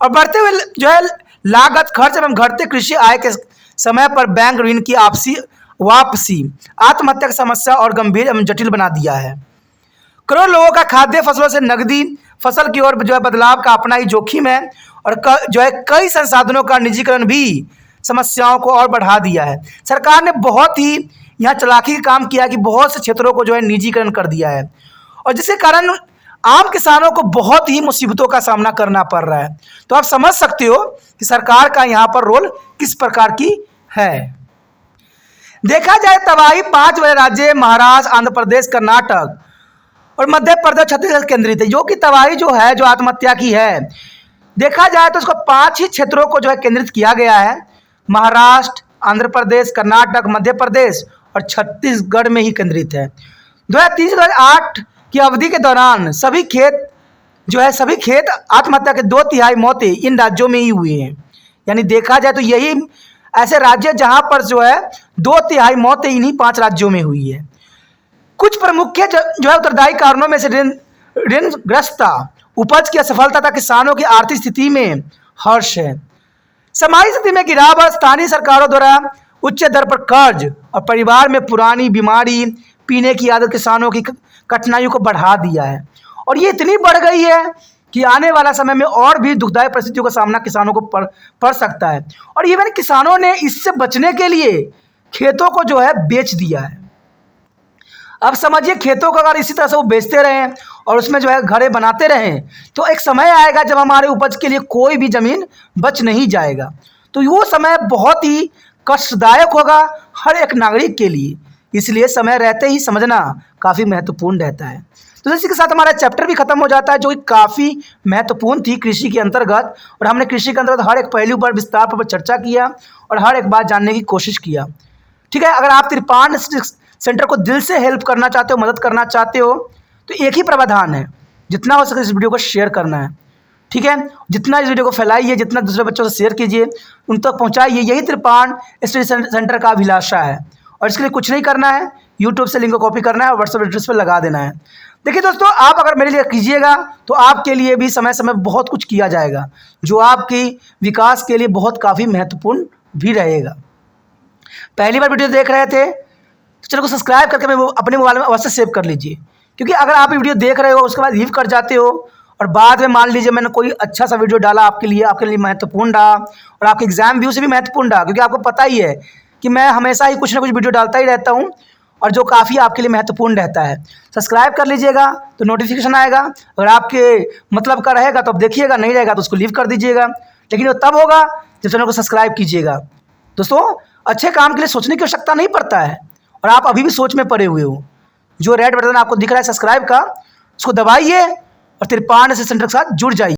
और बढ़ते हुए जो है लागत खर्च एवं घटते कृषि आय के समय पर बैंक ऋण की वापसी आत्महत्या की समस्या और गंभीर एवं जटिल बना दिया है। करोड़ों लोगों का खाद्य फसलों से नकदी फसल की ओर जो है बदलाव का अपना ही जोखिम है, और जो है कई संसाधनों का निजीकरण भी समस्याओं को और बढ़ा दिया है। सरकार ने बहुत ही यहाँ चालाकी का काम किया कि बहुत से क्षेत्रों को जो है निजीकरण कर दिया है, और जिसके कारण आम किसानों को बहुत ही मुसीबतों का सामना करना पड़ रहा है। तो आप समझ सकते हो कि सरकार का यहाँ पर रोल किस प्रकार की है। देखा जाए तबाही 5 बड़े राज्य महाराष्ट्र, आंध्र प्रदेश, कर्नाटक और मध्य प्रदेश, छत्तीसगढ़ केंद्रित है। जो कि तबाही जो है जो आत्महत्या की है, देखा जाए तो उसको 5 ही क्षेत्रों को जो है केंद्रित किया गया है। महाराष्ट्र, आंध्र प्रदेश, कर्नाटक, मध्य प्रदेश और छत्तीसगढ़ में ही केंद्रित है। 2003-2008 की अवधि के दौरान सभी खेत आत्महत्या के 2/3 मौतें इन राज्यों में ही हुई हैं। यानी देखा जाए तो यही ऐसे राज्य जहां पर जो है 2/3 मौतें इन्हीं 5 राज्यों में हुई है। कुछ प्रमुख जो है उत्तरदायी कारणों में से ऋणग्रस्तता, उपज की असफलता तथा किसानों की आर्थिक स्थिति में हर्ष है। समाज स्थिति में गिरावट, स्थानीय सरकारों द्वारा उच्च दर पर कर्ज और परिवार में पुरानी बीमारी, पीने की आदत किसानों की कठिनाइयों को बढ़ा दिया है, और ये इतनी बढ़ गई है कि आने वाला समय में और भी दुखदायक परिस्थितियों का सामना किसानों को पड़ सकता है। और इवन किसानों ने इससे बचने के लिए खेतों को जो है बेच दिया है। अब समझिए खेतों को अगर इसी तरह से वो बेचते रहें और उसमें जो है घरें बनाते रहें तो एक समय आएगा जब हमारे उपज के लिए कोई भी ज़मीन बच नहीं जाएगा। तो वो समय बहुत ही कष्टदायक होगा हर एक नागरिक के लिए, इसलिए समय रहते ही समझना काफ़ी महत्वपूर्ण रहता है। तो इसी के साथ हमारा चैप्टर भी खत्म हो जाता है, जो कि काफ़ी महत्वपूर्ण थी कृषि के अंतर्गत, और हमने कृषि के अंतर्गत हर एक पहलू पर विस्तार पर चर्चा किया और हर एक बात जानने की कोशिश किया। ठीक है, अगर आप तिरपान सेंटर को दिल से हेल्प करना चाहते हो, मदद करना चाहते हो, तो एक ही प्रावधान है, जितना हो सके इस वीडियो को शेयर करना है। ठीक है, जितना इस वीडियो को फैलाइए, जितना दूसरे बच्चों से शेयर कीजिए, उन तक पहुँचाइए। यही तिरपान स्टडी सेंटर का अभिलाषा है, और इसके लिए कुछ नहीं करना है, यूट्यूब से लिंक को कॉपी करना है और व्हाट्सएप एड्रेस पर लगा देना है। देखिए दोस्तों, आप अगर मेरे लिए कीजिएगा तो आपके लिए भी समय समय बहुत कुछ किया जाएगा जो आपकी विकास के लिए बहुत काफ़ी महत्वपूर्ण भी रहेगा। पहली बार वीडियो देख रहे थे तो चैनल को सब्सक्राइब करके अपने मोबाइल में अवश्य सेव कर लीजिए, क्योंकि अगर आप वीडियो देख रहे हो उसके बाद लीव कर जाते हो और बाद में मान लीजिए मैंने कोई अच्छा सा वीडियो डाला आपके लिए महत्वपूर्ण रहा और आपके एग्जाम व्यू से भी महत्वपूर्ण रहा, क्योंकि आपको पता ही है कि मैं हमेशा ही कुछ ना कुछ वीडियो डालता ही रहता हूँ और जो काफ़ी आपके लिए महत्वपूर्ण रहता है। सब्सक्राइब कर लीजिएगा तो नोटिफिकेशन आएगा, अगर आपके मतलब का रहेगा तो आप देखिएगा, नहीं रहेगा तो उसको लीव कर दीजिएगा, लेकिन वो तब होगा जब चैनल को सब्सक्राइब कीजिएगा। दोस्तों, अच्छे काम के लिए सोचने की आवश्यकता नहीं पड़ता है और आप अभी भी सोच में पड़े हुए हो। जो रेड बटन आपको दिख रहा है सब्सक्राइब का, उसको दबाइए और तिरपान से सेंटर के साथ जुड़ जाइए।